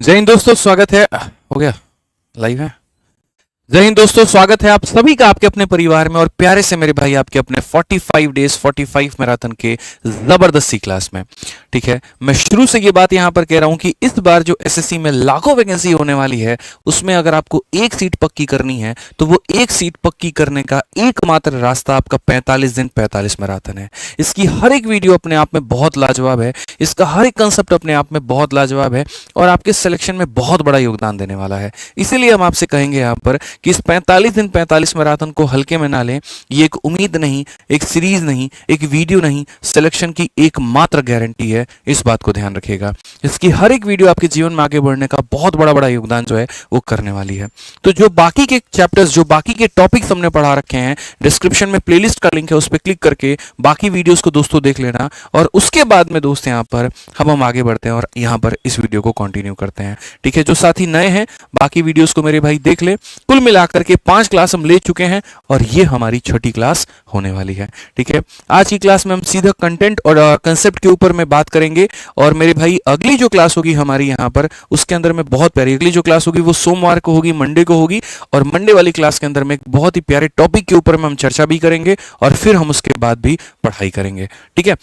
जय हिंद दोस्तों, स्वागत है। हो गया लाइव है। जय हिंद दोस्तों, स्वागत है आप सभी का आपके अपने परिवार में और प्यारे से मेरे भाई आपके अपने 45 डेज 45 मैराथन के जबरदस्ती क्लास में। ठीक है, मैं शुरू से ये बात यहां पर कह रहा हूं कि इस बार जो एसएससी में लाखों वैकेंसी होने वाली है उसमें अगर आपको एक सीट पक्की करनी है तो वो एक सीट पक्की करने का एकमात्र रास्ता आपका 45 दिन 45 मैराथन है। इसकी हर एक वीडियो अपने आप में बहुत लाजवाब है, इसका हर एक कंसेप्ट अपने आप में बहुत लाजवाब है और आपके सिलेक्शन में बहुत बड़ा योगदान देने वाला है। इसीलिए हम आपसे कहेंगे यहां पर कि इस 45 दिन 45 मैराथन को हल्के में ना लें। ये एक उम्मीद नहीं, एक सीरीज नहीं, एक वीडियो नहीं, सिलेक्शन की एकमात्र गारंटी है। इस बात को ध्यान रखिएगा। इसकी हर एक वीडियो आपके जीवन में आगे बढ़ने का बहुत बड़ा योगदान जो है वो करने वाली है। तो जो बाकी के चैप्टर्स, जो बाकी के टॉपिक्स हमने पढ़ा रखे हैं, डिस्क्रिप्शन में प्लेलिस्ट का लिंक है, उस पर क्लिक करके बाकी वीडियोस को दोस्तों देख लेना और उसके बाद में दोस्त यहाँ पर हम आगे बढ़ते हैं और यहाँ पर इस वीडियो को कंटिन्यू करते हैं। ठीक है, जो साथी नए हैं बाकी वीडियोस को मेरे भाई देख ले। कुल मिलाकर के 5 क्लास हम ले चुके हैं और ये हमारी छठी क्लास होने वाली है। ठीक है, आज की क्लास में हम सीधा कंटेंट और कंसेप्ट के ऊपर में बात करेंगे और मेरे भाई अगली जो क्लास होगी हमारी यहाँ पर उसके अंदर में बहुत प्यारी अगली जो क्लास होगी वो सोमवार को होगी, मंडे को होगी और मंडे वाली क्लास के अंदर में एक बहुत ही प्यारे टॉपिक के ऊपर में हम चर्चा भी करेंगे और फिर हम उसके बाद भी पढ़ाई करेंगे। ठीक है,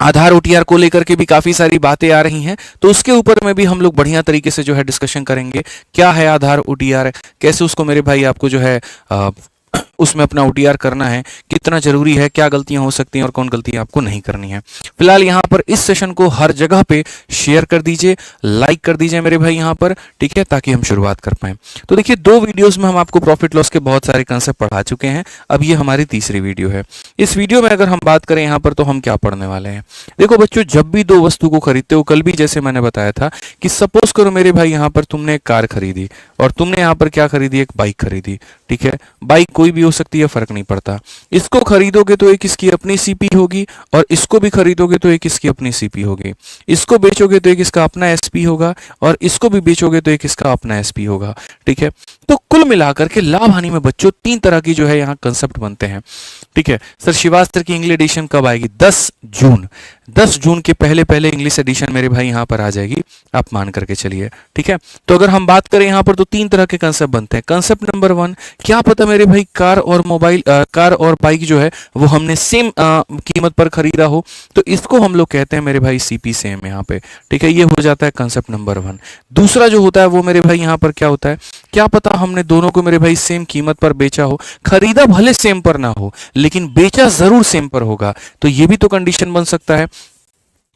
आधार ओटीआर को लेकर के भी काफी सारी बातें आ रही हैं तो उसके ऊपर में भी हम लोग बढ़िया तरीके से जो है डिस्कशन करेंगे। क्या है आधार ओटीआर, कैसे उसको मेरे भाई आपको जो है उसमें अपना ओटीआर करना है, कितना जरूरी है, क्या गलतियां हो सकती हैं और कौन गलतियां आपको नहीं करनी है। फिलहाल यहाँ पर इस सेशन को हर जगह पे शेयर कर दीजिए, लाइक कर दीजिए मेरे भाई यहाँ पर। ठीक है, ताकि हम शुरुआत कर पाए। तो देखिए, 2 वीडियोस में हम आपको प्रॉफिट लॉस के बहुत सारे कंसेप्ट पढ़ा चुके हैं। अब ये हमारी तीसरी वीडियो है। इस वीडियो में अगर हम बात करें यहाँ पर तो हम क्या पढ़ने वाले हैं। देखो बच्चों, जब भी 2 वस्तु को खरीदते हो, कल भी जैसे मैंने बताया था कि सपोज करो मेरे भाई यहाँ पर तुमने एक कार खरीदी और तुमने यहाँ पर क्या खरीदी, एक बाइक खरीदी। ठीक है, बाइक कोई भी हो सकती है, फर्क नहीं पड़ता। इसको खरीदोगे तो एक इसकी अपनी सीपी होगी और इसको भी खरीदोगे तो एक इसकी अपनी सीपी होगी। इसको बेचोगे तो एक इसका अपना एसपी होगा और इसको भी बेचोगे तो एक इसका अपना एसपी होगा। ठीक है, तो कुल मिलाकर के लाभ हानि में बच्चों 3 तरह की जो है यहाँ कंसेप्ट बनते हैं। ठीक है सर, शिवास्त्र की इंग्लिश एडिशन कब आएगी? 10 जून। 10 जून के पहले इंग्लिश एडिशन मेरे भाई यहाँ पर आ जाएगी, आप मान करके चलिए। ठीक है, तो अगर हम बात करें यहाँ पर तो 3 तरह के कंसेप्ट बनते हैं। कंसेप्ट नंबर 1, क्या पता मेरे भाई कार और बाइक जो है वो हमने सेम कीमत पर खरीदा हो, तो इसको हम लोग कहते हैं मेरे भाई सीपी सेम यहाँ पे। ठीक है, ये हो जाता है कंसेप्ट नंबर 1। दूसरा जो होता है वो मेरे भाई यहाँ पर क्या होता है, क्या पता हमने दोनों को मेरे भाई सेम कीमत पर बेचा हो, खरीदा भले सेम पर ना हो लेकिन बेचा जरूर सेम पर होगा, तो ये भी तो कंडीशन बन सकता है।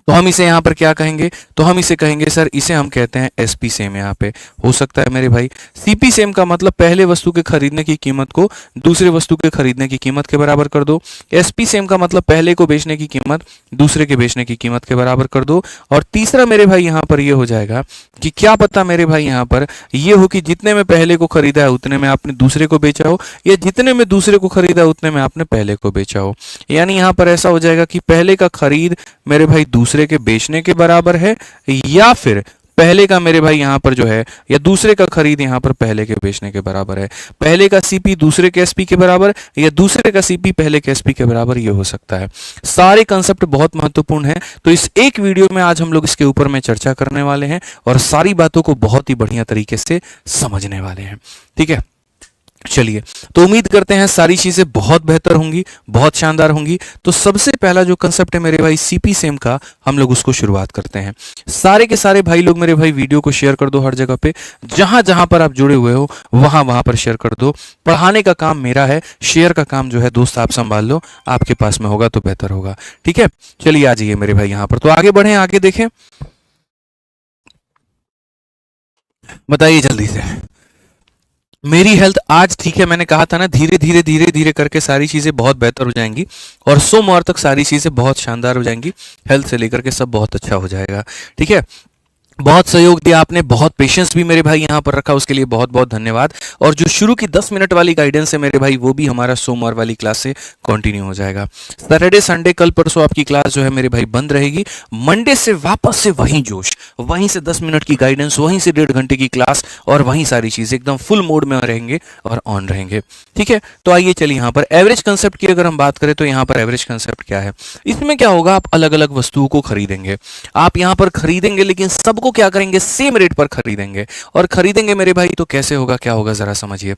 तो हम इसे यहाँ पर क्या कहेंगे, तो हम इसे कहेंगे सर, इसे हम कहते हैं एसपी सेम। यहाँ पे हो सकता है मेरे भाई सीपी सेम का मतलब पहले वस्तु के खरीदने की कीमत को दूसरे वस्तु के खरीदने की कीमत के बराबर कर दो। एसपी सेम का मतलब पहले को बेचने की कीमत दूसरे के बेचने की कीमत के बराबर कर दो। और तीसरा मेरे भाई यहाँ पर ये हो जाएगा कि क्या पता मेरे भाई यहाँ पर ये हो कि जितने में पहले को खरीदा है उतने में आपने दूसरे को बेचा हो, या जितने में दूसरे को खरीदा है उतने में आपने पहले को बेचा हो। यानी यहाँ पर ऐसा हो जाएगा कि पहले का खरीद मेरे भाई दूसरे के बेचने के बराबर है, या फिर पहले का मेरे भाई यहां पर जो है या दूसरे का खरीद यहां पर पहले के बेचने के बराबर है। पहले का सीपी दूसरे के एसपी के बराबर या दूसरे का सीपी पहले के एसपी के बराबर, ये हो सकता है। सारे कंसेप्ट बहुत महत्वपूर्ण हैं, तो इस एक वीडियो में आज हम लोग इसके ऊपर में चर्चा करने वाले हैं और सारी बातों को बहुत ही बढ़िया तरीके से समझने वाले हैं। ठीक है, चलिए, तो उम्मीद करते हैं सारी चीजें बहुत बेहतर होंगी, बहुत शानदार होंगी। तो सबसे पहला जो कंसेप्ट है मेरे भाई सीपी सेम का, हम लोग उसको शुरुआत करते हैं। सारे के सारे भाई लोग मेरे भाई वीडियो को शेयर कर दो, हर जगह पे जहां जहां पर आप जुड़े हुए हो वहां वहां पर शेयर कर दो। पढ़ाने का काम मेरा है, शेयर का काम जो है दोस्त आप संभाल लो, आपके पास में होगा तो बेहतर होगा। ठीक है, चलिए आ जाइए मेरे भाई यहाँ पर, तो आगे बढ़े, आगे देखें, बताइए जल्दी से। मेरी हेल्थ आज ठीक है, मैंने कहा था ना धीरे धीरे करके सारी चीजें बहुत बेहतर हो जाएंगी और सोमवार तक सारी चीजें बहुत शानदार हो जाएंगी। हेल्थ से लेकर के सब बहुत अच्छा हो जाएगा। ठीक है, बहुत सहयोग दिया आपने, बहुत पेशेंस भी मेरे भाई यहाँ पर रखा, उसके लिए बहुत बहुत धन्यवाद। और जो शुरू की 10 मिनट वाली गाइडेंस है मेरे भाई, वो भी हमारा सोमवार वाली क्लास से कंटिन्यू हो जाएगा। सैटरडे संडे कल परसों आपकी क्लास जो है मेरे भाई बंद रहेगी। मंडे से वापस से वहीं जोश, वहीं से 10 मिनट की गाइडेंस, वहीं से 1.5 घंटे की क्लास और वहीं सारी चीजें एकदम फुल मोड में रहेंगे और ऑन रहेंगे। ठीक है, तो आइए चलिए यहाँ पर एवरेज कंसेप्ट की अगर हम बात करें तो यहाँ पर एवरेज कंसेप्ट क्या है। इसमें क्या होगा, आप अलग अलग वस्तुओं को खरीदेंगे, आप यहाँ पर खरीदेंगे लेकिन सबको को क्या करेंगे, सेम रेट पर खरीदेंगे। और खरीदेंगे मेरे भाई तो कैसे होगा, क्या होगा जरा समझिए।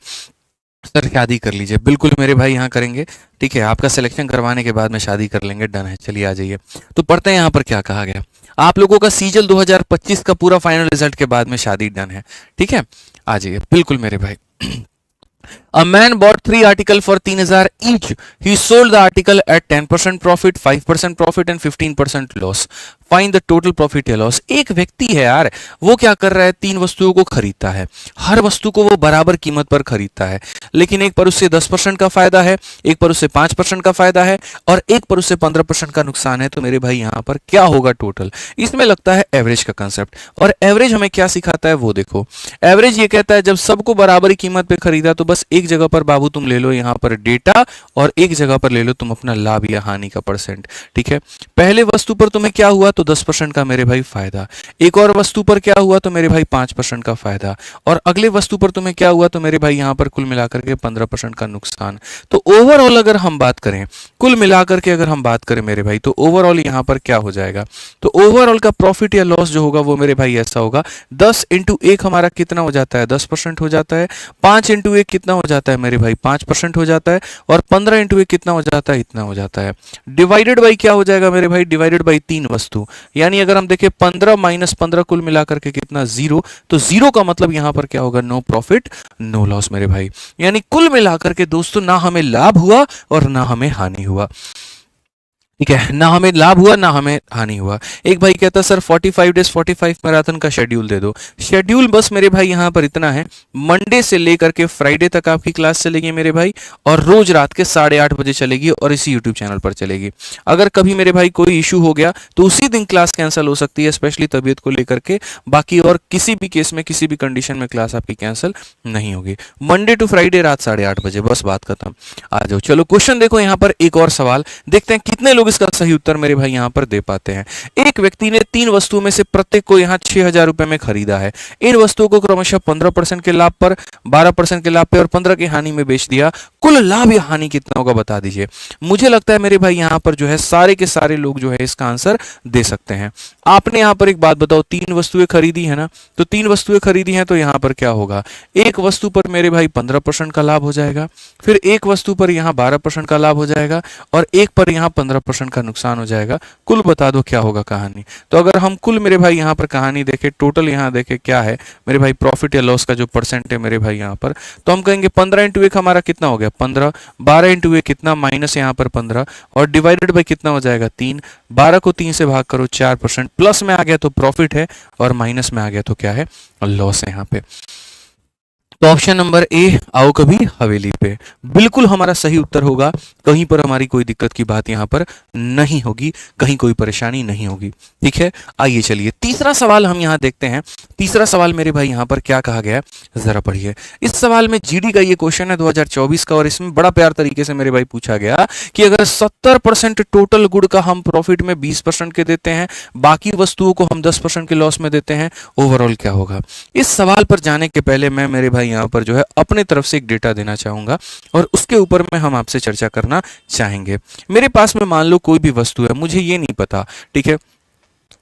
सर शादी कर लीजिए, बिल्कुल मेरे भाई यहाँ करेंगे। ठीक है, आपका सिलेक्शन करवाने के बाद में शादी कर लेंगे, डन है। चलिए आ जाइए, तो पढ़ते हैं यहाँ पर क्या कहा गया। आप लोगों का सीजल 2025 का पूरा फाइनल रिजल्ट के बाद में शादी डन है। ठीक है, आ जाइए बिल्कुल मेरे भाई। A man bought 3 articles for 3,000 each. He sold the article at 10% profit, 5% profit and 15% loss. Find the total profit या loss. एक व्यक्ति है यार, वो क्या कर रहा है, 3 वस्तुओं को खरीदता है, हर वस्तु को वो बराबर कीमत पर खरीदता है, लेकिन एक पर उससे 10% का फायदा है, एक पर उससे 5% का फायदा है और एक पर उससे 15% का नुकसान है। तो मेरे भाई यहाँ पर क्या होगा टोटल, इसमें लगता है एवरेज का कंसेप्ट। और एवरेज हमें क्या सिखाता है वो देखो। एवरेज ये कहता है जब सबको बराबर कीमत पे खरीदा तो बस एक जगह पर बाबू तुम ले लो यहाँ पर डेटा और एक जगह पर ले लो तुम अपना लाभ या हानि का परसेंट। ठीक है, पहले वस्तु पर तुम्हें क्या हुआ तो 10% का मेरे भाई फायदा, एक और वस्तु पर क्या हुआ तो मेरे भाई 5% का फायदा, और अगले वस्तु पर तुम्हें क्या हुआ तो मेरे भाई यहाँ पर कुल मिलाकर के 15% का नुकसान। तो ओवरऑल अगर हम बात करें, कुल मिलाकर के अगर हम बात करें मेरे भाई, तो ओवरऑल यहाँ पर क्या हो जाएगा, तो ओवरऑल का प्रॉफिट या लॉस जो होगा वो मेरे भाई ऐसा होगा 10 इंटू 1 हमारा कितना हो जाता है 10% हो जाता है, 5 इंटू 1 कितना हो जाता है मेरे भाई 5% हो जाता है, और 15 इंटू 1 कितना हो जाता है इतना हो जाता है, डिवाइडेड बाई क्या हो जाएगा मेरे भाई, डिवाइडेड बाई 3 वस्तु। यानी अगर हम देखें 15 माइनस 15 कुल मिलाकर के कितना 0, तो 0 का मतलब यहां पर क्या होगा, नो प्रॉफिट नो लॉस मेरे भाई। यानी कुल मिलाकर के दोस्तों ना हमें लाभ हुआ और ना हमें हानि हुआ। ठीक है, ना हमें लाभ हुआ ना हमें हानि हुआ। एक भाई कहता सर 45 डेज 45 मैराथन का शेड्यूल दे दो। शेड्यूल बस मेरे भाई यहाँ पर इतना है, मंडे से लेकर के फ्राइडे तक आपकी क्लास चलेगी मेरे भाई, और रोज रात के 8:30 बजे चलेगी और इसी यूट्यूब चैनल पर चलेगी। अगर कभी मेरे भाई कोई इशू हो गया तो उसी दिन क्लास कैंसिल हो सकती है, स्पेशली तबीयत को लेकर के। बाकी और किसी भी केस में किसी भी कंडीशन में क्लास आपकी कैंसिल नहीं होगी। मंडे टू फ्राइडे रात 8:30 बजे, बस बात खत्म। आ जाओ, चलो क्वेश्चन देखो यहाँ पर एक और सवाल देखते हैं कितने लोग इसका सही उत्तर मेरे भाई यहां पर दे पाते हैं। एक व्यक्ति ने 3 वस्तुओं में से प्रत्येक को यहां 6,000 रुपए में खरीदा है। इन वस्तुओं को क्रमशः 15% के लाभ पर, 12% के लाभ पे और 15 की हानि में बेच दिया। कुल लाभ या हानि कितना होगा बता दीजिए। मुझे लगता है मेरे भाई यहां पर जो है सारे के सारे लोग जो है इसका आंसर दे सकते हैं। आपने यहां पर एक बात बताओ, 3 वस्तुएं खरीदी है ना, तो 3 वस्तुएं खरीदी हैं तो यहां पर क्या होगा, एक वस्तु पर मेरे भाई 15% का लाभ हो जाएगा, फिर एक वस्तु पर यहां 12% का लाभ हो जाएगा और एक पर यहां 15% का नुकसान हो जाएगा। कुल बता दो क्या होगा कहानी। तो अगर हम कुल मेरे भाई यहाँ पर कहानी देखें, टोटल यहाँ देखें क्या है मेरे भाई, प्रॉफिट या लॉस का जो परसेंट है मेरे भाई यहाँ पर, तो हम कहेंगे 15 इंटू 1 हमारा कितना हो गया 15, 12 इंटू 1 कितना माइनस यहाँ पर 15 और डिवाइडेड बाई कितना हो जाएगा 3, 12 को 3 से भाग करो 4%, प्लस में आ गया तो प्रॉफिट है और माइनस में आ गया तो क्या है, लॉस है यहाँ पे। तो ऑप्शन नंबर ए, आओ कभी हवेली पे, बिल्कुल हमारा सही उत्तर होगा। कहीं पर हमारी कोई दिक्कत की बात यहां पर नहीं होगी, कहीं कोई परेशानी नहीं होगी। ठीक है, आइए चलिए तीसरा सवाल हम यहां देखते हैं। तीसरा सवाल मेरे भाई यहां पर क्या कहा गया है जरा पढ़िए। इस सवाल में जीडी का ये क्वेश्चन है 2024 का, और इसमें बड़ा प्यार तरीके से मेरे भाई पूछा गया कि अगर 70% टोटल गुड़ का हम प्रॉफिट में 20% के देते हैं, बाकी वस्तुओं को हम 10% के लॉस में देते हैं, ओवरऑल क्या होगा। इस सवाल पर जाने के पहले मैं मेरे भाई यहाँ पर जो है अपने तरफ से एक डेटा देना चाहूंगा और उसके ऊपर में हम आपसे चर्चा करना चाहेंगे। मेरे पास में मान लो कोई भी वस्तु है, मुझे ये नहीं पता, ठीक है,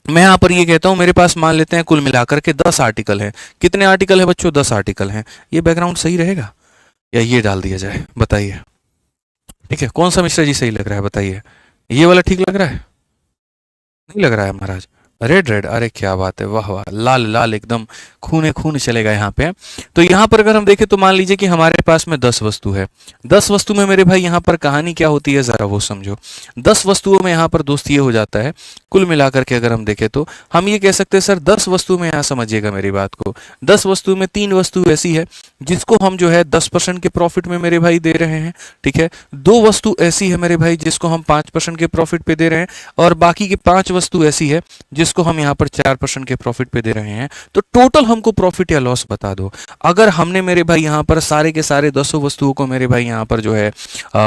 मैं यहां पर ये कहता हूं मेरे पास मान लेते हैं कुल मिलाकर के 10 आर्टिकल हैं। कितने आर्टिकल है बच्चों, 10 आर्टिकल हैं। ये बैकग्राउंड सही रहेगा या ये डाल दिया जाए, बताइए। ठीक है, कौन सा मिश्रा जी सही लग रहा है बताइए। ये वाला ठीक लग रहा है, नहीं लग रहा है महाराज, रेड रेड, अरे क्या बात है, वाह वाह, लाल लाल एकदम खूने खून चलेगा यहाँ पे। तो यहाँ पर अगर हम देखें तो मान लीजिए कि हमारे पास में 10 वस्तु है। 10 वस्तु में मेरे भाई यहाँ पर कहानी क्या होती है जरा वो समझो। 10 वस्तुओं में यहाँ पर दोस्त ये हो जाता है, कुल मिलाकर के अगर हम देखें तो हम ये कह सकते हैं सर 10 वस्तु में, यहाँ समझिएगा मेरी बात को, 10 वस्तु में 3 वस्तु ऐसी है जिसको हम जो है 10% के प्रॉफिट में मेरे भाई दे रहे हैं। ठीक है, 2 वस्तु ऐसी है मेरे भाई जिसको हम 5% के प्रॉफिट पे दे रहे हैं, और बाकी की 5 वस्तु ऐसी है जिसको हम यहाँ पर 4% के प्रॉफिट पे दे रहे हैं। तो टोटल हमको प्रॉफिट या लॉस बता दो। अगर हमने मेरे भाई यहाँ पर सारे के सारे 10 वस्तुओं को मेरे भाई यहाँ पर जो है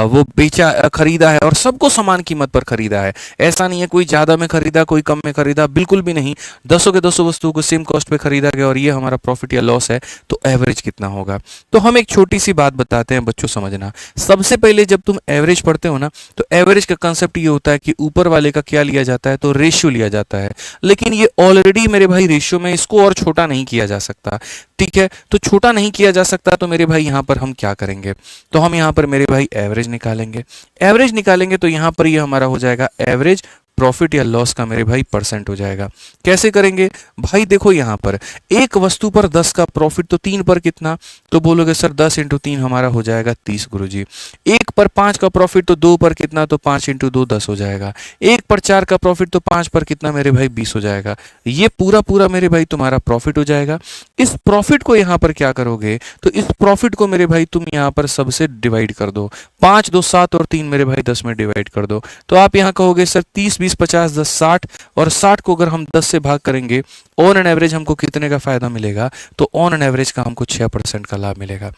वो बेचा, खरीदा है और सबको समान कीमत पर खरीदा है, ऐसा नहीं है कोई ज्यादा में खरीदा कोई कम में खरीदा, बिल्कुल भी नहीं, 10 के 10 वस्तुओं को सेम कॉस्ट पे खरीदा गया और ये हमारा प्रॉफिट या लॉस है। तो एवरेज कितना होगा। तो हम एक छोटी सी बात बताते हैं बच्चों, समझना। सबसे पहले जब तुम एवरेज पढ़ते हो ना, तो एवरेज का कंसेप्ट ये होता है कि ऊपर वाले का क्या लिया जाता है, तो रेशियो लिया जाता है। लेकिन ये ऑलरेडी मेरे भाई रेशियो में, इसको और छोटा नहीं किया जा सकता। ठीक है, तो छोटा नहीं किया जा सकता तो मेरे भाई यहाँ पर हम क्या करेंगे, तो हम यहाँ पर मेरे भाई एवरेज निकालेंगे। एवरेज निकालेंगे तो यहाँ पर ये हमारा हो जाएगा एवरेज प्रॉफिट या लॉस का मेरे भाई परसेंट हो जाएगा। कैसे करेंगे भाई, देखो यहाँ पर एक वस्तु पर 10 का प्रॉफिट, तो 3 पर कितना, तो बोलोगे सर 10 इंटू 3 हमारा हो जाएगा 30 गुरुजी। एक पर 5 का प्रॉफिट, तो 2 पर कितना, तो 5 इंटू 2 10 हो जाएगा। एक पर 4 का प्रॉफिट, तो 5 पर कितना मेरे भाई 20 हो जाएगा। ये पूरा पूरा मेरे भाई तुम्हारा प्रॉफिट हो जाएगा। इस प्रॉफिट को यहाँ पर क्या करोगे, तो इस प्रॉफिट को मेरे भाई तुम यहाँ पर सबसे डिवाइड कर दो। 5 2 7 और 3 मेरे भाई 10 में डिवाइड कर दो। तो आप यहाँ कहोगे सर 30 20 50 10 60, और 60 को अगर हम 10 से भाग करेंगे ऑन एन एवरेज हमको कितने का फायदा मिलेगा, तो ऑन एन एवरेज का हमको 6% का लाभ मिलेगा।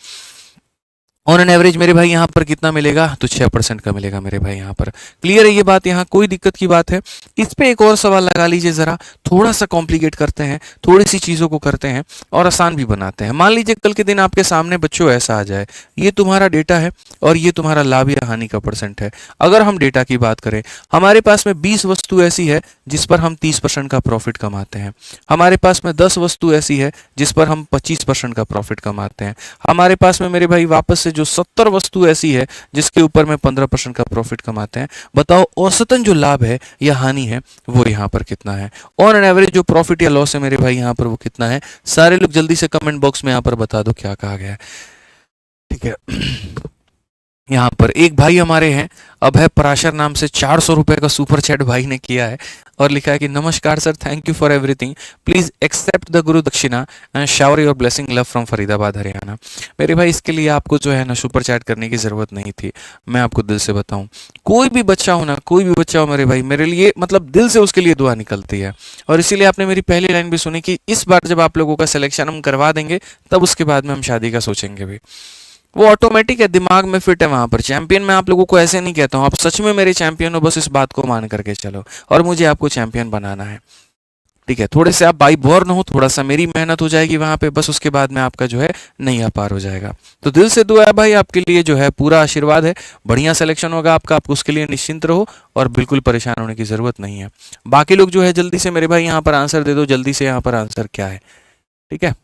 ऑन एन एवरेज मेरे भाई यहाँ पर कितना मिलेगा, तो 6% का मिलेगा मेरे भाई यहाँ पर। क्लियर है ये बात, यहाँ कोई दिक्कत की बात है। इस पे एक और सवाल लगा लीजिए जरा, थोड़ा सा कॉम्प्लिकेट करते हैं, थोड़ी सी चीजों को करते हैं और आसान भी बनाते हैं। मान लीजिए कल के दिन आपके सामने बच्चों ऐसा आ जाए, ये तुम्हारा डेटा है और ये तुम्हारा लाभ या हानि का परसेंट है। अगर हम डेटा की बात करें, हमारे पास में 20 वस्तु ऐसी है जिस पर हम 30% का प्रॉफिट कमाते हैं। हमारे पास में 10 वस्तु ऐसी है जिस पर हम 25% का प्रॉफिट कमाते हैं। हमारे पास में मेरे भाई वापस से जो 70 वस्तु ऐसी है जिसके ऊपर में 15% का प्रॉफिट कमाते हैं। बताओ औसतन जो लाभ है या हानि है वो यहाँ पर कितना है। ऑन एन एवरेज जो प्रॉफिट या लॉस है मेरे भाई यहाँ पर वो कितना है। सारे लोग जल्दी से कमेंट बॉक्स में यहाँ पर बता दो क्या कहा गया है। ठीक है, यहाँ पर एक भाई हमारे हैं अभय पराशर नाम से, 400 रुपए का सुपर चैट भाई ने किया है और लिखा है कि नमस्कार sir, thank you for everything, please accept the guru dakshina and shower your blessing love from Faridabad Haryana. मेरे भाई इसके लिए आपको जो है ना सुपर चैट करने की जरूरत नहीं थी। मैं आपको दिल से बताऊं, कोई भी बच्चा हो ना, कोई भी बच्चा हो मेरे भाई, मेरे लिए मतलब दिल से उसके लिए दुआ निकलती है। और इसीलिए आपने मेरी पहली लाइन भी सुनी कि इस बार जब आप लोगों का सिलेक्शन हम करवा देंगे तब उसके बाद में हम शादी का सोचेंगे भी। वो ऑटोमेटिक है, दिमाग में फिट है वहां पर। चैंपियन मैं आप लोगों को ऐसे नहीं कहता हूं, आप सच में मेरे चैंपियन हो, बस इस बात को मान करके चलो और मुझे आपको चैंपियन बनाना है। ठीक है, थोड़े से आप बाई बोर्न हो, थोड़ा सा मेरी मेहनत हो जाएगी वहां पे, बस उसके बाद में आपका जो है नैया पार हो जाएगा। तो दिल से दुआ है भाई आपके लिए, जो है पूरा आशीर्वाद है, बढ़िया सिलेक्शन होगा आपका, आप उसके लिए निश्चिंत रहो और बिल्कुल परेशान होने की जरूरत नहीं है। बाकी लोग जो है जल्दी से मेरे भाई यहाँ पर आंसर दे दो, जल्दी से यहाँ पर आंसर क्या है। ठीक है,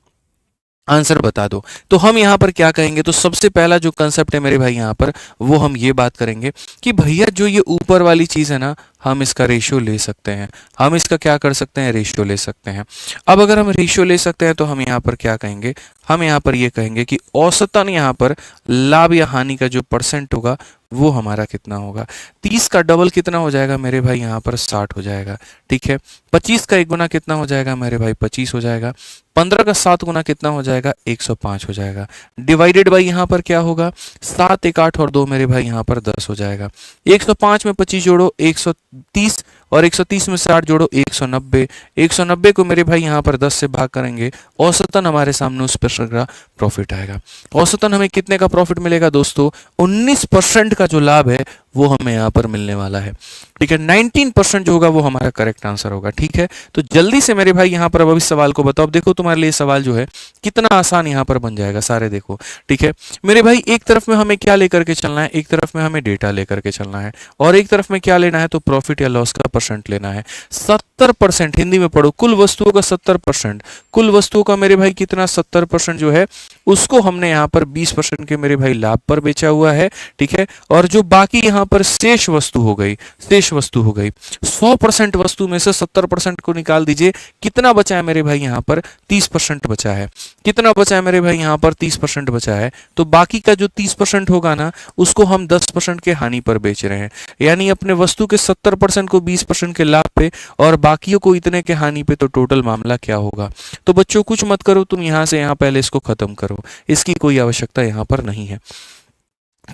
आंसर बता दो। तो हम यहाँ पर क्या कहेंगे, तो सबसे पहला जो कंसेप्ट है मेरे भाई यहाँ पर, वो हम ये बात करेंगे कि भैया जो ये ऊपर वाली चीज है ना, हम इसका रेशियो ले सकते हैं। हम इसका क्या कर सकते हैं, रेशियो ले सकते हैं। अब अगर हम रेशियो ले सकते हैं तो हम यहाँ पर क्या कहेंगे, हम यहाँ पर ये कहेंगे कि औसतन यहाँ पर लाभ या हानि का जो परसेंट होगा वो हमारा कितना होगा। 30 का डबल कितना हो जाएगा मेरे भाई यहाँ पर 60 हो जाएगा। ठीक है, 25 का 1 गुना कितना हो जाएगा मेरे भाई 25 हो जाएगा। 15 का 7 गुना कितना हो जाएगा 105 हो जाएगा। डिवाइडेड बाई यहाँ पर क्या होगा, 7 1 8 और 2 मेरे भाई यहाँ पर 10 हो जाएगा। 105 में 25 जोड़ो 130 और 130 में 60 जोड़ो 190। 190 को मेरे भाई यहाँ पर 10 से भाग करेंगे, औसतन हमारे सामने उस प्रश्न का प्रॉफिट आएगा। औसतन हमें कितने का प्रॉफिट मिलेगा दोस्तों, 19% का जो लाभ है वो हमें यहाँ पर मिलने वाला है। ठीक है, 19% जो होगा वो हमारा करेक्ट आंसर होगा। ठीक है, तो जल्दी से मेरे भाई यहाँ पर अब इस सवाल को बताओ। अब देखो तुम्हारे लिए सवाल जो है कितना आसान यहाँ पर बन जाएगा, सारे देखो। ठीक है मेरे भाई, एक तरफ में हमें क्या लेकर के चलना है, एक तरफ में हमें डेटा लेकर के चलना है और एक तरफ में क्या लेना है, तो प्रॉफिट या लॉस का परसेंट लेना है। 70%, हिंदी में पढ़ो, कुल वस्तुओं का 70%, कुल वस्तुओं का मेरे भाई कितना 70% जो है उसको हमने यहाँ पर 20% के मेरे भाई लाभ पर बेचा हुआ है। ठीक है, और जो बाकी यहाँ पर शेष वस्तु हो गई, शेष वस्तु हो गई 100% वस्तु में से 70% को निकाल दीजिए, कितना बचा है मेरे भाई यहाँ पर 30% बचा है। कितना बचा है मेरे भाई यहाँ पर 30% बचा है, तो बाकी का जो 30% होगा ना उसको हम 10% के हानि पर बेच रहे हैं। यानी अपने वस्तु के 70% को 20% के लाभ पे और बाकियों को इतने के हानि पे, तो टोटल मामला क्या होगा। तो बच्चों कुछ मत करो, तुम यहाँ से यहाँ पहले इसको खत्म करो, इसकी कोई आवश्यकता यहाँ पर नहीं है,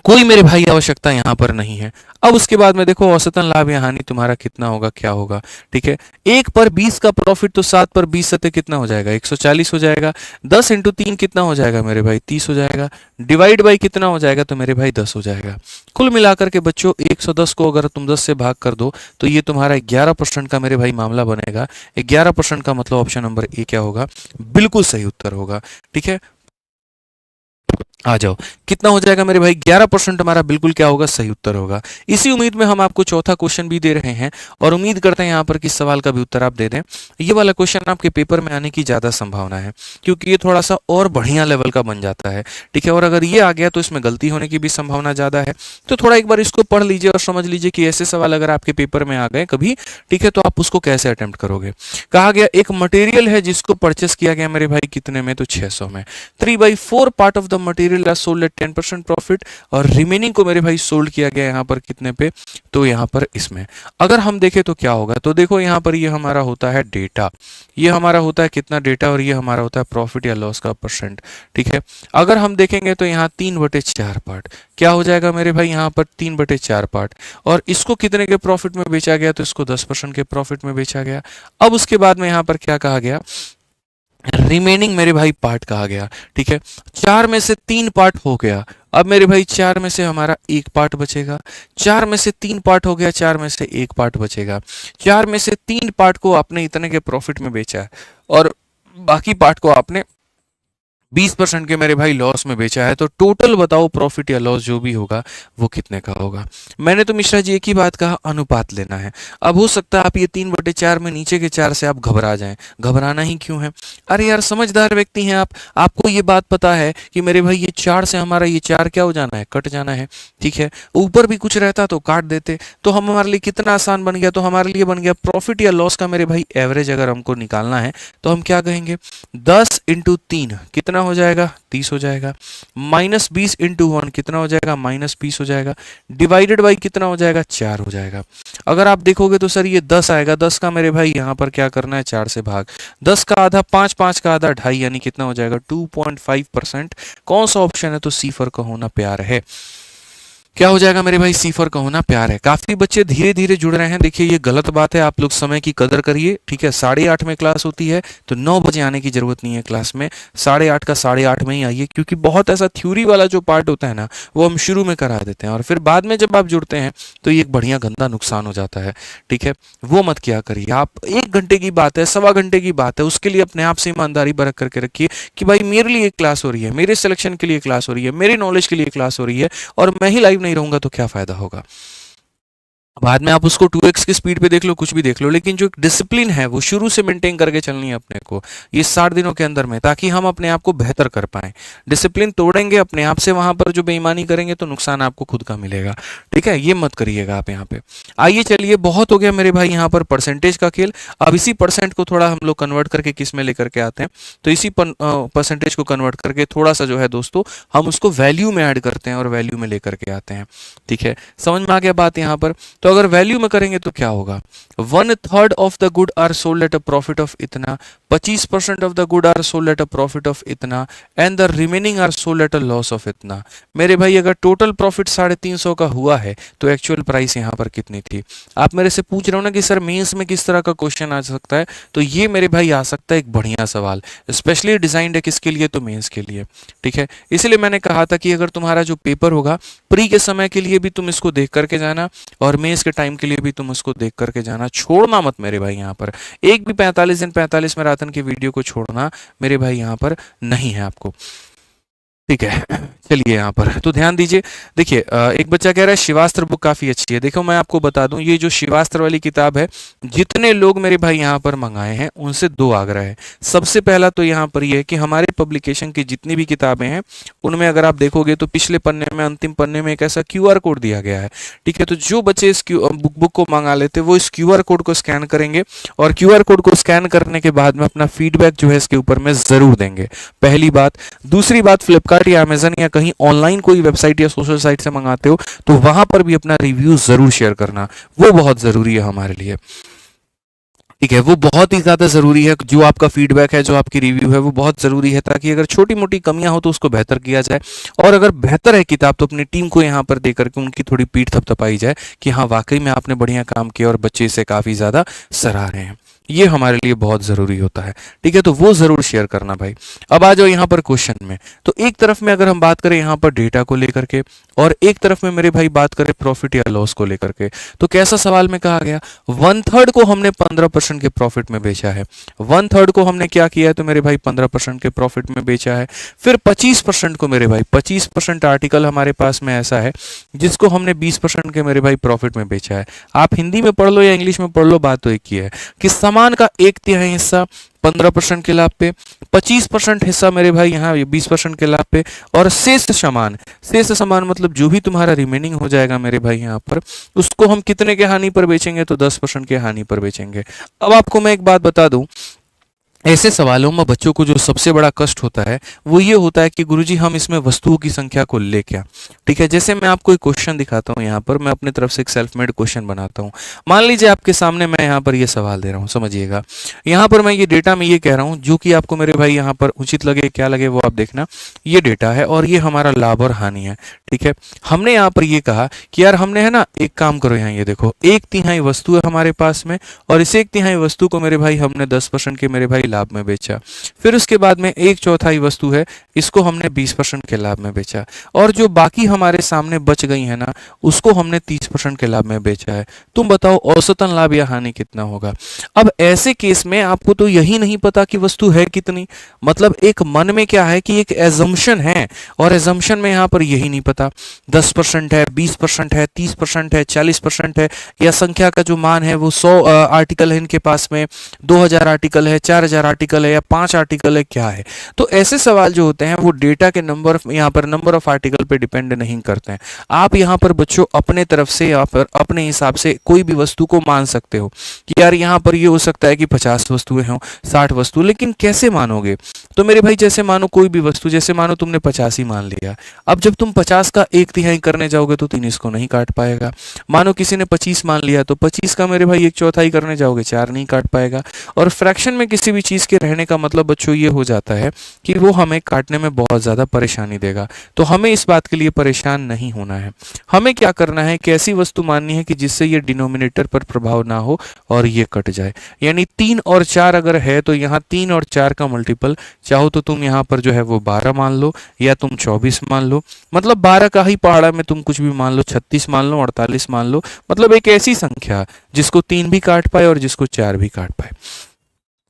कोई मेरे भाई आवश्यकता यहाँ पर नहीं है। अब उसके बाद में देखो औसतन लाभ या हानि तुम्हारा कितना होगा, क्या होगा। ठीक है, 1 पर 20 का प्रॉफिट, तो 7 पर 20 सतह कितना हो जाएगा 140 हो जाएगा। 10 इंटू 3 कितना हो जाएगा मेरे भाई 30 हो जाएगा। डिवाइड बाई कितना हो जाएगा, तो मेरे भाई 10 हो जाएगा। कुल मिलाकर के बच्चों 110 को अगर तुम 10 से भाग कर दो तो ये तुम्हारा 11% का मेरे भाई मामला बनेगा। 11% का मतलब ऑप्शन नंबर ए क्या होगा, बिल्कुल सही उत्तर होगा। ठीक है, आ जाओ, कितना हो जाएगा मेरे भाई? 11% हमारा बिल्कुल क्या होगा? सही उत्तर होगा। इसी उम्मीद में हम आपको चौथा क्वेश्चन भी दे रहे हैं और उम्मीद करते हैं यहाँ पर किस सवाल का भी उत्तर आप दे दें। ये वाला क्वेश्चन आपके पेपर में आने की ज़्यादा संभावना है क्योंकि ये थोड़ा सा और बढ़िया लेवल का बन जाता है, ठीक है। और अगर ये आ गया तो इसमें गलती होने की भी संभावना ज़्यादा है। तो थोड़ा एक बार इसको पढ़ लीजिए और समझ लीजिए कि ऐसे सवाल अगर आपके पेपर में आ गए कभी, ठीक है, तो आप उसको कैसे अटेम्प्ट करोगे। कहा गया एक मटेरियल है जिसको परचेस किया गया मेरे भाई कितने में? तो 600 में। 3/4 part of the material are sold at 10% profit और रिमेनिंग को मेरे भाई सोल्ड किया गया यहाँ पर कितने पे? तो यहाँ पर इसमें अगर हम देखें तो क्या होगा? तो देखो यहाँ पर ये हमारा होता है डेटा, ये हमारा होता है कितना डेटा, और ये हमारा होता है प्रॉफिट या लॉस का परसेंट, ठीक है। अगर हम देखेंगे तो यहाँ 3/4 पार्ट क्या हो जाएगा मेरे भाई? यहाँ पर 3/4 पार्ट, और इसको कितने के प्रॉफिट में बेचा गया? तो इसको 10% के प्रॉफिट में बेचा गया। अब उसके बाद में यहाँ पर क्या कहा गया? रिमेनिंग मेरे भाई पार्ट कहा गया, ठीक है। 4 में से 3 पार्ट हो गया। अब मेरे भाई 4 में से हमारा 1 पार्ट बचेगा। 4 में से 3 पार्ट हो गया, 4 में से 1 पार्ट बचेगा। 4 में से 3 पार्ट को आपने इतने के प्रॉफिट में बेचा है और बाकी पार्ट को आपने 20% के मेरे भाई लॉस में बेचा है। तो टोटल बताओ प्रॉफिट या लॉस जो भी होगा वो कितने का होगा? मैंने तो मिश्रा जी एक ही बात कहा, अनुपात लेना है। अब हो सकता है आप ये 3/4 में नीचे के 4 से आप घबरा जाएं। घबराना ही क्यों है? अरे यार समझदार व्यक्ति हैं आप, आपको ये बात पता है कि मेरे भाई ये 4 से हमारा ये 4 क्या हो जाना है? कट जाना है, ठीक है। ऊपर भी कुछ रहता तो काट देते, तो हम हमारे लिए कितना आसान बन गया। तो हमारे लिए बन गया प्रॉफिट या लॉस का मेरे भाई एवरेज अगर हमको निकालना है तो हम क्या कहेंगे? 10 × 3 कितना हो जाएगा? 30 हो जाएगा। -20 × 1 कितना हो जाएगा? -20 हो जाएगा। डिवाइडेड बाई कितना हो जाएगा? 4 हो जाएगा। अगर आप देखोगे तो सर ये 10 आएगा, 10 का मेरे भाई यहाँ पर क्या करना है? 4 से भाग। 10 का आधा 5, 5 का आधा 2.5, यानी कितना हो जाएगा? 2.5%। कौन सा ऑप्शन है? तो सी फॉर का होना प्यार है। क्या हो जाएगा मेरे भाई? सी फॉर का होना प्यार है। काफी बच्चे धीरे धीरे जुड़ रहे हैं, देखिए ये गलत बात है। आप लोग समय की कदर करिए, ठीक है। 8:30 में क्लास होती है तो 9 बजे आने की जरूरत नहीं है क्लास में। 8:30 का 8:30 में ही आइए, क्योंकि बहुत ऐसा थ्योरी वाला जो पार्ट होता है ना वो हम शुरू में करा देते हैं और फिर बाद में जब आप जुड़ते हैं तो ये एक बढ़िया गंदा नुकसान हो जाता है, ठीक है। वो मत क्या करिए आप। 1 घंटे की बात है, 1.25 घंटे की बात है, उसके लिए अपने आप से ईमानदारी बरक करके रखिए कि भाई मेरे लिए एक क्लास हो रही है, मेरे सिलेक्शन के लिए क्लास हो रही है, मेरी नॉलेज के लिए क्लास हो रही है और मैं ही लाइव नहीं रहूंगा तो क्या फायदा होगा। बाद में आप उसको 2x की स्पीड पे देख लो, कुछ भी देख लो, लेकिन जो एक डिसिप्लिन है वो शुरू से मेंटेन करके चलनी है अपने को ये 60 दिनों के अंदर में, ताकि हम अपने आप को बेहतर कर पाए। डिसिप्लिन तोड़ेंगे अपने आप से, वहां पर जो बेईमानी करेंगे तो नुकसान आपको खुद का मिलेगा, ठीक है। ये मत करिएगा आप यहाँ पे। आइए चलिए, बहुत हो गया मेरे भाई यहाँ पर परसेंटेज का खेल। अब इसी परसेंट को थोड़ा हम लोग कन्वर्ट करके किस में लेकर के आते हैं? तो इसी परसेंटेज को कन्वर्ट करके थोड़ा सा जो है दोस्तों हम उसको वैल्यू में ऐड करते हैं और वैल्यू में लेकर के आते हैं, ठीक है। समझ में आ गया बात यहाँ पर? तो अगर वैल्यू में करेंगे तो क्या होगा? 1/3 of the good are sold at a profit of इतना, 25% of the good are sold at a profit of इतना and the remaining are sold at a loss of इतना। मेरे भाई अगर टोटल प्रॉफिट 350 का हुआ है तो एक्चुअल प्राइस यहाँ पर कितनी थी? आप मेरे से पूछ रहे हो ना कि सर मेंस में किस तरह का क्वेश्चन आ सकता है, तो ये मेरे भाई आ सकता है एक बढ़िया सवाल, स्पेशली डिजाइंड है किसके लिए? तो मेंस के लिए, ठीक है। इसलिए मैंने कहा था कि अगर तुम्हारा जो पेपर होगा प्री के समय के लिए भी तुम इसको देख करके जाना और मेंस के टाइम के लिए भी तुम उसको देख करके जाना, छोड़ना मत मेरे भाई। यहाँ पर एक भी 45 दिन 45 मैराथन की वीडियो को छोड़ना मेरे भाई यहाँ पर नहीं है आपको, ठीक है। चलिए यहाँ पर तो ध्यान दीजिए। देखिए एक बच्चा कह रहा है शिवास्त्र बुक काफ़ी अच्छी है। देखो मैं आपको बता दूं, ये जो शिवास्त्र वाली किताब है, जितने लोग मेरे भाई यहाँ पर मंगाए हैं उनसे 2 आग्रह है। सबसे पहला तो यहाँ पर ये है कि हमारे पब्लिकेशन की जितनी भी किताबें हैं उनमें अगर आप देखोगे तो पिछले पन्ने में, अंतिम पन्ने में एक ऐसा QR कोड दिया गया है, ठीक है। तो जो बच्चे इस बुक को मंगा लेते वो इस QR कोड को स्कैन करेंगे और QR कोड को स्कैन करने के बाद में अपना फीडबैक जो है इसके ऊपर में ज़रूर देंगे, पहली बात। दूसरी बात, फ्लिपकार्ट या अमेजन या कहीं ऑनलाइन कोई वेबसाइट या सोशल साइट से मंगाते हो तो वहां पर भी अपना रिव्यू जरूर शेयर करना, वो बहुत जरूरी है हमारे लिए, ठीक है। वो बहुत ही ज्यादा जरूरी है, जो आपका फीडबैक है, जो आपकी रिव्यू है वो बहुत जरूरी है, ताकि अगर छोटी मोटी कमियां हो तो उसको बेहतर किया जाए और अगर बेहतर है किताब तो अपनी टीम को यहाँ पर देकर के उनकी थोड़ी पीठ थपथपाई जाए कि हाँ वाकई में आपने बढ़िया काम किया और बच्चे इसे काफी ज्यादा सराह रहे हैं, ये हमारे लिए बहुत ज़रूरी होता है। ठीक है, तो वो ज़रूर शेयर करना भाई। अब आ जाओ यहाँ पर क्वेश्चन में। तो एक तरफ में अगर हम बात करें यहाँ पर डेटा को लेकर के, और एक तरफ में मेरे भाई बात करें प्रॉफिट या लॉस को लेकर के, तो कैसा सवाल में कहा गया, 1/3 को हमने 15% के प्रॉफिट में बेचा है। 1/3 को हमने क्या किया है, तो मेरे भाई 15% के प्रॉफिट में बेचा है। फिर 25% को मेरे भाई 25% आर्टिकल हमारे पास में ऐसा है जिसको हमने 20% के मेरे भाई प्रॉफिट में बेचा है। आप हिंदी में पढ़ लो या इंग्लिश में पढ़ लो, बात तो एक ही है कि सामान का 1/3 हिस्सा 15% के लाभ पे, 25% हिस्सा मेरे भाई यहाँ 20% के लाभ पे, और शेष सामान मतलब जो भी तुम्हारा रिमेनिंग हो जाएगा मेरे भाई यहाँ पर, उसको हम कितने के हानि पर बेचेंगे, तो 10% के हानि पर बेचेंगे। अब आपको मैं एक बात बता दूं, ऐसे सवालों में बच्चों को जो सबसे बड़ा कष्ट होता है वो ये होता है कि गुरुजी हम इसमें वस्तुओं की संख्या को ले क्या। ठीक है, जैसे मैं आपको एक क्वेश्चन दिखाता हूँ, यहाँ पर मैं अपने तरफ से एक सेल्फ मेड क्वेश्चन बनाता हूँ। मान लीजिए आपके सामने मैं यहाँ पर ये सवाल दे रहा हूँ, समझिएगा। यहाँ पर मैं ये डेटा में ये कह रहा हूँ, जो कि आपको मेरे भाई यहाँ पर उचित लगे क्या लगे वो आप देखना। ये डेटा है और ये हमारा लाभ और हानि है। ठीक है, हमने यहाँ पर ये कहा कि यार हमने है ना, एक काम करो, यहाँ ये देखो 1/3 वस्तु है हमारे पास में, और इस 1/3 वस्तु को मेरे भाई हमने 10% के मेरे भाई लाभ में बेचा। फिर उसके बाद में 1/4 वस्तु है, इसको हमने 20% के लाभ में बेचा, और जो बाकी हमारे सामने बच गई है ना, उसको हमने 30% के लाभ में बेचा है। तुम बताओ औसतन लाभ या हानि कितना होगा। अब ऐसे केस में आपको तो यही नहीं पता कि वस्तु है कितनी, मतलब एक मन में क्या है कि एक एजम्पशन है, और एजम्पशन में यहाँ पर यही नहीं पता 10% है, 20% है, 30% है, 40% है, या संख्या का जो मान है वो 100 आर्टिकल है इनके पास में, 2000 आर्टिकल है, 4000 आर्टिकल है, या 5 आर्टिकल है, क्या है। तो ऐसे सवाल जो होते हैं वो डेटा के नंबर, यहाँ पर नंबर ऑफ आर्टिकल पे डिपेंड नहीं करते हैं। आप यहाँ पर बच्चों अपने तरफ से या फिर अपने हिसाब से कोई भी वस्तु को मान सकते हो कि यार यहाँ पर ये हो सकता है कि 50 वस्तुएं हों, 60 वस्तु, लेकिन कैसे मानोगे। तो मेरे भाई जैसे मानो कोई भी वस्तु, जैसे मानो तुमने 50 ही मान लिया, अब जब तुम 50 का 1/3 करने जाओगे तो 3 इसको नहीं काट पाएगा। मानो किसी ने 25 मान लिया, तो 25 का मेरे भाई 1/4 करने जाओगे, 4 नहीं काट पाएगा। और फ्रैक्शन में किसी भी चीज के रहने का मतलब बच्चों ये हो जाता है कि वो हमें काटने में बहुत ज्यादा परेशानी देगा। तो हमें इस बात के लिए परेशान नहीं होना है। हमें क्या करना है कि ऐसी वस्तु माननी है कि जिससे ये डिनोमिनेटर पर प्रभाव ना हो और ये कट जाए। यानी 3 और 4 अगर है तो यहाँ 3 और 4 का मल्टीपल चाहो तो तुम यहाँ पर जो है वो 12 मान लो, या तुम 24 मान लो, मतलब 12 का ही पहाड़ा में तुम कुछ भी मान लो, 36 मान लो, 48 मान लो, मतलब एक ऐसी संख्या जिसको 3 भी काट पाए और जिसको 4 भी काट पाए।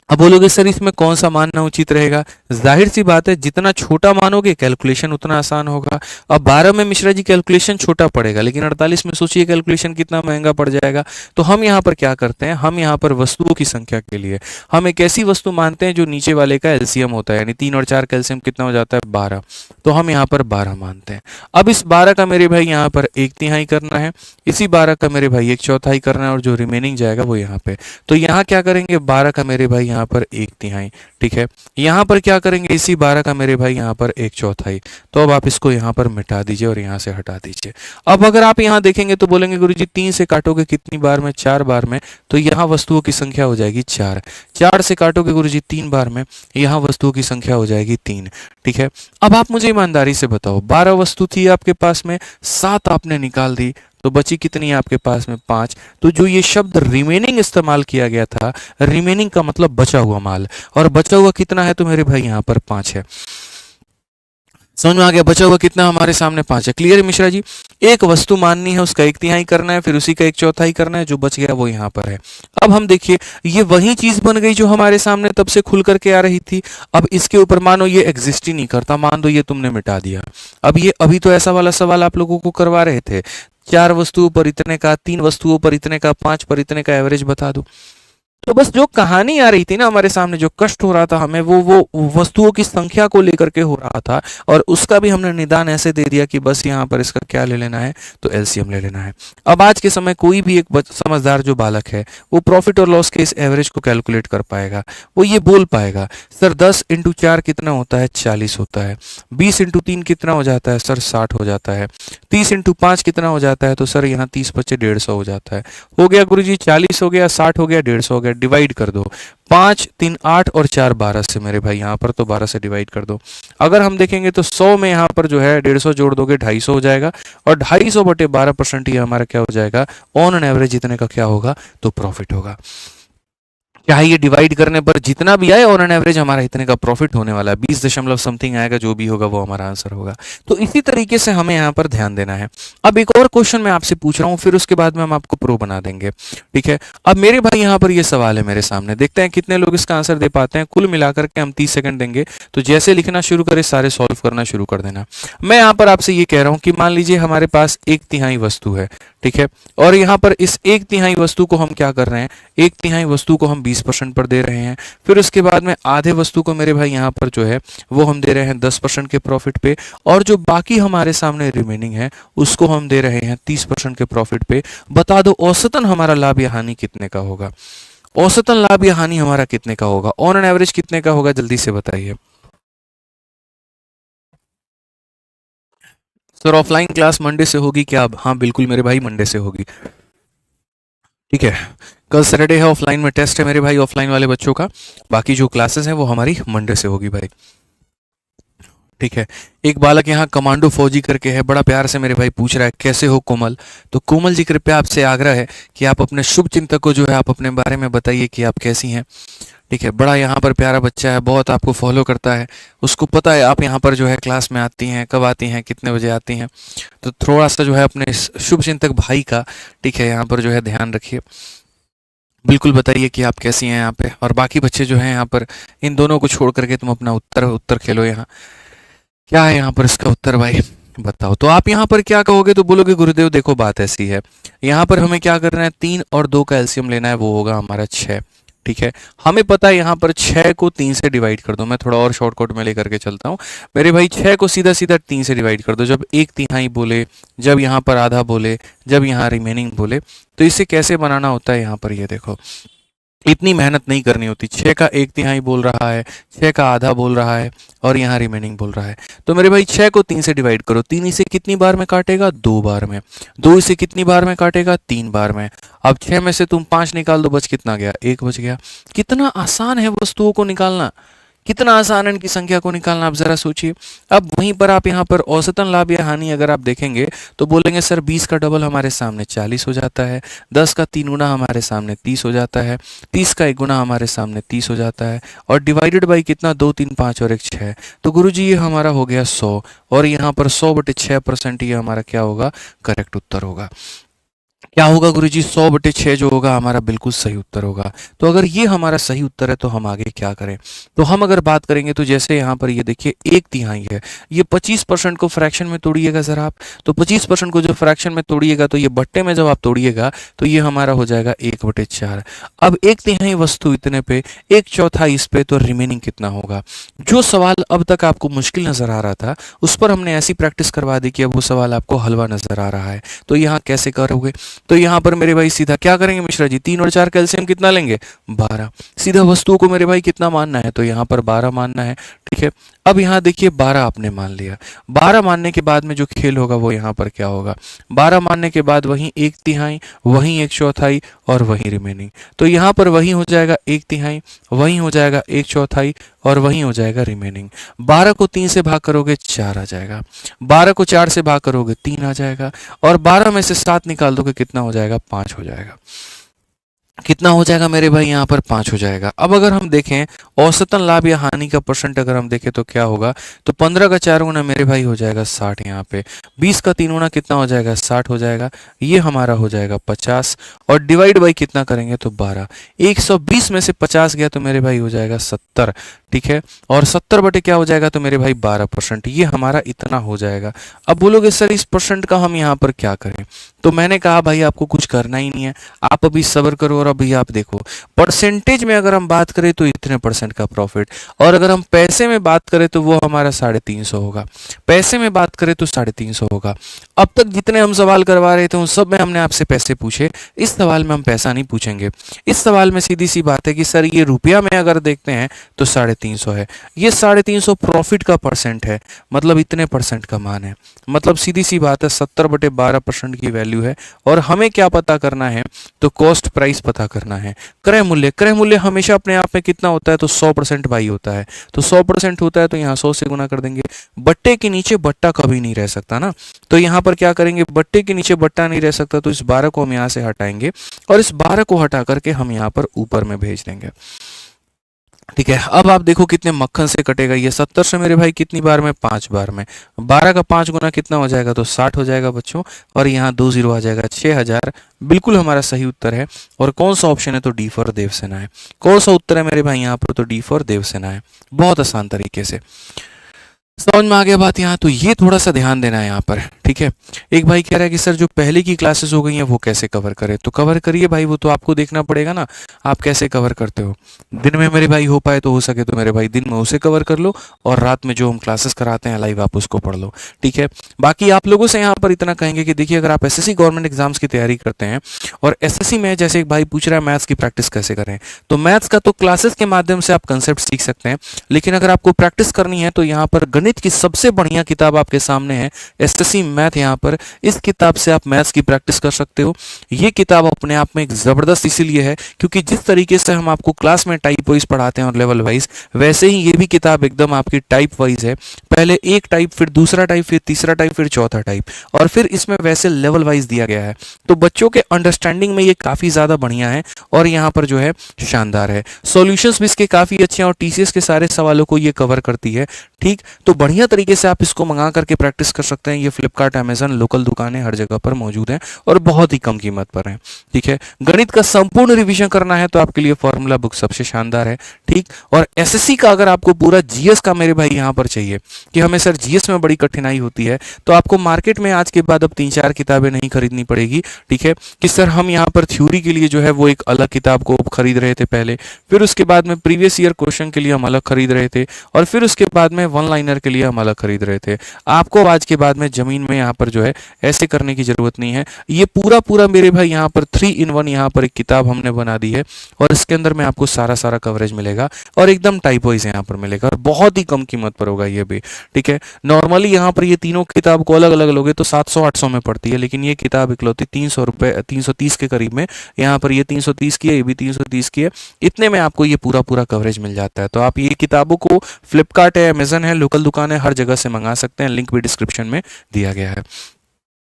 अब बोलोगे सर इसमें कौन सा मानना उचित रहेगा। जाहिर सी बात है जितना छोटा मानोगे कैलकुलेशन उतना आसान होगा। अब 12 में मिश्रा जी कैलकुलेशन छोटा पड़ेगा, लेकिन 48 में सोचिए कैलकुलेशन कितना महंगा पड़ जाएगा। तो हम यहाँ पर क्या करते हैं, हम यहाँ पर वस्तुओं की संख्या के लिए हम एक ऐसी वस्तु मानते हैं जो नीचे वाले का एलसीएम होता है, यानी 3 और 4 का एलसीएम कितना हो जाता है 12। तो हम यहाँ पर 12 मानते हैं। अब इस 12 का मेरे भाई यहाँ पर 1/3 करना है, इसी 12 का मेरे भाई 1/4 करना है, और जो रिमेनिंग जाएगा वो यहाँ पे। तो यहाँ क्या करेंगे, 12 का मेरे भाई यहाँ पर 1/3। ठीक है, यहाँ पर क्या करेंगे, इसी 12 का मेरे भाई यहाँ पर 1/4। तो अब आप इसको यहाँ पर मिटा दीजिए और यहाँ से हटा दीजिए। अब अगर आप यहाँ देखेंगे तो बोलेंगे गुरुजी 3 से काटोगे कितनी बार में, 4 बार में, तो यहाँ वस्तुओं की संख्या हो जाएगी 4। 4 से काटोगे गुरुजी 3 बार में, यहाँ वस्तुओं की संख्या हो जाएगी 3। ठीक है, अब आप मुझे ईमानदारी से बताओ 12 वस्तु थी आपके पास में, 7 आपने निकाल दी, तो बची कितनी है आपके पास में 5। तो जो ये शब्द रिमेनिंग इस्तेमाल किया गया था, रिमेनिंग का मतलब बचा हुआ माल, और बचा हुआ कितना है तो मेरे भाई यहाँ पर 5 है। समझ में आ गया, बचा हुआ कितना हमारे सामने 5 है। क्लियर है मिश्रा जी। एक वस्तु माननी है, उसका 1/3 करना है, फिर उसी का 1/4 करना है, जो बच गया वो यहाँ पर है। अब हम देखिए ये वही चीज बन गई जो हमारे सामने तब से खुल करके आ रही थी। अब इसके ऊपर मानो ये एग्जिस्ट ही नहीं करता, मान दो ये तुमने मिटा दिया। अब ये अभी तो ऐसा वाला सवाल आप लोगों को करवा रहे थे, 4 वस्तुओं पर इतने का, 3 वस्तुओं पर इतने का, 5 पर इतने का एवरेज बता दो। तो बस जो कहानी आ रही थी ना हमारे सामने, जो कष्ट हो रहा था हमें, वो वस्तुओं की संख्या को लेकर के हो रहा था, और उसका भी हमने निदान ऐसे दे दिया कि बस यहाँ पर इसका क्या ले लेना है, तो एलसीएम ले लेना है। अब आज के समय कोई भी एक समझदार जो बालक है वो प्रॉफिट और लॉस के इस एवरेज को कैलकुलेट कर पाएगा। वो ये बोल पाएगा सर 10 × 4 कितना होता है, 40 होता है। 20 × 3 कितना हो जाता है सर, 60 हो जाता है। 30 × 5 कितना हो जाता है, तो सर यहाँ 30 बचे 150 हो जाता है। हो गया गुरुजी, 40 हो गया, 60 हो गया, 150 हो गया। डिवाइड कर दो, 5 3 8 और 4 12 से मेरे भाई, यहाँ पर तो 12 से डिवाइड कर दो। अगर हम देखेंगे तो 100 में यहाँ पर जो है 150 जोड़ दोगे 250 हो जाएगा, और 250 बटे 12% ही हमारा क्या हो जाएगा, ऑन एन एवरेज इतने का क्या होगा, तो प्रॉफिट होगा। चाहे ये डिवाइड करने पर जितना भी आए, ऑन एन एवरेज हमारा इतने का प्रॉफिट होने वाला है, 20 दशमलव समथिंग आएगा, जो भी होगा वो हमारा आंसर होगा। तो इसी तरीके से हमें यहाँ पर ध्यान देना है। अब एक और क्वेश्चन मैं आपसे पूछ रहा हूँ, फिर उसके बाद में हम आपको प्रो बना देंगे, ठीक है। अब मेरे भाई यहाँ पर ये सवाल है मेरे सामने, देखते हैं कितने लोग इसका आंसर दे पाते हैं। कुल मिलाकर के हम 30 सेकंड देंगे, तो जैसे लिखना शुरू करें सारे सॉल्व करना शुरू कर देना। मैं यहाँ पर आपसे ये कह रहा हूँ कि मान लीजिए हमारे पास 1/3 वस्तु है, ठीक है, और यहाँ पर इस 1/3 वस्तु को हम क्या कर रहे हैं, 1/3 वस्तु को हम 20% पर दे रहे हैं। फिर उसके बाद में आधे वस्तु को मेरे भाई यहाँ पर जो है वो हम दे रहे हैं 10% के प्रॉफिट पे, और जो बाकी हमारे सामने रिमेनिंग है उसको हम दे रहे हैं 30% के प्रॉफिट पे। बता दो औसतन हमारा लाभ या हानि कितने का होगा? औसतन लाभ या हानि हमारा कितने का होगा? ऑन एन एवरेज कितने का होगा? जल्दी से बताइए सर। ऑफलाइन क्लास मंडे से होगी क्या? अब हाँ बिल्कुल मेरे भाई, मंडे से होगी, ठीक है। कल सैटरडे है, ऑफलाइन में टेस्ट है मेरे भाई ऑफलाइन वाले बच्चों का। बाकी जो क्लासेस हैं वो हमारी मंडे से होगी भाई, ठीक है। एक बालक यहाँ कमांडो फौजी करके है, बड़ा प्यार से मेरे भाई पूछ रहा है कैसे हो कोमल। तो कोमल जी कृपया आपसे आग्रह है कि आप अपने शुभ चिंतक को जो है आप अपने बारे में बताइए कि आप कैसी हैं, ठीक है। बड़ा यहाँ पर प्यारा बच्चा है, बहुत आपको फॉलो करता है, उसको पता है आप यहाँ पर जो है क्लास में आती हैं, कब आती हैं, कितने बजे आती हैं। तो थोड़ा सा जो है अपने इस शुभ चिंतक भाई का, ठीक है, यहाँ पर जो है ध्यान रखिए। बिल्कुल बताइए कि आप कैसी हैं यहाँ पे। और बाकी बच्चे जो हैं यहाँ पर, इन दोनों को छोड़ करके तुम अपना उत्तर उत्तर खेलो। यहाँ क्या है यहाँ पर इसका उत्तर भाई बताओ। तो आप यहाँ पर क्या कहोगे? तो बोलोगे गुरुदेव देखो बात ऐसी है, यहाँ पर हमें क्या करना है, 3 और 2 का एलसीएम लेना है, वो होगा हमारा 6, ठीक है। हमें पता है यहाँ पर 6 को 3 से डिवाइड कर दो। मैं थोड़ा और शॉर्टकट में लेकर के चलता हूँ मेरे भाई। 6 को सीधा सीधा 3 से डिवाइड कर दो, जब 1/3 बोले, जब यहाँ पर आधा बोले, जब यहाँ रिमेनिंग बोले। तो इसे कैसे बनाना होता है यहाँ पर ये देखो, इतनी मेहनत नहीं करनी होती। 6 का 1/3 बोल रहा है, 6 का आधा बोल रहा है, और यहाँ रिमेनिंग बोल रहा है। तो मेरे भाई 6 को 3 से डिवाइड करो, 3 इसे कितनी बार में काटेगा? 2 बार में। 2 इसे कितनी बार में काटेगा? 3 बार में। अब 6 में से तुम 5 निकाल दो, बच कितना गया? 1 बच गया। कितना आसान है वस्तुओं को निकालना, कितना आसान है इनकी संख्या को निकालना, आप जरा सोचिए। अब वहीं पर आप यहाँ पर औसतन लाभ या हानि अगर आप देखेंगे तो बोलेंगे सर 20 का डबल हमारे सामने 40 हो जाता है, 10 का 3 गुना हमारे सामने 30 हो जाता है, 30 का 1 गुना हमारे सामने 30 हो जाता है, और डिवाइडेड बाई कितना? 2 3 5 और 1 6। तो गुरुजी ये हमारा हो गया 100, और यहाँ पर 100/6% ये हमारा क्या होगा? करेक्ट उत्तर होगा। क्या होगा गुरुजी? 100/6 जो होगा हमारा बिल्कुल सही उत्तर होगा। तो अगर ये हमारा सही उत्तर है तो हम आगे क्या करें? तो हम अगर बात करेंगे तो जैसे यहाँ पर ये देखिए 1/3 है, ये 25% को फ्रैक्शन में तोड़िएगा सर आप। तो 25% को जो फ्रैक्शन में तोड़िएगा तो ये बट्टे में जब आप तोड़िएगा तो ये हमारा हो जाएगा 1/4। अब 1/3 वस्तु इतने पे, 1/4 इस पे, तो रिमेनिंग कितना होगा? जो सवाल अब तक आपको मुश्किल नजर आ रहा था उस पर हमने ऐसी प्रैक्टिस करवा दी कि अब वो सवाल आपको हलवा नजर आ रहा है। तो यहाँ कैसे करोगे? तो यहाँ पर मेरे भाई सीधा क्या करेंगे मिश्रा जी? 3 और 4 का एलसीएम कितना लेंगे? 12। सीधा वस्तुओं को मेरे भाई कितना मानना है? तो यहाँ पर 12 मानना है, ठीक है। अब यहाँ देखिए 12 आपने मान लिया। 12 मानने के बाद में जो खेल होगा वो यहाँ पर क्या होगा? 12 मानने के बाद वहीं 1/3, वहीं 1/4 और वहीं रिमेनिंग। तो यहाँ पर वहीं हो जाएगा 1/3, वहीं हो जाएगा 1/4 और वहीं हो जाएगा रिमेनिंग। 12 को 3 से भाग करोगे 4 आ जाएगा, 12 को 4 से भाग करोगे 3 आ जाएगा, और 12 में से 7 निकाल दोगे कितना हो जाएगा? 5 हो जाएगा। कितना हो जाएगा मेरे भाई? यहाँ पर 5 हो जाएगा। अब अगर हम देखें औसतन लाभ या हानि का परसेंट अगर हम देखें तो क्या होगा? तो 15 का 4 गुना मेरे भाई हो जाएगा 60, यहाँ पे 20 का 3 गुना कितना हो जाएगा? 60 हो जाएगा, ये हमारा हो जाएगा 50, और डिवाइड बाई कितना करेंगे? तो 12। 120 में से 50 गया तो मेरे भाई हो जाएगा 70, ठीक है। और 70 बटे क्या हो जाएगा? तो मेरे भाई 12%, ये हमारा इतना हो जाएगा। अब बोलोगे सर इस परसेंट का हम यहाँ पर क्या करें? तो मैंने कहा भाई आपको कुछ करना ही नहीं है, आप अभी सब्र करो। और अभी आप देखो परसेंटेज में अगर हम बात करें तो इतने परसेंट का प्रॉफिट, और अगर हम पैसे में बात करें तो वो हमारा 350 होगा। पैसे में बात करें तो 350 होगा। अब तक जितने हम सवाल करवा रहे थे उन सब में हमने आपसे पैसे पूछे, इस सवाल में हम पैसा नहीं पूछेंगे। इस सवाल में सीधी सी बात है कि सर ये रुपया में अगर देखते हैं तो 350 है, ये 350 प्रॉफिट का परसेंट है, मतलब इतने परसेंट का मान है। मतलब सीधी सी बात है 70/12% की वैल्यू है। और हमें क्या पता करना है? तो कॉस्ट प्राइस पता करना है। क्रय मूल्य, क्रय मूल्य हमेशा अपने आप में कितना होता है? तो 100% भाई होता है। तो 100% होता है तो यहाँ 100 से गुना कर देंगे। बट्टे के नीचे बट्टा कभी नहीं रह सकता ना, तो यहाँ पर क्या करेंगे, बट्टे के नीचे बट्टा नहीं रह सकता, तो इस 12 को हम यहाँ से हटाएंगे और इस 12 को हटा करके हम यहाँ पर ऊपर में भेज देंगे। ठीक है, अब आप देखो कितने मक्खन से कटेगा ये 70 से मेरे भाई, कितनी बार में, 5 बार में। 12 का 5 गुना कितना हो जाएगा, तो 60 हो जाएगा बच्चों, और यहाँ 2 जीरो आ जाएगा, 6000 बिल्कुल हमारा सही उत्तर है। और कौन सा ऑप्शन है, तो डी फॉर देवसेना है। कौन सा उत्तर है मेरे भाई यहाँ पर, तो डी फॉर देवसेना है। बहुत आसान तरीके से समझ में आ गया बात यहाँ, तो ये थोड़ा सा ध्यान देना है यहाँ पर। ठीक है, एक भाई कह रहा है कि सर जो पहले की क्लासेस हो गई हैं वो कैसे कवर करें, तो कवर करिए भाई, वो तो आपको देखना पड़ेगा ना आप कैसे कवर करते हो। दिन में मेरे भाई हो पाए तो हो सके तो मेरे भाई दिन में उसे कवर कर लो, और रात में जो हम क्लासेस कराते हैं लाइव आप उसको पढ़ लो। ठीक है, बाकी आप लोगों से यहाँ पर इतना कहेंगे कि देखिए, अगर आप एसएससी गवर्नमेंट एग्जाम्स की तैयारी करते हैं और एसएससी में जैसे एक भाई पूछ रहा है मैथ्स की प्रैक्टिस कैसे करें, तो मैथ्स का तो क्लासेस के माध्यम से आप कंसेप्ट सीख सकते हैं, लेकिन अगर आपको प्रैक्टिस करनी है तो यहाँ पर गणित की सबसे बढ़िया किताब आपके सामने है, एसएससी मैथ। यहाँ पर इस किताब से आप मैथ्स की प्रैक्टिस कर सकते हो। ये किताब अपने आप में एक जबरदस्त इसीलिए है क्योंकि जिस तरीके से हम आपको क्लास में टाइप वाइज पढ़ाते हैं और लेवल वाइज, वैसे ही ये भी किताब एकदम आपकी टाइप वाइज है। पहले एक टाइप, फिर दूसरा टाइप, फिर तीसरा टाइप, फिर चौथा टाइप, और फिर इसमें वैसे लेवल वाइज दिया गया है। तो बच्चों के अंडरस्टैंडिंग में ये काफी ज्यादा बढ़िया है और यहाँ पर जो है शानदार है। सॉल्यूशंस भी इसके काफी अच्छे हैं और टीसीएस के सारे सवालों को ये कवर करती है। ठीक, तो बढ़िया तरीके से आप इसको मंगा करके प्रैक्टिस कर सकते हैं। ये फ्लिपकार्ट, अमेजन, लोकल दुकानें हर जगह पर मौजूद हैं और बहुत ही कम कीमत पर हैं। ठीक है, गणित का संपूर्ण रिवीजन करना है तो आपके लिए फॉर्मूला बुक सबसे शानदार है। ठीक, और एसएससी का अगर आपको पूरा जीएस का मेरे भाई यहाँ पर चाहिए कि हमें सर जीएस में बड़ी कठिनाई होती है, तो आपको मार्केट में आज के बाद अब 3-4 किताबें नहीं खरीदनी पड़ेगी। ठीक है, कि सर हम यहाँ पर थ्योरी के लिए जो है वो एक अलग किताब को खरीद रहे थे पहले, फिर उसके बाद में प्रीवियस ईयर क्वेश्चन के लिए हम अलग खरीद रहे थे, और फिर उसके बाद में वन लाइनर के लिए हम अलग खरीद रहे थे। आपको आज के बाद में जमीन में यहाँ पर जो है ऐसे करने की जरूरत नहीं है। ये पूरा मेरे भाई यहाँ पर 3-in-1 यहाँ पर एक किताब हमने बना दी है और इसके अंदर में आपको सारा कवरेज मिलेगा और एकदम टाइप वाइज यहाँ पर मिलेगा और बहुत ही कम कीमत पर होगा ये भी। ठीक है, नॉर्मली यहाँ पर ये तीनों किताब को अलग अलग लोगे तो 700-800 में पड़ती है, लेकिन ये किताब इकलौती 300 रुपए, 330 के करीब में। यहाँ पर ये 330 की है, ये भी 330 की है, इतने में आपको ये पूरा कवरेज मिल जाता है। तो आप ये किताबों को फ्लिपकार्ट है, अमेजन है, लोकल दुकान है, हर जगह से मंगा सकते हैं। लिंक भी डिस्क्रिप्शन में दिया गया है।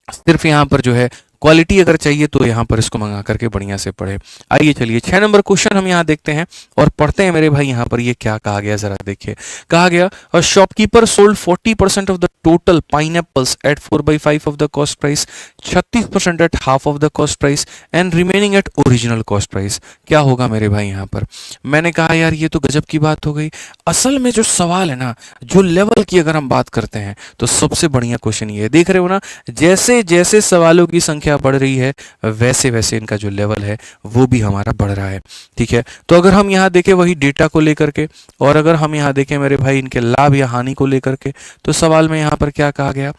सिर्फ यहाँ पर जो है क्वालिटी अगर चाहिए तो यहाँ पर इसको मंगा करके बढ़िया से पढ़े। आइए चलिए 6 नंबर क्वेश्चन हम यहाँ देखते हैं और पढ़ते हैं मेरे भाई। यहाँ पर ये क्या कहा गया जरा देखिए। कहा गया a shopkeeper sold 40% of the total pineapples at 4/5 of the cost price, 36% at half of the cost price and remaining at original cost price. क्या होगा मेरे भाई यहाँ पर? मैंने कहा यार ये तो गजब की बात हो गई। असल में जो सवाल है ना, जो लेवल की अगर हम बात करते हैं तो सबसे बढ़िया क्वेश्चन ये है। देख रहे हो ना, जैसे जैसे सवालों की संख्या बढ़ रही है वैसे वैसे इनका जो लेवल है वो भी हमारा बढ़ रहा है। ठीक है, तो अगर हम यहाँ देखें वही डेटा को लेकर के, और अगर हम यहाँ देखें मेरे भाई इनके लाभ या हानि को लेकर के, तो सवाल में यहाँ पर क्या कहा गया?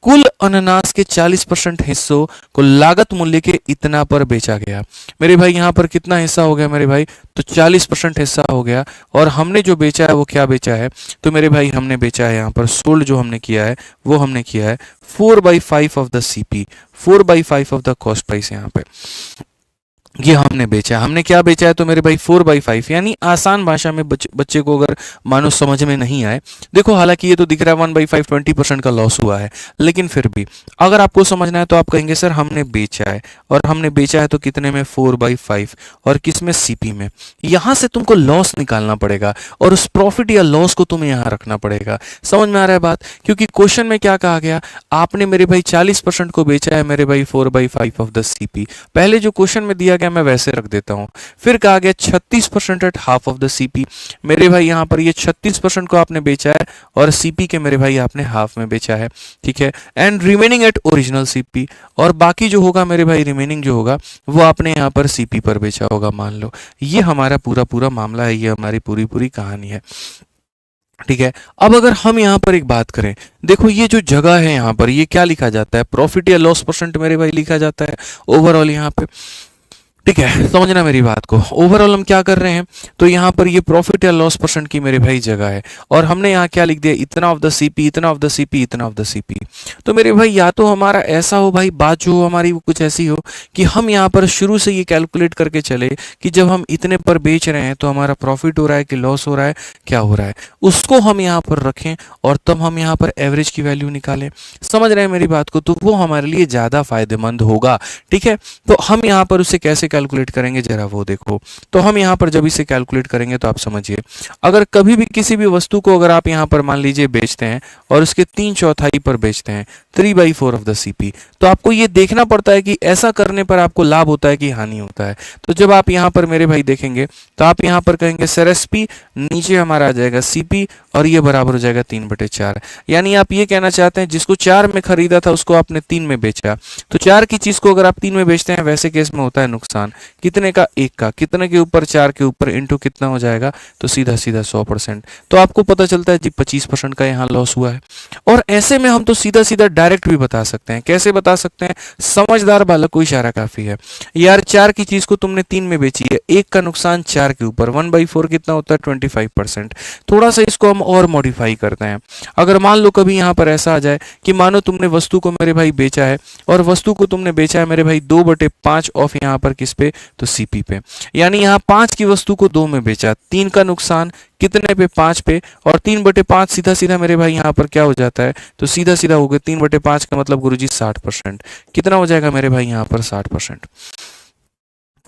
कुल अनानास के 40% हिस्सों को लागत मूल्य के इतना पर बेचा गया। मेरे भाई यहाँ पर कितना हिस्सा हो गया मेरे भाई? तो 40% हिस्सा हो गया। और हमने जो बेचा है वो क्या बेचा है? तो मेरे भाई हमने बेचा है यहाँ पर सोल्ड, जो हमने किया है वो हमने किया है 4/5 of the CP, 4/5 of the cost price. यहाँ पे ये हमने बेचा। हमने क्या बेचा है? तो मेरे भाई 4/5, यानी आसान भाषा में बच्चे को अगर मानो समझ में नहीं आए, देखो हालांकि ये तो दिख रहा है 1/5 20% का लॉस हुआ है, लेकिन फिर भी अगर आपको समझना है तो आप कहेंगे सर हमने बेचा है, और हमने बेचा है तो कितने में? 4/5, और किस में? सीपी में। यहां से तुमको लॉस निकालना पड़ेगा और उस प्रॉफिट या लॉस को तुम्हें यहां रखना पड़ेगा। समझ में आ रहा है बात? क्योंकि क्वेश्चन में क्या कहा गया? आपने मेरे भाई 40% को बेचा है मेरे भाई 4/5 ऑफ द सीपी। पहले जो क्वेश्चन में दिया गया मैं वैसे रख देता हूं। फिर कहा गया 36% at half of the CP. मेरे भाई यहां पर ये 36% को आपने बेचा है और सीपी के मेरे भाई आपने हाफ में बेचा है। ठीक है, and remaining at original CP, और बाकी जो होगा मेरे भाई रिमेनिंग जो होगा वो आपने यहां पर सीपी पर बेचा होगा। मान लो ये हमारा पूरा मामला है, ये हमारी पूरी कहानी है। ठीक है, अब अगर हम यहां पर एक बात करें, देखो ये जो जगह है यहां पर ये क्या लिखा जाता है? प्रॉफिट या लॉस परसेंट मेरे भाई लिखा जाता है ओवरऑल यहाँ पे। ठीक है, समझना मेरी बात को। ओवरऑल हम क्या कर रहे हैं, तो यहाँ पर ये प्रॉफिट या लॉस परसेंट की मेरे भाई जगह है, और हमने यहाँ क्या लिख दिया, इतना ऑफ द सीपी, इतना ऑफ द सीपी, इतना ऑफ द सीपी। तो मेरे भाई या तो हमारा ऐसा हो भाई, बात जो हो हमारी वो कुछ ऐसी हो कि हम यहाँ पर शुरू से ये कैलकुलेट करके चले कि जब हम इतने पर बेच रहे हैं तो हमारा प्रॉफिट हो रहा है कि लॉस हो रहा है, क्या हो रहा है, उसको हम यहाँ पर रखें और तब हम यहाँ पर एवरेज की वैल्यू निकालें। समझ रहे हैं मेरी बात को, तो वो हमारे लिए ज़्यादा फायदेमंद होगा। ठीक है, तो हम यहाँ पर उसे कैसे कैलकुलेट करेंगे जरा वो देखो। तो हम यहाँ पर जब इसे कैलकुलेट करेंगे तो आप समझिए, अगर कभी भी किसी भी वस्तु को अगर आप यहाँ पर मान लीजिए बेचते हैं और उसके 3/4 पर बेचते हैं, 3/4 ऑफ द सीपी, तो आपको ये देखना पड़ता है कि ऐसा करने पर आपको लाभ होता है कि हानि होता है। तो जब आप यहाँ पर मेरे भाई देखेंगे तो आप यहाँ पर कहेंगे सर एसपी, नीचे हमारा आ जाएगा सीपी, और ये बराबर हो जाएगा 3/4। यानी आप ये कहना चाहते हैं जिसको 4 में खरीदा था उसको आपने 3 में बेचा। तो 4 की चीज को अगर आप 3 में बेचते हैं वैसे केस में होता है नुकसान। कितने का? 1 का। कितने के ऊपर? 4 के ऊपर, इंटू कितना हो जाएगा, तो सीधा सीधा 100%। तो आपको पता चलता है जी 25% का यहाँ लॉस हुआ है। और ऐसे में हम तो सीधा सीधा डायरेक्ट भी बता सकते हैं। कैसे बता सकते हैं? समझदार बालक को इशारा काफी है। यार 4 की चीज को तुमने 3 में बेची है, 1 का नुकसान 4 के ऊपर, 1/4 कितना होता है? 25%। थोड़ा सा इसको हम और मॉडिफाई करते हैं। अगर मान लो कभी यहाँ पर ऐसा आ जाए कि मानो तुमने वस्तु को मेरे भाई बेचा है, और वस्तु को तुमने बेचा है मेरे भाई 2/5 ऑफ यहाँ पर किस पे? तो सीपी पे। यानी यहाँ 5 की वस्तु को 2 में बेचा, 3 का नुकसान कितने पे? 5 पे, और 3/5 सीधा सीधा मेरे भाई यहाँ पर क्या हो जाता है, तो सीधा सीधा हो गया 3/5 का मतलब गुरुजी 60%। कितना हो जाएगा मेरे भाई यहाँ पर? 60%।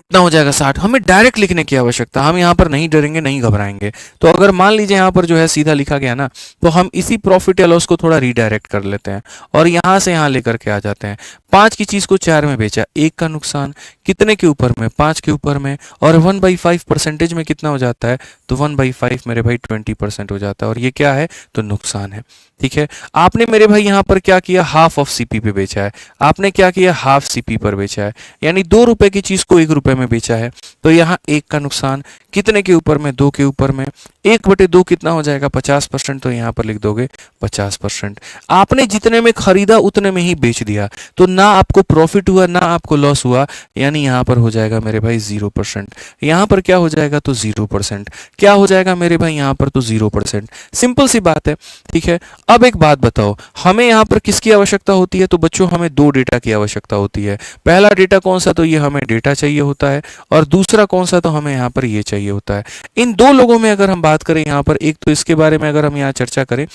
कितना हो जाएगा? 60। हमें डायरेक्ट लिखने की आवश्यकता, हम यहाँ पर नहीं डरेंगे, नहीं घबराएंगे। तो अगर मान लीजिए यहाँ पर जो है सीधा लिखा गया ना, तो हम इसी प्रॉफिट या लॉस को थोड़ा रीडायरेक्ट कर लेते हैं और यहाँ से यहाँ लेकर के आ जाते हैं। 5 की चीज को 4 में बेचा, 1 का नुकसान कितने के ऊपर में? 5 के ऊपर में, और 1/5 परसेंटेज में कितना हो जाता है, तो 1/5 मेरे भाई 20% हो जाता है, और ये क्या है, तो नुकसान है। ठीक है, आपने मेरे भाई यहाँ पर क्या किया, हाफ ऑफ सीपी पे बेचा है। आपने क्या किया, हाफ सीपी पर बेचा है, यानी 2 रुपए की चीज को 1 रुपए में बेचा है। तो यहाँ 1 का नुकसान कितने के ऊपर में? 2 के ऊपर में। 1/2 कितना हो जाएगा? 50%। तो यहाँ पर लिख दोगे 50%। आपने जितने में खरीदा उतने में ही बेच दिया, तो ना आपको प्रॉफिट हुआ ना आपको लॉस हुआ, यानी यहाँ पर हो जाएगा मेरे भाई 0%। यहाँ पर क्या हो जाएगा, तो 0%। क्या हो जाएगा मेरे भाई यहाँ पर? तो 0%। सिंपल सी बात है। ठीक है, अब एक बात बताओ, हमें यहाँ पर किसकी आवश्यकता होती है? तो बच्चों हमें 2 डेटा की आवश्यकता होती है। पहला डेटा कौन सा? तो ये हमें डेटा चाहिए होता है, और दूसरा कौन सा? तो हमें यहाँ पर ये चाहिए होता है। इन 2 लोगों में अगर हम बात करें यहाँ पर, एक तो इसके बारे में अगर हम यहाँ चर्चा करें,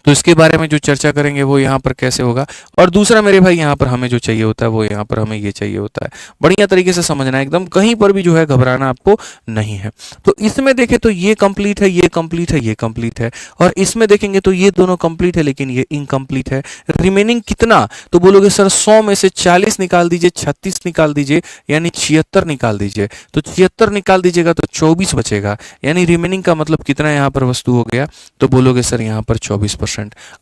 तो इसके बारे में जो चर्चा करेंगे वो यहाँ पर कैसे होगा, और दूसरा मेरे भाई यहाँ पर हमें जो चाहिए होता है वो यहाँ पर हमें ये चाहिए होता है। बढ़िया तरीके से समझना है, एकदम कहीं पर भी जो है घबराना आपको नहीं है। तो इसमें देखें तो ये कंप्लीट है, ये कंप्लीट है, ये कंप्लीट है, और इसमें देखेंगे तो ये दोनों कंप्लीट है लेकिन ये इनकम्प्लीट है। रिमेनिंग कितना? तो बोलोगे सर 100 में से 40 निकाल दीजिए, 36 निकाल दीजिए, यानी 76 निकाल दीजिए। तो 76 निकाल दीजिएगा तो 24 बचेगा, यानी रिमेनिंग का मतलब कितना यहाँ पर वस्तु हो गया? तो बोलोगे सर यहाँ पर 24%।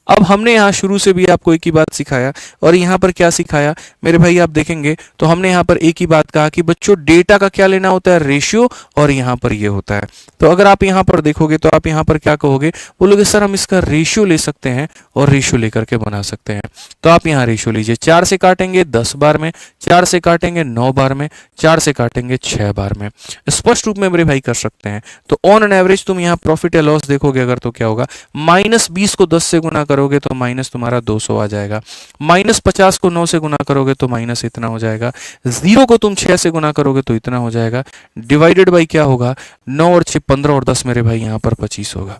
अब हमने यहाँ शुरू से भी आपको एक ही बात सिखाया, और यहाँ पर क्या सिखाया मेरे भाई, आप देखेंगे तो हमने यहाँ पर एक ही बात कहा कि बच्चों डेटा का क्या लेना होता है? रेशियो, और यहाँ पर ये होता है। तो अगर आप यहाँ पर देखोगे तो आप यहाँ पर क्या कहोगे? बोलोगे सर हम इसका रेशियो ले सकते हैं और रेशियो लेकर के बना सकते हैं। तो आप यहाँ रेशियो लीजिए, 4 से काटेंगे 10 बार में, 4 से काटेंगे 9 बार में, 4 से काटेंगे 6 बार में। स्पष्ट रूप में मेरे भाई कर सकते हैं। तो ऑन एन एवरेज तुम यहाँ प्रॉफिट या लॉस देखोगे अगर, तो क्या होगा, -20 को 10 से गुना करोगे तो माइनस तुम्हारा 200 आ जाएगा, -50 को 9 से गुना करोगे तो माइनस इतना हो जाएगा, 0 को तुम 6 से गुना करोगे तो इतना हो जाएगा, डिवाइडेड बाई क्या होगा, 9 और 6 15 और 10 मेरे भाई यहाँ पर 25 होगा।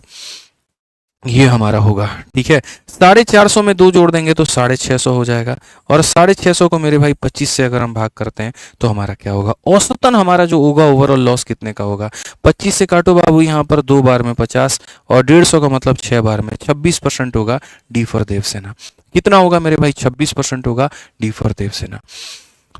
ये हमारा होगा। ठीक है, 450 में 2 जोड़ देंगे तो 650 हो जाएगा, और 650 को मेरे भाई 25 से अगर हम भाग करते हैं तो हमारा क्या होगा, औसतन हमारा जो होगा ओवरऑल लॉस कितने का होगा। 25 से काटो बाबू यहाँ पर 2 बार में 50, और 150 का मतलब 6 बार में 26% होगा। D for Devsena. कितना होगा मेरे भाई? 26% होगा, डी फॉर देवसेना।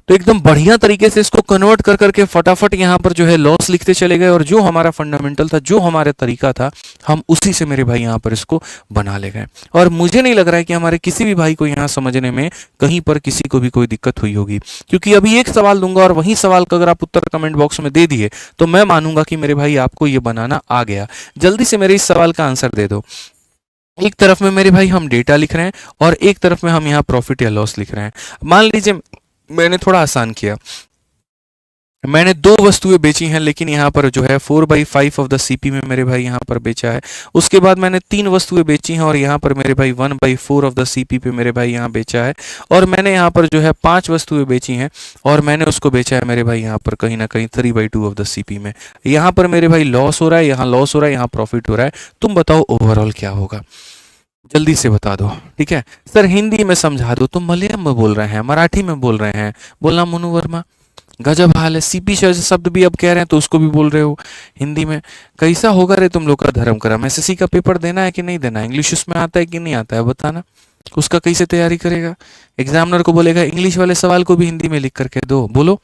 तो एकदम बढ़िया तरीके से इसको कन्वर्ट कर करके फटाफट यहाँ पर जो है लॉस लिखते चले गए, और जो हमारा फंडामेंटल था, जो हमारा तरीका था, हम उसी से मेरे भाई यहाँ पर इसको बना ले गए। और मुझे नहीं लग रहा है कि हमारे किसी भी भाई को यहाँ समझने में कहीं पर किसी को भी कोई दिक्कत हुई होगी, क्योंकि अभी एक सवाल दूंगा और वही सवाल का अगर आप उत्तर कमेंट बॉक्स में दे दिए तो मैं मानूंगा कि मेरे भाई आपको ये बनाना आ गया। जल्दी से मेरे इस सवाल का आंसर दे दो। एक तरफ में मेरे भाई हम डेटा लिख रहे हैं और एक तरफ में हम यहाँ प्रॉफिट या लॉस लिख रहे हैं। मान लीजिए मैंने थोड़ा आसान किया, मैंने दो वस्तुएं बेची हैं, लेकिन यहाँ पर जो है 4/5 ऑफ द सीपी में मेरे भाई यहाँ पर बेचा है। उसके बाद मैंने तीन वस्तुएं बेची हैं और यहाँ पर मेरे भाई 1/4 ऑफ द सीपी पे मेरे भाई यहाँ बेचा है। और मैंने यहाँ पर जो है पांच वस्तुएं बेची हैं और मैंने उसको बेचा है मेरे भाई यहाँ पर कहीं ना कहीं 3/2 ऑफ द सीपी में। यहाँ पर मेरे भाई लॉस हो रहा है, यहाँ लॉस हो रहा है, यहाँ प्रॉफिट हो रहा है। तुम बताओ ओवरऑल क्या होगा, जल्दी से बता दो। ठीक है सर, हिंदी में समझा दो। तुम मलयालम में बोल रहे हैं, मराठी में बोल रहे हैं, बोलना मनु वर्मा। गजब हाल है, सीपी शब्द भी अब कह रहे हैं तो उसको भी बोल रहे हो हिंदी में। कैसा होगा रे तुम लोग का धर्म करम। एसएससी का पेपर देना है कि नहीं देना है, इंग्लिश उसमें आता है कि नहीं आता है बताना। उसका कैसे तैयारी करेगा, एग्जामिनर को बोलेगा इंग्लिश वाले सवाल को भी हिंदी में लिख करके दो, बोलो।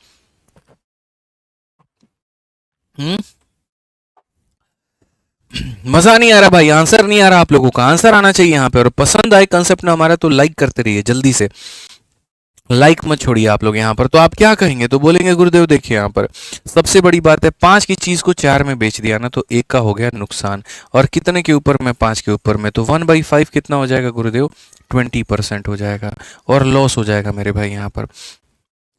मजा नहीं आ रहा भाई, आंसर नहीं आ रहा आप लोगों का, आंसर आना चाहिए यहाँ पे। और पसंद आए कंसेप्ट ना हमारा तो लाइक करते रहिए जल्दी से, लाइक मत छोड़िए आप लोग यहाँ पर। तो आप क्या कहेंगे, तो बोलेंगे गुरुदेव देखिए यहाँ पर सबसे बड़ी बात है, पांच की चीज को चार में बेच दिया ना तो एक का हो गया नुकसान। और कितने के ऊपर में, पांच के ऊपर में, तो 1/5 कितना हो जाएगा गुरुदेव, 20% हो जाएगा और लॉस हो जाएगा मेरे भाई यहाँ पर।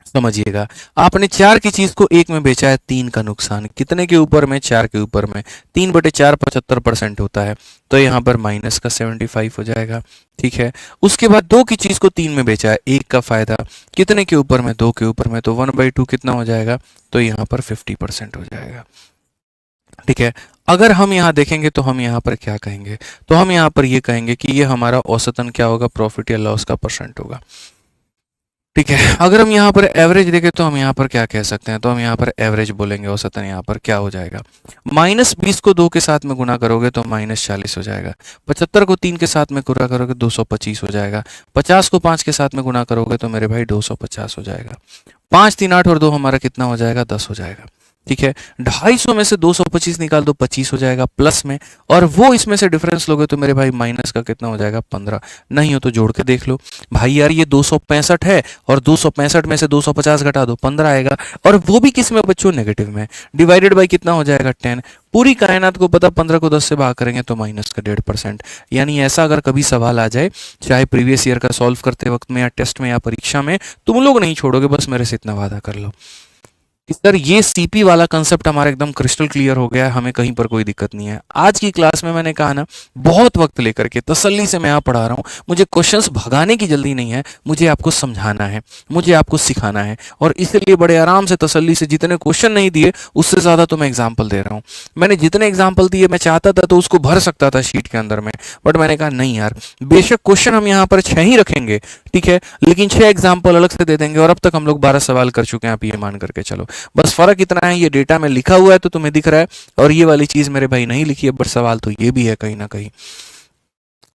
समझिएगा, आपने चार की चीज को एक में बेचा है, तीन का नुकसान। कितने के ऊपर में, चार के ऊपर में, 3/4 75% होता है, तो यहाँ पर माइनस का 75 हो जाएगा। ठीक है, उसके बाद दो की चीज को तीन में बेचा है, एक का फायदा। कितने के ऊपर में, दो के ऊपर में, तो 1/2 कितना हो जाएगा, तो यहाँ पर 50% हो जाएगा। ठीक है, अगर हम यहाँ देखेंगे तो हम यहाँ पर क्या कहेंगे, तो हम यहाँ पर ये कहेंगे कि ये हमारा औसतन क्या होगा, प्रॉफिट या लॉस का परसेंट होगा। ठीक है, अगर हम यहाँ पर एवरेज देखें तो हम यहाँ पर क्या कह सकते हैं, तो हम यहाँ पर एवरेज बोलेंगे। औसतन यहाँ पर क्या हो जाएगा, -20 को 2 के साथ में गुना करोगे तो -40 हो जाएगा। 75 को 3 के साथ में गुना करोगे 225 हो जाएगा। 50 को 5 के साथ में गुना करोगे तो मेरे भाई 250 हो जाएगा। 5 3 8 और 2 हमारा कितना हो जाएगा, 10 हो जाएगा। ठीक है, 250 में से 225 निकाल दो, 25 हो जाएगा प्लस में, और वो इसमें से डिफरेंस लोगे तो मेरे भाई माइनस का कितना हो जाएगा, 15। नहीं हो तो जोड़ के देख लो भाई यार, ये 265 है और 265 में से 250 घटा दो, 15 आएगा। और वो भी किस में बच्चों, नेगेटिव में। डिवाइडेड बाई कितना हो जाएगा, 10। पूरी कायनात को पता 15 को 10 से भाग करेंगे तो माइनस का 1.5%। यानी ऐसा अगर कभी सवाल आ जाए, चाहे प्रीवियस ईयर का सॉल्व करते वक्त में या टेस्ट में या परीक्षा में, तुम लोग नहीं छोड़ोगे, बस मेरे से इतना वादा कर लो कि सर ये सीपी वाला कंसेप्ट हमारा एकदम क्रिस्टल क्लियर हो गया है, हमें कहीं पर कोई दिक्कत नहीं है। आज की क्लास में मैंने कहा ना, बहुत वक्त लेकर के तसल्ली से मैं यहाँ पढ़ा रहा हूँ। मुझे क्वेश्चंस भगाने की जल्दी नहीं है, मुझे आपको समझाना है, मुझे आपको सिखाना है, और इसलिए बड़े आराम से तसल्ली से, जितने क्वेश्चन नहीं दिए उससे ज़्यादा तो मैं एग्जाम्पल दे रहा हूँ। मैंने जितने एग्जाम्पल दिए, मैं चाहता था तो उसको भर सकता था शीट के अंदर में, बट मैंने कहा नहीं यार, बेशक क्वेश्चन हम यहाँ पर 6 ही रखेंगे, ठीक है, लेकिन 6 एग्जाम्पल अलग से दे देंगे। और अब तक हम लोग 12 सवाल कर चुके हैं, आप ये मान करके चलो। बस फर्क इतना है, ये डेटा में लिखा हुआ है तो तुम्हें दिख रहा है, और ये वाली चीज मेरे भाई नहीं लिखी है, बट सवाल तो ये भी है कहीं ना कहीं।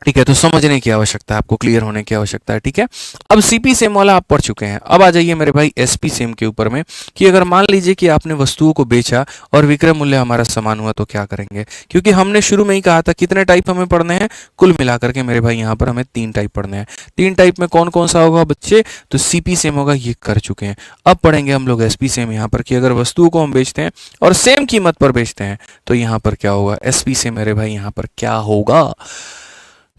ठीक है, तो समझने की आवश्यकता है आपको, क्लियर होने की आवश्यकता है। ठीक है, अब सीपी सेम वाला आप पढ़ चुके हैं, अब आ जाइए मेरे भाई एसपी सेम के ऊपर में, कि अगर मान लीजिए कि आपने वस्तुओं को बेचा और विक्रय मूल्य हमारा समान हुआ तो क्या करेंगे। क्योंकि हमने शुरू में ही कहा था कितने टाइप हमें पढ़ने हैं, कुल मिलाकर के मेरे भाई यहाँ पर हमें 3 टाइप पढ़ने हैं। 3 टाइप में कौन कौन सा होगा बच्चे, तो सीपी सेम होगा, ये कर चुके हैं। अब पढ़ेंगे हम लोग एसपी सेम यहाँ पर, कि अगर वस्तुओं को हम बेचते हैं और सेम कीमत पर बेचते हैं तो यहाँ पर क्या होगा, एसपी सेम मेरे भाई यहाँ पर क्या होगा।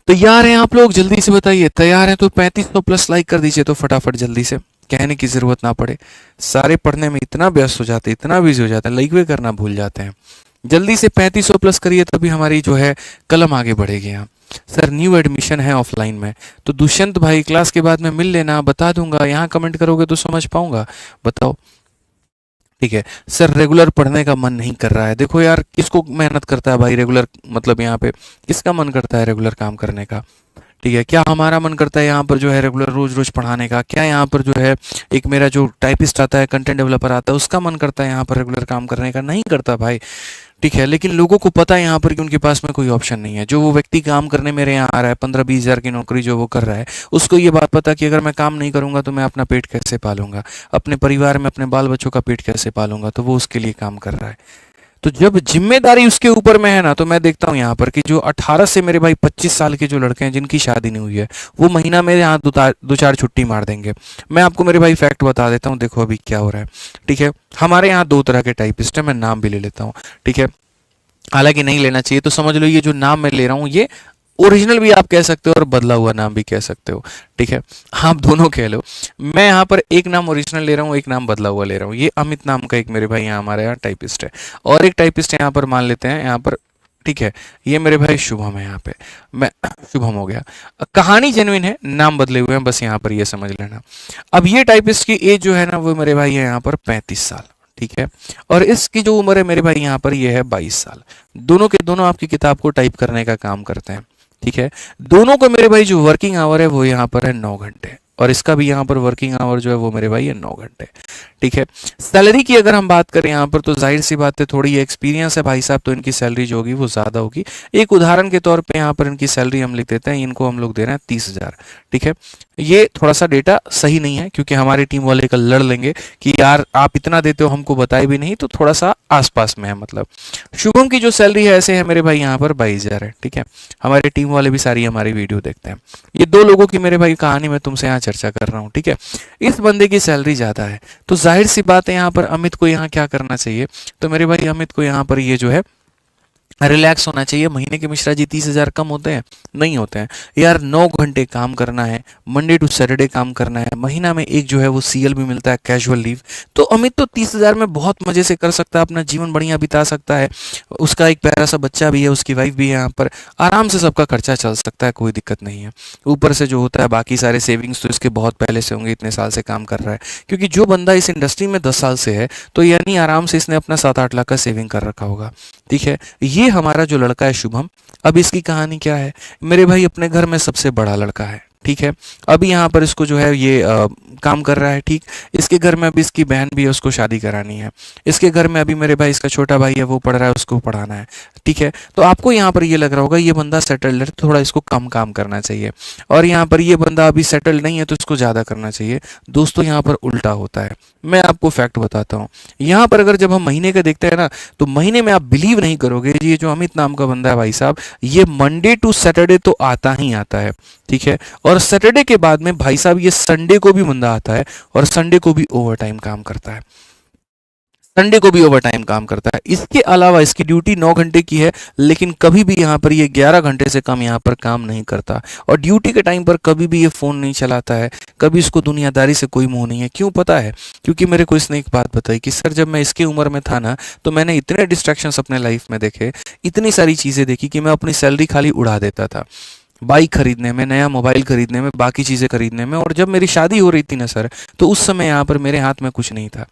तैयार हैं आप लोग, जल्दी से बताइए। तैयार हैं तो 3500 प्लस लाइक कर दीजिए तो फटाफट, जल्दी से, कहने की जरूरत ना पड़े। सारे पढ़ने में इतना व्यस्त हो जाते हैं, इतना बिजी हो जाते हैं, लाइक भी करना भूल जाते हैं। जल्दी से 3500 प्लस करिए, तभी हमारी जो है कलम आगे बढ़ेगी। यहाँ सर न्यू एडमिशन है ऑफलाइन में, तो दुष्यंत भाई क्लास के बाद में मिल लेना, बता दूंगा। यहाँ कमेंट करोगे तो समझ पाऊंगा, बताओ। ठीक है सर, रेगुलर पढ़ने का मन नहीं कर रहा है। देखो यार, किसको मेहनत करता है भाई रेगुलर, मतलब यहाँ पे किसका मन करता है रेगुलर काम करने का। ठीक है, क्या हमारा मन करता है यहाँ पर जो है रेगुलर रोज रोज पढ़ाने का, क्या यहाँ पर जो है एक मेरा जो टाइपिस्ट आता है, कंटेंट डेवलपर आता है, उसका मन करता है यहाँ पर रेगुलर काम करने का, नहीं करता भाई। ठीक है, लेकिन लोगों को पता है यहाँ पर कि उनके पास में कोई ऑप्शन नहीं है। जो वो व्यक्ति काम करने मेरे यहाँ आ रहा है, 15-20 हज़ार की नौकरी जो वो कर रहा है, उसको ये बात पता कि अगर मैं काम नहीं करूंगा तो मैं अपना पेट कैसे पालूंगा, अपने परिवार में अपने बाल बच्चों का पेट कैसे पालूंगा, तो वो उसके लिए काम कर रहा है। तो जब जिम्मेदारी उसके ऊपर में है ना, तो मैं देखता हूँ यहाँ पर कि जो 18 से मेरे भाई 25 साल के जो लड़के हैं जिनकी शादी नहीं हुई है, वो महीना में यहाँ 2-4 छुट्टी मार देंगे। मैं आपको मेरे भाई फैक्ट बता देता हूँ, देखो अभी क्या हो रहा है। ठीक है, हमारे यहाँ 2 तरह के टाइपिस्ट है, मैं नाम भी ले लेता हूँ। ठीक है, हालांकि नहीं लेना चाहिए, तो समझ लो ये जो नाम मैं ले रहा हूँ ये ओरिजिनल भी आप कह सकते हो और बदला हुआ नाम भी कह सकते हो, ठीक है, आप दोनों कह लो। मैं यहाँ पर एक नाम ओरिजिनल ले रहा हूँ, एक नाम बदला हुआ ले रहा हूँ। ये अमित नाम का एक मेरे भाई यहाँ हमारे यहाँ टाइपिस्ट है, और एक टाइपिस्ट यहाँ पर मान लेते हैं यहाँ पर, ठीक है, ये मेरे भाई शुभम है। यहाँ पे मैं शुभम हो गया। कहानी जेन्युइन है, नाम बदले हुए हैं, बस यहाँ पर ये समझ लेना। अब ये टाइपिस्ट की एज जो है ना, वो मेरे भाई है यहाँ पर 35 साल, ठीक है, और इसकी जो उम्र है मेरे भाई यहाँ पर ये है 22 साल। दोनों के दोनों आपकी किताब को टाइप करने का काम करते हैं, ठीक है। दोनों को मेरे भाई जो वर्किंग आवर है वो यहाँ पर है 9 घंटे, और इसका भी यहाँ पर वर्किंग आवर जो है वो मेरे भाई है 9 घंटे, ठीक है। सैलरी की अगर हम बात करें यहाँ पर, तो जाहिर सी बात है, थोड़ी एक्सपीरियंस है भाई साहब, तो इनकी सैलरी जो होगी वो ज़्यादा होगी। एक उदाहरण के तौर पे यहाँ पर इनकी सैलरी हम लिख देते हैं, इनको हम लोग दे रहे हैं 30,000, ठीक है। ये थोड़ा सा डेटा सही नहीं है, क्योंकि हमारी टीम वाले कल लड़ लेंगे कि यार आप इतना देते हो, हमको बताए भी नहीं, तो थोड़ा सा आसपास में है मतलब। शुभम की जो सैलरी है ऐसे है मेरे भाई यहाँ पर 22,000 है, ठीक है। हमारे टीम वाले भी सारी हमारी वीडियो देखते हैं। ये दो लोगों की मेरे भाई कहानी मैं तुमसे यहाँ चर्चा कर रहा हूँ, ठीक है। इस बंदे की सैलरी ज़्यादा है, तो जाहिर सी बात है यहाँ पर अमित को यहाँ क्या करना चाहिए, तो मेरे भाई अमित को यहाँ पर ये जो है रिलैक्स होना चाहिए। महीने के मिश्रा जी 30,000 कम होते हैं? नहीं होते हैं यार। 9 घंटे काम करना है, मंडे टू सैटरडे काम करना है, महीना में एक जो है वो सीएल भी मिलता है, कैजुअल लीव। तो अमित तो 30,000 में बहुत मजे से कर सकता है, अपना जीवन बढ़िया बिता सकता है। उसका एक प्यारा सा बच्चा भी है, उसकी वाइफ भी है यहाँ पर, आराम से सबका खर्चा चल सकता है, कोई दिक्कत नहीं है। ऊपर से जो होता है बाकी सारे सेविंग्स तो इसके बहुत पहले से होंगे, इतने साल से काम कर रहा है। क्योंकि जो बंदा इस इंडस्ट्री में 10 साल से है, तो यानी आराम से इसने अपना 7-8 लाख का सेविंग कर रखा होगा, ठीक है। ये हमारा जो लड़का है शुभम, अब इसकी कहानी क्या है मेरे भाई, अपने घर में सबसे बड़ा लड़का है, ठीक है। अभी यहाँ पर इसको जो है ये काम कर रहा है, ठीक। इसके घर में अभी इसकी बहन भी है, उसको शादी करानी है। इसके घर में अभी मेरे भाई इसका छोटा भाई है, वो पढ़ रहा है, उसको पढ़ाना है, ठीक है। तो आपको यहाँ पर ये लग रहा होगा ये बंदा सेटल्ड है, थोड़ा इसको कम काम करना चाहिए, और यहाँ पर ये बंदा अभी सेटल्ड नहीं है तो इसको ज़्यादा करना चाहिए। दोस्तों यहाँ पर उल्टा होता है, मैं आपको फैक्ट बताता हूँ। यहाँ पर अगर जब हम महीने का देखते हैं ना, तो महीने में आप बिलीव नहीं करोगे, ये जो अमित नाम का बंदा है भाई साहब, ये मंडे टू सैटरडे तो आता ही आता है, ठीक है। और सैटरडे के बाद में भाई साहब ये संडे को भी बंदा आता है, और संडे को भी ओवर टाइम काम करता है, संडे को भी ओवर टाइम काम करता है। इसके अलावा इसकी ड्यूटी 9 घंटे की है, लेकिन कभी भी यहाँ पर ये 11 घंटे से कम यहाँ पर काम नहीं करता, और ड्यूटी के टाइम पर कभी भी ये फ़ोन नहीं चलाता है, कभी इसको दुनियादारी से कोई मोह नहीं है। क्यों पता है? क्योंकि मेरे को इसने एक बात बताई कि सर जब मैं इसकी उम्र में था ना, तो मैंने इतने डिस्ट्रैक्शंस अपने लाइफ में देखे, इतनी सारी चीज़ें देखी कि मैं अपनी सैलरी खाली उड़ा देता था, बाइक खरीदने में, नया मोबाइल खरीदने में, बाकी चीज़ें खरीदने में। और जब मेरी शादी हो रही थी ना सर, तो उस समय यहाँ पर मेरे हाथ में कुछ नहीं था।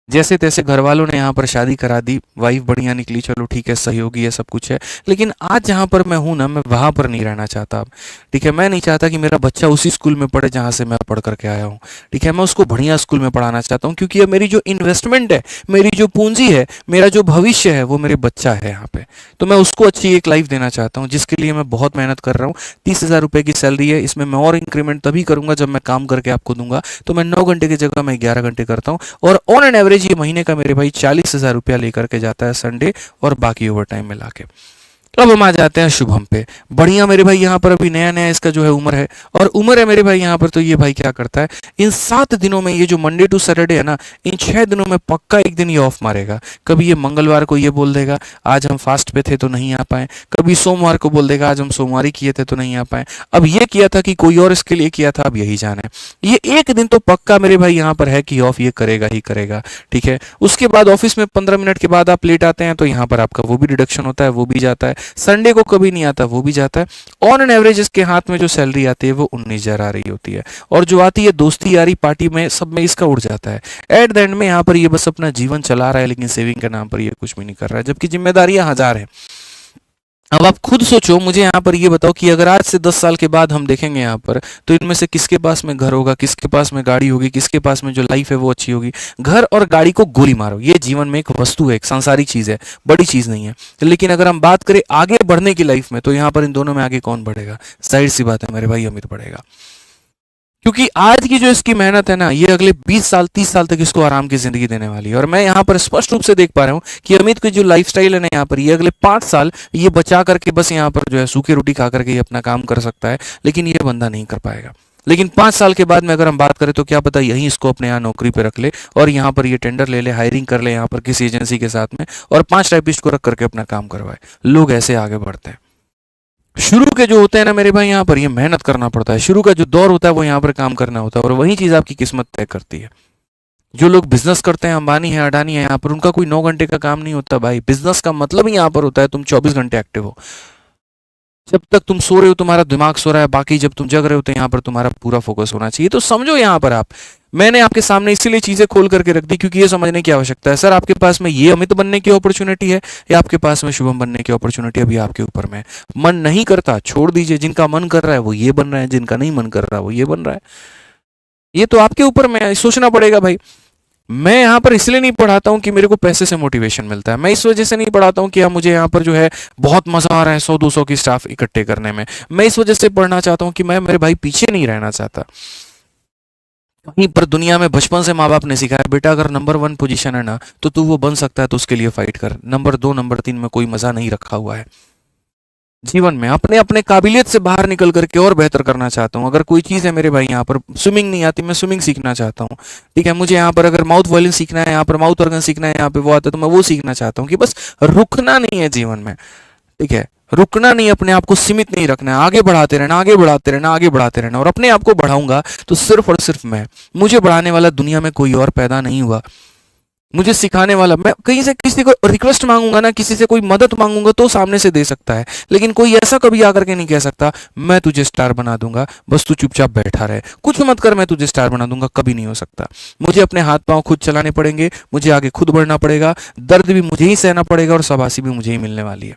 जैसे तैसे घर वालों ने यहाँ पर शादी करा दी, वाइफ बढ़िया निकली, चलो ठीक है, सहयोगी है, सब कुछ है। लेकिन आज जहाँ पर मैं हूँ ना, मैं वहाँ पर नहीं रहना चाहता अब, ठीक है। मैं नहीं चाहता कि मेरा बच्चा उसी स्कूल में पढ़े जहाँ से मैं पढ़ करके आया हूँ, ठीक है। मैं उसको बढ़िया स्कूल में पढ़ाना चाहता हूँ, क्योंकि ये मेरी जो इन्वेस्टमेंट है, मेरी जो पूंजी है, मेरा जो भविष्य है, वो मेरे बच्चा है यहाँ पे। तो मैं उसको अच्छी एक लाइफ देना चाहता हूँ, जिसके लिए मैं बहुत मेहनत कर रहा हूँ। 30,000 रुपये की सैलरी है, इसमें मैं और इंक्रीमेंट तभी करूँगा जब मैं काम करके आपको दूंगा। तो मैं 9 घंटे की जगह मैं 11 घंटे करता हूँ, और ऑन एन एवरेज ये महीने का मेरे भाई 40,000 रुपया लेकर के जाता है संडे और बाकी ओवर टाइम में लाके। अब हम आ जाते हैं शुभम पे। बढ़िया मेरे भाई यहाँ पर अभी नया नया इसका जो है उम्र है, और उम्र है मेरे भाई यहाँ पर। तो ये भाई क्या करता है, इन 7 दिनों में, ये जो मंडे टू सैटरडे है ना, इन 6 दिनों में पक्का एक दिन ये ऑफ मारेगा। कभी ये मंगलवार को ये बोल देगा आज हम फास्ट पे थे तो नहीं आ पाए, कभी सोमवार को बोल देगा आज हम सोमवारी किए थे तो नहीं आ पाए, अब ये किया था कि कोई और इसके लिए किया था, अब यही जाने। ये एक दिन तो पक्का मेरे भाई यहाँ पर है कि ऑफ ये करेगा ही करेगा, ठीक है। उसके बाद ऑफिस में 15 मिनट के बाद आप लेट आते हैं, तो यहाँ पर आपका वो भी डिडक्शन होता है, वो भी जाता है। संडे को कभी नहीं आता, वो भी जाता है। ऑन एन एवरेज इसके हाथ में जो सैलरी आती है वो 19,000 आ रही होती है, और जो आती है दोस्ती यारी पार्टी में, सब में इसका उड़ जाता है। एट द एंड में यहाँ पर ये बस अपना जीवन चला रहा है, लेकिन सेविंग के नाम पर ये कुछ भी नहीं कर रहा है, जबकि जिम्मेदारियां 1000 है। अब आप खुद सोचो, मुझे यहाँ पर ये बताओ कि अगर आज से 10 साल के बाद हम देखेंगे यहाँ पर, तो इनमें से किसके पास में घर होगा, किसके पास में गाड़ी होगी, किसके पास में जो लाइफ है वो अच्छी होगी। घर और गाड़ी को गोली मारो, ये जीवन में एक वस्तु है, एक सांसारिक चीज़ है, बड़ी चीज़ नहीं है। लेकिन अगर हम बात करें आगे बढ़ने की लाइफ में, तो यहाँ पर इन दोनों में आगे कौन बढ़ेगा? जाहिर सी बात है मेरे भाई, अमित बढ़ेगा। क्योंकि आज की जो इसकी मेहनत है ना, ये अगले 20 साल 30 साल तक इसको आराम की जिंदगी देने वाली है। और मैं यहाँ पर स्पष्ट रूप से देख पा रहा हूँ कि अमित की जो लाइफस्टाइल है ना, यहाँ पर ये अगले 5 साल ये बचा करके बस यहाँ पर जो है सूखी रोटी खा करके ये अपना काम कर सकता है, लेकिन ये बंदा नहीं कर पाएगा। लेकिन 5 साल के बाद में अगर हम बात करें, तो क्या पता यहीं इसको अपने यहाँ नौकरी पे रख ले, और यहाँ पर ये टेंडर ले ले, हायरिंग कर ले यहाँ पर किसी एजेंसी के साथ में, और 5 टाइपिस्ट को रख करके अपना काम करवाए। लोग ऐसे आगे बढ़ते हैं। शुरू के जो होते हैं ना मेरे भाई यहाँ पर ये मेहनत करना पड़ता है, शुरू का जो दौर होता है वो यहाँ पर काम करना होता है, और वही चीज आपकी किस्मत तय करती है। जो लोग बिजनेस करते हैं, अंबानी है, अडानी है, यहाँ पर उनका कोई 9 घंटे का काम नहीं होता भाई। बिजनेस का मतलब ही यहाँ पर होता है तुम 24 घंटे एक्टिव हो। जब तक तुम सो रहे हो तुम्हारा दिमाग सो रहा है, बाकी जब तुम जग रहे हो तो यहाँ पर तुम्हारा पूरा फोकस होना चाहिए। तो समझो यहाँ पर आप, मैंने आपके सामने इसीलिए चीजें खोल करके रख दी क्योंकि ये समझने की आवश्यकता है, सर आपके पास में ये अमित बनने की अपॉर्चुनिटी है या आपके पास में शुभम बनने की अपॉर्चुनिटी अभी आपके ऊपर में है। मन नहीं करता छोड़ दीजिए, जिनका मन कर रहा है वो ये बन रहा है, जिनका नहीं मन कर रहा है वो ये बन रहा है। ये तो आपके ऊपर में सोचना पड़ेगा भाई। मैं यहाँ पर इसलिए नहीं पढ़ाता हूँ कि मेरे को पैसे से मोटिवेशन मिलता है, मैं इस वजह से नहीं पढ़ाता हूँ कि मुझे यहाँ पर जो है बहुत मजा आ रहा है 100-200 की स्टाफ इकट्ठे करने में। मैं इस वजह से पढ़ना चाहता हूँ कि मैं मेरे भाई पीछे नहीं रहना चाहता। कहीं पर दुनिया में बचपन से माँ बाप ने सिखाया बेटा अगर नंबर 1 पोजीशन है ना तो तू वो बन सकता है, तो उसके लिए फाइट कर। नंबर 2 नंबर 3 में कोई मजा नहीं रखा हुआ है। जीवन में अपने अपने काबिलियत से बाहर निकल करके और बेहतर करना चाहता हूँ। अगर कोई चीज़ है मेरे भाई, यहाँ पर स्विमिंग नहीं आती, मैं स्विमिंग सीखना चाहता हूँ, ठीक है। मुझे यहाँ पर अगर माउथ वॉयलिन सीखना है, यहाँ पर माउथ ऑर्गन सीखना है, यहाँ पे वो आता है तो मैं वो सीखना चाहता हूँ। कि बस रुकना नहीं है जीवन में, ठीक है। रुकना नहीं, अपने आप को सीमित नहीं रखना है, आगे बढ़ाते रहना, आगे बढ़ाते रहना, आगे बढ़ाते रहना। और अपने आप को बढ़ाऊंगा तो सिर्फ और सिर्फ मैं, मुझे बढ़ाने वाला दुनिया में कोई और पैदा नहीं हुआ। मुझे सिखाने वाला, मैं कहीं से किसी को रिक्वेस्ट मांगूंगा ना, किसी से कोई मदद मांगूंगा तो सामने से दे सकता है, लेकिन कोई ऐसा कभी आकर के नहीं कह सकता मैं तुझे स्टार बना दूंगा, बस तू चुपचाप बैठा रहे, कुछ मत कर, मैं तुझे स्टार बना दूंगा। कभी नहीं हो सकता। मुझे अपने हाथ पांव खुद चलाने पड़ेंगे, मुझे आगे खुद बढ़ना पड़ेगा, दर्द भी मुझे ही सहना पड़ेगा और शाबाशी भी मुझे ही मिलने वाली है।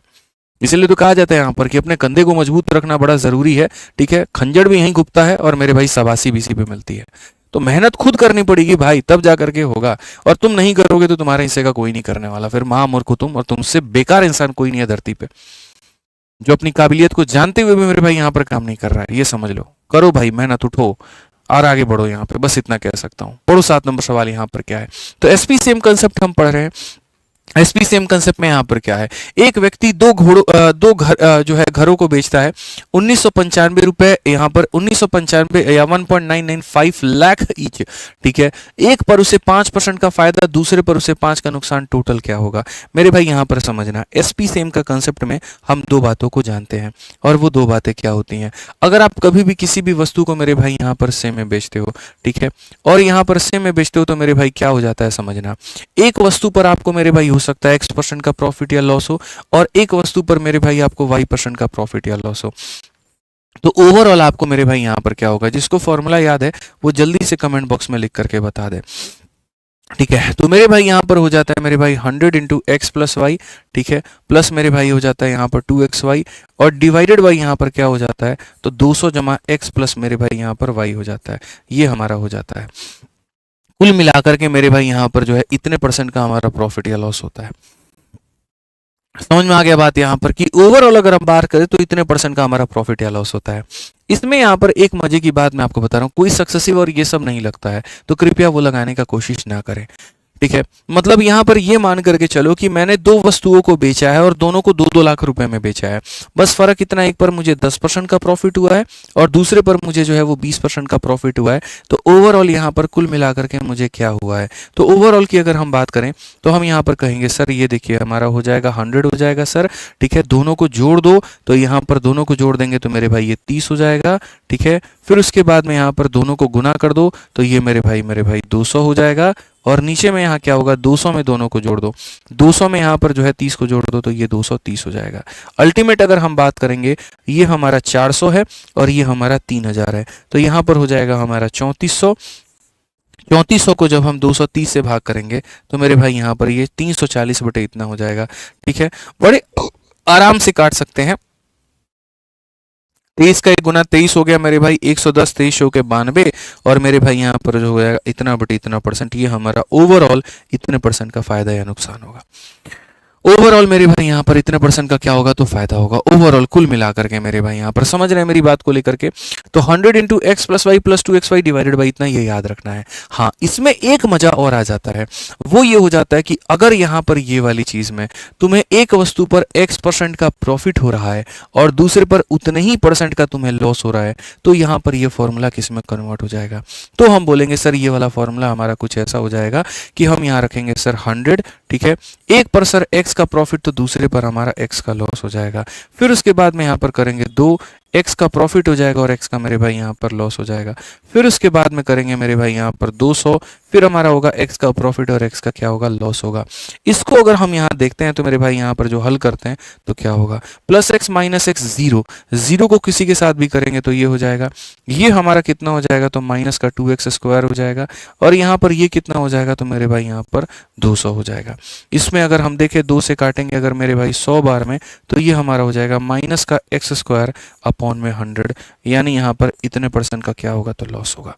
इसलिए तो कहा जाता है यहाँ पर कि अपने कंधे को मजबूत रखना बड़ा जरूरी है, ठीक है। खंजर भी यहीं घुपता है और मेरे भाई शाबाशी भी इसी पे मिलती है। तो मेहनत खुद करनी पड़ेगी भाई, तब जा करके होगा। और तुम नहीं करोगे तो तुम्हारे हिस्से का कोई नहीं करने वाला। फिर महामूर्ख हो तुम, और तुमसे बेकार इंसान कोई नहीं है धरती पे जो अपनी काबिलियत को जानते हुए भी मेरे भाई यहाँ पर काम नहीं कर रहा है। ये समझ लो, करो भाई मेहनत, उठो और आगे बढ़ो। यहाँ पे बस इतना कह सकता हूँ। पढ़ो 7 नंबर सवाल यहाँ पर क्या है। तो एसपी सेम कंसेप्ट हम पढ़ रहे हैं। एसपी सेम कंसेप्ट में यहाँ पर क्या है, एक व्यक्ति दो घर जो है घरों को बेचता है 1995 रुपए, यहाँ पर 1995 या 1.995 लाख ईच, ठीक है। एक पर उसे 5% का फायदा, दूसरे पर उसे 5 का नुकसान, टोटल क्या होगा। मेरे भाई यहाँ पर समझना, एसपी सेम का कंसेप्ट में हम 2 बातों को जानते हैं, और वो 2 बातें क्या होती हैं। अगर आप कभी भी किसी भी वस्तु को मेरे भाई यहाँ पर सेम में बेचते हो, ठीक है, और यहाँ पर सेम में बेचते हो, तो मेरे भाई क्या हो जाता है समझना। एक वस्तु पर आपको मेरे भाई हो सकता है X% का प्रॉफिट या लॉस हो, और एक वस्तु पर मेरे भाई आपको Y% का प्रॉफिट या लॉस हो। तो ओवरऑल आपको मेरे भाई यहाँ पर क्या होगा, जिसको फॉर्मूला याद है वो जल्दी से कमेंट बॉक्स में लिख करके बता दे, ठीक है। तो मेरे भाई यहाँ पर हो जाता है मेरे भाई 100 इंटू एक्स प्लस वाई, ठीक है, प्लस मेरे भाई हो जाता है यहाँ पर 2xy, और डिवाइडेड बाई यहाँ पर क्या हो जाता है, तो 200 जमा x प्लस मेरे भाई यहाँ पर y हो जाता है। ये हमारा हो जाता है। कुल मिलाकर के मेरे भाई यहाँ पर जो है इतने % का हमारा प्रॉफिट या लॉस होता है। समझ में आ गया बात यहाँ पर कि ओवरऑल अगर हम बात करें तो इतने % का हमारा प्रॉफिट या लॉस होता है। इसमें यहाँ पर एक मजे की बात मैं आपको बता रहा हूँ, कोई सक्सेसिव और ये सब नहीं लगता है तो कृपया वो लगाने का कोशिश ना करें, ठीक है। मतलब यहाँ पर ये मान करके चलो कि मैंने 2 वस्तुओं को बेचा है और दोनों को 2-2 लाख रुपए में बेचा है। बस फर्क इतना, एक पर मुझे 10% का प्रॉफिट हुआ है और दूसरे पर मुझे जो है वो 20% का प्रॉफिट हुआ है। तो ओवरऑल यहाँ पर कुल मिलाकर के मुझे क्या हुआ है, तो ओवरऑल की अगर हम बात करें तो हम यहाँ पर कहेंगे सर ये देखिए हमारा हो जाएगा 100 हो जाएगा सर, ठीक है। दोनों को जोड़ दो, तो यहाँ पर दोनों को जोड़ देंगे तो मेरे भाई ये 30 हो जाएगा, ठीक है। फिर उसके बाद में यहाँ पर दोनों को गुना कर दो तो ये मेरे भाई 200 हो जाएगा, और नीचे में यहाँ क्या होगा, 200 में दोनों को जोड़ दो, 200 में यहाँ पर जो है 30 को जोड़ दो तो ये 230 हो जाएगा। अल्टीमेट अगर हम बात करेंगे, ये हमारा 400 है और ये हमारा 3000 है, तो यहाँ पर हो जाएगा हमारा 3400। 3400 को जब हम 230 से भाग करेंगे तो मेरे भाई यहाँ पर ये 340 बटे इतना हो जाएगा, ठीक है। बड़े आराम से काट सकते हैं। 23 का 1 गुना 23 हो गया मेरे भाई 110, 23 के 92, और मेरे भाई यहाँ पर जो हो जाएगा इतना बटे इतना %। ये हमारा ओवरऑल इतने % का फायदा या नुकसान होगा। ओवरऑल मेरे भाई यहाँ पर इतने % का क्या होगा, तो फायदा होगा ओवरऑल कुल मिलाकर के। मेरे भाई यहाँ पर समझ रहे हैं मेरी बात को लेकर के। तो 100 into x plus y plus 2xy divided by इतना, ये याद रखना है। हाँ, इसमें एक मजा और आ जाता है, वो ये हो जाता है कि अगर यहाँ पर ये वाली चीज में तुम्हें एक वस्तु पर X% का प्रॉफिट हो रहा है और दूसरे पर उतने ही % का तुम्हें लॉस हो रहा है, तो यहाँ पर ये फॉर्मूला किस में कन्वर्ट हो जाएगा। तो हम बोलेंगे सर ये वाला फॉर्मूला हमारा कुछ ऐसा हो जाएगा कि हम यहाँ रखेंगे सर 100, ठीक है। एक पर सर x का प्रॉफिट तो दूसरे पर हमारा x का लॉस हो जाएगा। फिर उसके बाद में यहाँ पर करेंगे 2 x का प्रॉफिट हो जाएगा और x का मेरे भाई यहाँ पर लॉस हो जाएगा। फिर उसके बाद में करेंगे मेरे भाई यहाँ पर 200, फिर हमारा होगा x का प्रॉफिट और x का क्या होगा, लॉस होगा। इसको अगर हम यहाँ देखते हैं तो मेरे भाई यहाँ पर जो हल करते हैं तो क्या होगा, प्लस x माइनस एक्स 0, 0 को किसी के साथ भी करेंगे तो ये हो जाएगा, ये हमारा कितना हो जाएगा तो माइनस का 2x स्क्वायर हो जाएगा, और यहाँ पर ये कितना हो जाएगा तो मेरे भाई यहाँ पर 200 हो जाएगा। इसमें अगर हम देखें 2 से काटेंगे अगर मेरे भाई 100 बार में, तो ये हमारा हो जाएगा माइनस का x स्क्वायर अपॉन में 100, यानी यहाँ पर इतने % का क्या होगा तो लॉस होगा,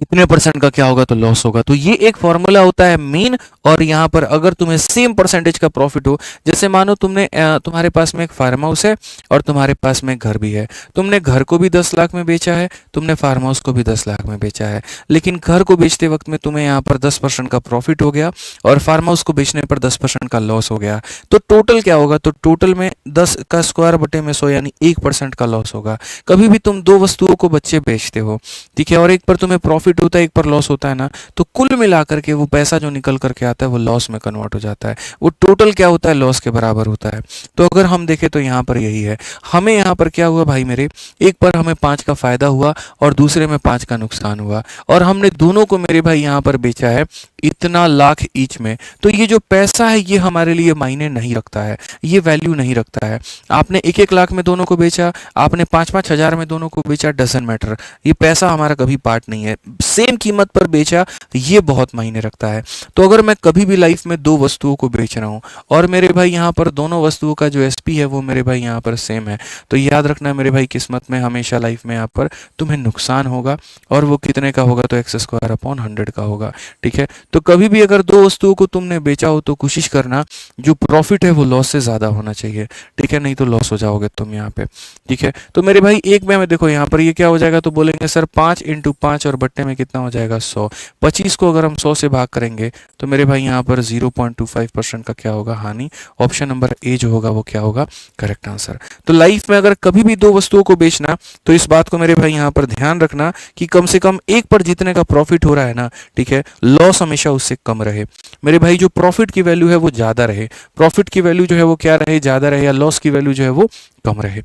इतने % का क्या होगा तो लॉस होगा। तो ये एक फॉर्मूला होता है मीन, और यहाँ पर अगर तुम्हें सेम परसेंटेज का प्रॉफिट हो, जैसे मानो तुम्हारे पास में एक फार्म हाउस है और तुम्हारे पास में घर भी है, तुमने घर को भी 10 लाख में बेचा है, तुमने फार्म हाउस को भी 10 लाख में बेचा है, लेकिन घर को बेचते वक्त में तुम्हें यहाँ पर 10% का प्रॉफिट हो गया और फार्म हाउस को बेचने पर 10% का लॉस हो गया, तो टोटल क्या होगा, तो टोटल में 10 का स्क्वायर बटे में 100 यानी 1% का लॉस होगा। कभी भी तुम 2 वस्तुओं को बच्चे बेचते हो, ठीक है, और एक पर तुम्हें प्रॉफिट होता है, एक पर लॉस होता है ना, तो कुल मिलाकर के वो पैसा जो निकल करके आता है वो लॉस में कन्वर्ट हो जाता है, वो टोटल क्या होता है, लॉस के बराबर होता है। तो अगर हम देखें तो यहाँ पर यही है, हमें यहाँ पर क्या हुआ भाई मेरे, एक पर हमें 5 का फायदा हुआ और दूसरे में 5 का नुकसान हुआ, और हमने दोनों को मेरे भाई यहाँ पर बेचा है इतना लाख ईच में, तो ये जो पैसा है ये हमारे लिए मायने नहीं रखता है, ये वैल्यू नहीं रखता है। आपने 1-1 लाख में दोनों को बेचा, आपने 5-5 हज़ार में दोनों को बेचा, डजंट मैटर, ये पैसा हमारा कभी पार्ट नहीं है, सेम कीमत पर बेचा, ये बहुत मायने रखता है। तो अगर मैं कभी भी लाइफ में 2 वस्तुओं को बेच रहा हूँ और मेरे भाई यहाँ पर दोनों वस्तुओं का जो एसपी है वो मेरे भाई यहाँ पर सेम है, तो याद रखना मेरे भाई, किस्मत में हमेशा लाइफ में यहाँ पर तुम्हें नुकसान होगा, और वो कितने का होगा तो एक्स स्क्वायर अपॉन 100 का होगा, ठीक है। तो कभी भी अगर 2 वस्तुओं को तुमने बेचा हो तो कोशिश करना जो प्रॉफिट है वो लॉस से ज़्यादा होना चाहिए, ठीक है, नहीं तो लॉस हो जाओगे तुम यहाँ पे, ठीक है। तो मेरे भाई एक में देखो यहाँ पर ये क्या हो जाएगा, तो बोलेंगे सर 5 × 5 और बट्टे में कितना हो जाएगा 100, 25 को अगर हम 100 से भाग करेंगे तो मेरे भाई यहाँ पर 0.25% का क्या होगा, हानि। ऑप्शन नंबर ए जो होगा वो क्या होगा, करेक्ट आंसर। तो लाइफ में अगर कभी भी 2 वस्तुओं को बेचना तो इस बात को मेरे भाई यहाँ पर ध्यान रखना कि कम से कम एक पर जितने का प्रॉफिट हो रहा है ना, ठीक है, लॉस हमेशा उससे कम रहे। मेरे भाई जो प्रॉफिट की वैल्यू है वो ज्यादा रहे, प्रॉफिट की वैल्यू जो है वो क्या रहे, ज्यादा रहे, या लॉस की वैल्यू जो है वो कम रहे।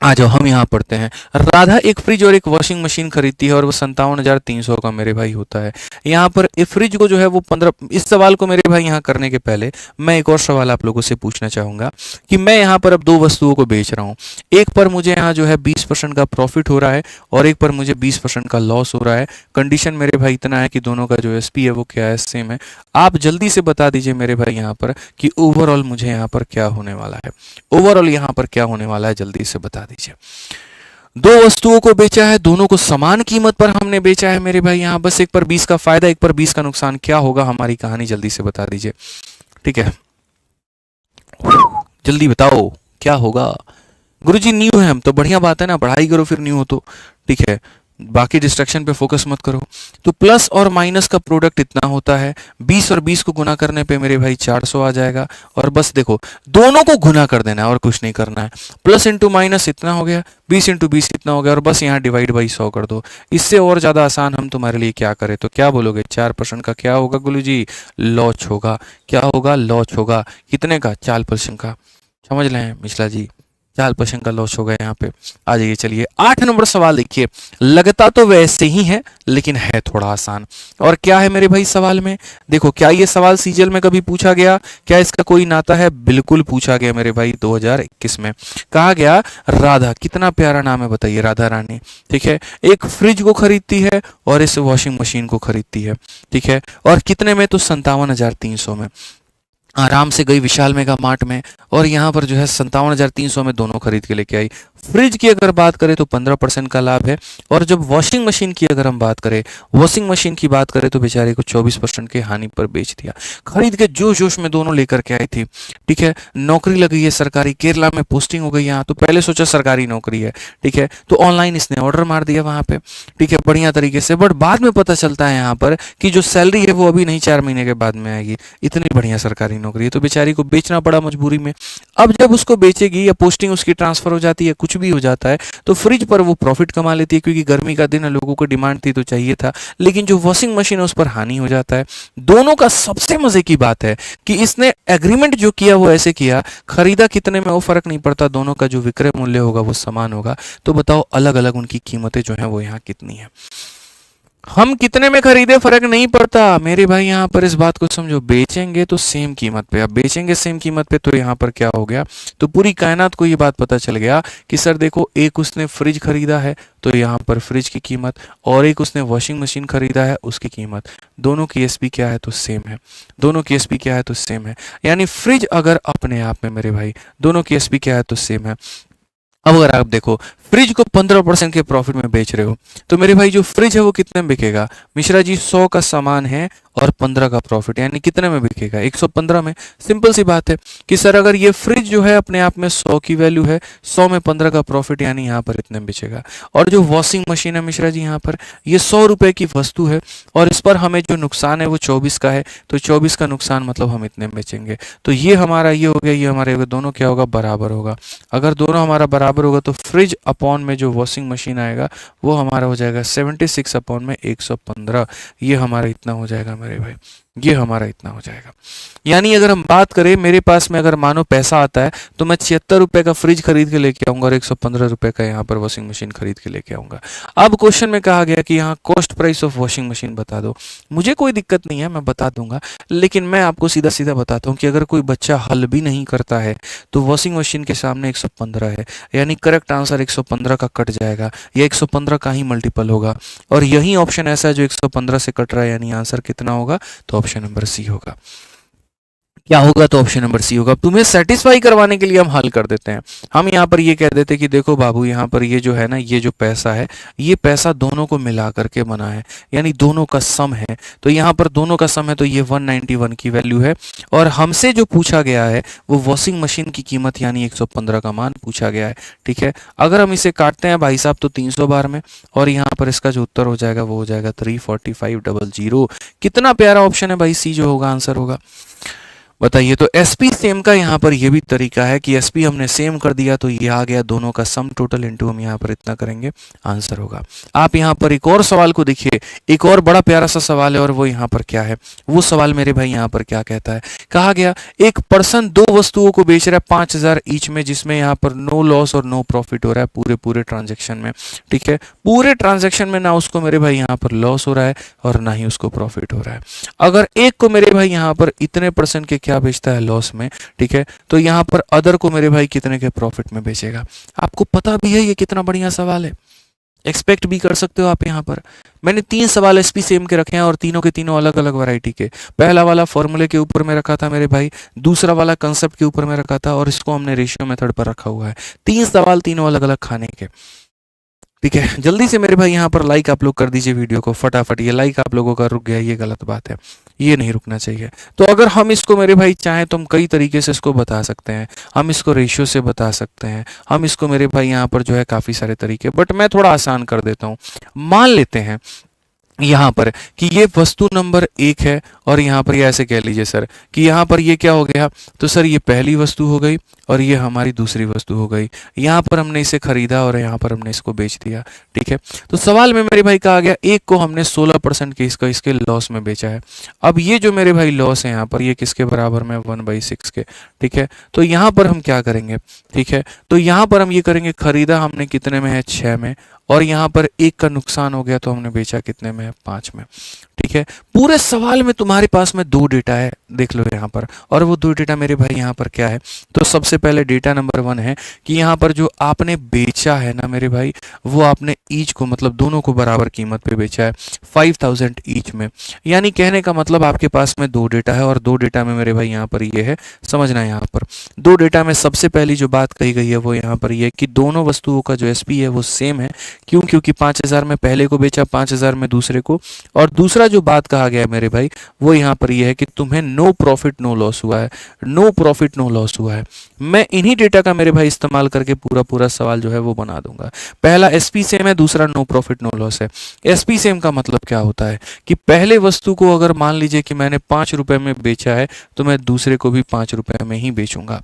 आ जाओ हम यहाँ पढ़ते हैं। राधा एक फ्रिज और एक वॉशिंग मशीन खरीदती है और वो 57,300 का मेरे भाई होता है। यहाँ पर एक फ्रिज को जो है वो 15, इस सवाल को मेरे भाई यहाँ करने के पहले मैं एक और सवाल आप लोगों से पूछना चाहूंगा कि मैं यहाँ पर अब 2 वस्तुओं को बेच रहा हूँ, एक पर मुझे यहाँ जो है 20% का प्रॉफिट हो रहा है और एक पर मुझे 20% का लॉस हो रहा है। कंडीशन मेरे भाई इतना है कि दोनों का जो एसपी है वो क्या है, सेम है। आप जल्दी से बता दीजिए मेरे भाई यहाँ पर कि ओवरऑल मुझे यहाँ पर क्या होने वाला है, ओवरऑल यहाँ पर क्या होने वाला है, जल्दी से बता दीजिए। 2 वस्तुओं को बेचा है, दोनों को समान कीमत पर हमने बेचा है मेरे भाई, यहाँ बस एक पर 20 का फायदा, एक पर 20 का नुकसान, क्या होगा हमारी कहानी, जल्दी से बता दीजिए, ठीक है, जल्दी बताओ क्या होगा। गुरुजी न्यू है हम तो, बढ़िया बात है ना, पढ़ाई करो फिर न्यू हो तो, ठीक है, बाकी डिस्ट्रैक्शन पे फोकस मत करो। तो प्लस और माइनस का प्रोडक्ट इतना होता है, 20 और 20 को गुना करने पे मेरे भाई 400 आ जाएगा, और बस देखो दोनों को गुना कर देना है और कुछ नहीं करना है। प्लस इंटू माइनस इतना हो गया, 20 × 20 इतना हो गया, और बस यहाँ डिवाइड बाई 100 कर दो। इससे और ज्यादा आसान हम तुम्हारे लिए क्या करें, तो क्या बोलोगे, 4% का क्या होगा गुरुजी, लॉस होगा। क्या होगा, लॉस होगा। कितने का, 4% का, समझ लें मिश्रा जी, 4% का लॉस होगा यहाँ पे। आ जाइए, चलिए 8 नंबर सवाल देखिए, लगता तो वैसे ही है लेकिन है थोड़ा आसान। और क्या है मेरे भाई सवाल में, देखो क्या ये सवाल सीजीएल में कभी पूछा गया, क्या इसका कोई नाता है, बिल्कुल पूछा गया मेरे भाई 2021 में। कहा गया राधा, कितना प्यारा नाम है बताइए, राधा रानी, ठीक है, एक फ्रिज को खरीदती है और इस वॉशिंग मशीन को खरीदती है, ठीक है, और कितने में, तो 57,300 में। आराम से गई विशाल मेगा मार्ट में और यहाँ पर जो है 57,300 में दोनों खरीद के लेके आई। फ्रिज की अगर बात करें तो 15% का लाभ है, और जब वॉशिंग मशीन की अगर हम बात करें, वॉशिंग मशीन की बात करें तो बेचारे को 24% के हानि पर बेच दिया। खरीद के जोश जोश में दोनों लेकर के आई थी, ठीक है, नौकरी लगी है सरकारी, केरला में पोस्टिंग हो गई यहाँ, तो पहले सोचा सरकारी नौकरी है, ठीक है, तो ऑनलाइन इसने ऑर्डर मार दिया वहाँ पे, ठीक है, बढ़िया तरीके से। बट बाद में पता चलता है यहाँ पर कि जो सैलरी है वो अभी नहीं 4 महीने के बाद में आएगी, इतनी बढ़िया सरकारी नौकरी है, तो बेचारी को बेचना पड़ा मजबूरी में। अब जब उसको बेचेगी या पोस्टिंग उसकी ट्रांसफर हो जाती है, कुछ भी हो जाता है, तो फ्रिज पर वो प्रॉफिट कमा लेती है, क्योंकि गर्मी का दिन है, लोगों को डिमांड थी तो चाहिए था। लेकिन जो वॉशिंग मशीन है उस पर हानि हो जाता है। दोनों का सबसे मजे की बात है कि इसने एग्रीमेंट जो किया वो ऐसे किया, खरीदा कितने में वो फर्क नहीं पड़ता, दोनों का जो विक्रय मूल्य होगा वो समान होगा। तो बताओ अलग अलग उनकी कीमतें जो है वो यहाँ कितनी है। हम कितने में खरीदे फर्क नहीं पड़ता मेरे भाई, यहां पर इस बात को समझो, बेचेंगे तो सेम कीमत पे। अब बेचेंगे सेम कीमत पे तो यहां पर क्या हो गया, तो पूरी कायनात को ये बात पता चल गया कि सर देखो, एक उसने फ्रिज खरीदा है तो यहां पर फ्रिज की कीमत, और एक उसने वॉशिंग मशीन खरीदा है उसकी कीमत, दोनों की एसपी क्या है तो सेम है। दोनों की एसपी क्या है तो सेम है। यानी फ्रिज अगर अपने आप में मेरे भाई दोनों की एसपी क्या है तो सेम है। अब अगर आप देखो फ्रिज को 15% के प्रॉफिट में बेच रहे हो, तो मेरे भाई जो फ्रिज है वो कितने में बिकेगा मिश्रा जी, 100 का सामान है और 15 का प्रॉफिट, यानी कितने में बिकेगा 115 में। सिंपल सी बात है कि सर अगर ये फ्रिज जो है अपने आप में 100 की वैल्यू है, 100 में 15 का प्रॉफिट, यानी यहाँ पर इतने में बेचेगा। और जो वॉशिंग मशीन है मिश्रा जी, यहाँ पर ये 100 रुपए की वस्तु है और इस पर हमें जो नुकसान है वो 24 का है, तो 24 का नुकसान मतलब हम इतने में बेचेंगे। तो ये हमारा ये हो गया, ये हमारे हो गया, दोनों क्या होगा बराबर होगा। अगर दोनों हमारा बराबर होगा तो फ्रिज अपॉन में जो वॉशिंग मशीन आएगा वो हमारा हो जाएगा 76 अपॉन में 115, ये हमारा इतना हो जाएगा मेरे भाई, ये हमारा इतना हो जाएगा। यानी अगर हम बात करें, मेरे पास में अगर मानो पैसा आता है तो मैं 76 रुपए का फ्रिज खरीद के लेके आऊंगा और 115 रुपए का यहाँ पर वॉशिंग मशीन खरीद के लेके आऊंगा। अब क्वेश्चन में कहा गया कि यहाँ cost price of washing machine बता दो। मुझे कोई दिक्कत नहीं है, मैं बता दूंगा, लेकिन मैं आपको सीधा सीधा बताता हूँ कि अगर कोई बच्चा हल भी नहीं करता है तो वॉशिंग मशीन के सामने 115 है, यानी करेक्ट आंसर 115 का कट जाएगा या 115 का ही मल्टीपल होगा। और यही ऑप्शन ऐसा है जो 115 से कट रहा है, यानी आंसर कितना होगा, तो ऑप्शन नंबर सी होगा। क्या होगा, तो ऑप्शन नंबर सी होगा। तुम्हें सेटिस्फाई करवाने के लिए हम हल कर देते हैं। हम यहाँ पर ये कह देते हैं कि देखो बाबू, यहाँ पर ये जो है ना, ये जो पैसा है, ये पैसा दोनों को मिला करके बना है, यानी दोनों का सम है। तो यहाँ पर दोनों का सम है, तो ये 191 की वैल्यू है। और हमसे जो पूछा गया है वो वॉशिंग मशीन की कीमत, यानी 115 का मान पूछा गया है। ठीक है, अगर हम इसे काटते हैं भाई साहब तो 300 बार में, और यहाँ पर इसका जो उत्तर हो जाएगा वो हो जाएगा 34500। कितना प्यारा ऑप्शन है भाई, सी जो होगा आंसर होगा। बताइए, तो एसपी सेम का यहाँ पर यह भी तरीका है कि एसपी हमने सेम कर दिया तो ये आ गया दोनों का सम टोटल इनटू हम यहाँ पर इतना करेंगे, आंसर होगा। आप यहाँ पर एक और सवाल को देखिए, एक और बड़ा प्यारा सा सवाल है, और वो यहाँ पर क्या है, वो सवाल मेरे भाई यहाँ पर क्या कहता है, कहा गया एक पर्सन दो वस्तुओं को बेच रहा है 5000 ईच में, जिसमें यहाँ पर नो लॉस और नो प्रॉफिट हो रहा है पूरे ट्रांजेक्शन में। ठीक है, पूरे ट्रांजेक्शन में ना उसको मेरे भाई यहाँ पर लॉस हो रहा है और ना ही उसको प्रॉफिट हो रहा है। अगर एक को मेरे भाई यहाँ पर इतने परसेंट के क्या बेचता है, लॉस में, ठीक है, तो यहाँ पर अदर को मेरे भाई कितने के प्रॉफिट में बेचेगा। आपको पता भी है ये कितना बढ़िया सवाल है, एक्सपेक्ट भी कर सकते हो आप। यहाँ पर मैंने 3 सवाल एसपी सेम के रखे हैं और तीनों के तीनों अलग अलग वैरायटी के। पहला वाला फॉर्मूले के ऊपर में रखा था मेरे भाई, दूसरा वाला कंसेप्ट के ऊपर में रखा था, और इसको हमने रेशियो मेथड पर रखा हुआ है। 3 सवाल तीनों अलग अलग खाने के। ठीक है, जल्दी से मेरे भाई यहाँ पर लाइक आप लोग कर दीजिए वीडियो को फटाफट। ये लाइक आप लोगों का रुक गया, ये गलत बात है, ये नहीं रुकना चाहिए। तो अगर हम इसको मेरे भाई चाहें तो हम कई तरीके से इसको बता सकते हैं। हम इसको रेशियो से बता सकते हैं, हम इसको मेरे भाई यहाँ पर जो है काफ़ी सारे तरीके, बट मैं थोड़ा आसान कर देता हूँ। मान लेते हैं यहाँ पर कि ये वस्तु नंबर 1 है, और यहाँ पर ये ऐसे कह लीजिए सर कि यहाँ पर ये क्या हो गया, तो सर ये पहली वस्तु हो गई और ये हमारी दूसरी वस्तु हो गई। यहाँ पर हमने इसे खरीदा और यहाँ पर हमने इसको बेच दिया। ठीक है, तो सवाल में मेरे भाई कहा गया एक को हमने 16% के इसके लॉस में बेचा है। अब ये जो मेरे भाई लॉस है यहाँ पर, ये किसके बराबर में, 1/6 के। ठीक है, तो यहाँ पर हम क्या करेंगे, ठीक है, तो यहाँ पर हम ये करेंगे, खरीदा हमने कितने में है, 6 में, और यहाँ पर 1 का नुकसान हो गया तो हमने बेचा कितने में है, 5 में। ठीक है, पूरे सवाल में तुम्हारे पास में 2 डेटा है, देख लो यहाँ पर, और वो 2 डेटा मेरे भाई यहाँ पर क्या है, तो सबसे पहले डेटा नंबर 1 है कि यहाँ पर जो आपने बेचा है ना मेरे भाई, वो आपने ईच को, मतलब दोनों को बराबर कीमत पे बेचा है 5000 ईच में। यानी कहने का मतलब आपके पास में 2 डेटा है, और 2 डेटा में मेरे भाई यहाँ पर ये है, समझना है यहाँ पर 2 डेटा में सबसे पहली जो बात कही गई है वो यहाँ पर ये कि दोनों वस्तुओं का जो एसपी है वो सेम है। क्यों, क्योंकि 5000 में पहले को बेचा, 5000 में दूसरे को। और दूसरा जो बात कहा गया है मेरे भाई वो यहाँ पर ये है कि तुम्हें नो प्रॉफिट नो लॉस हुआ है, नो प्रॉफिट नो लॉस हुआ है। मैं इन्हीं डेटा का मेरे भाई इस्तेमाल करके पूरा पूरा सवाल जो है वो बना दूंगा। पहला एसपी सेम है, दूसरा नो प्रॉफिट नो लॉस है। एसपी सेम का मतलब क्या होता है कि पहले वस्तु को अगर मान लीजिए कि मैंने 5 रुपए में बेचा है तो मैं दूसरे को भी 5 रुपए में ही बेचूंगा।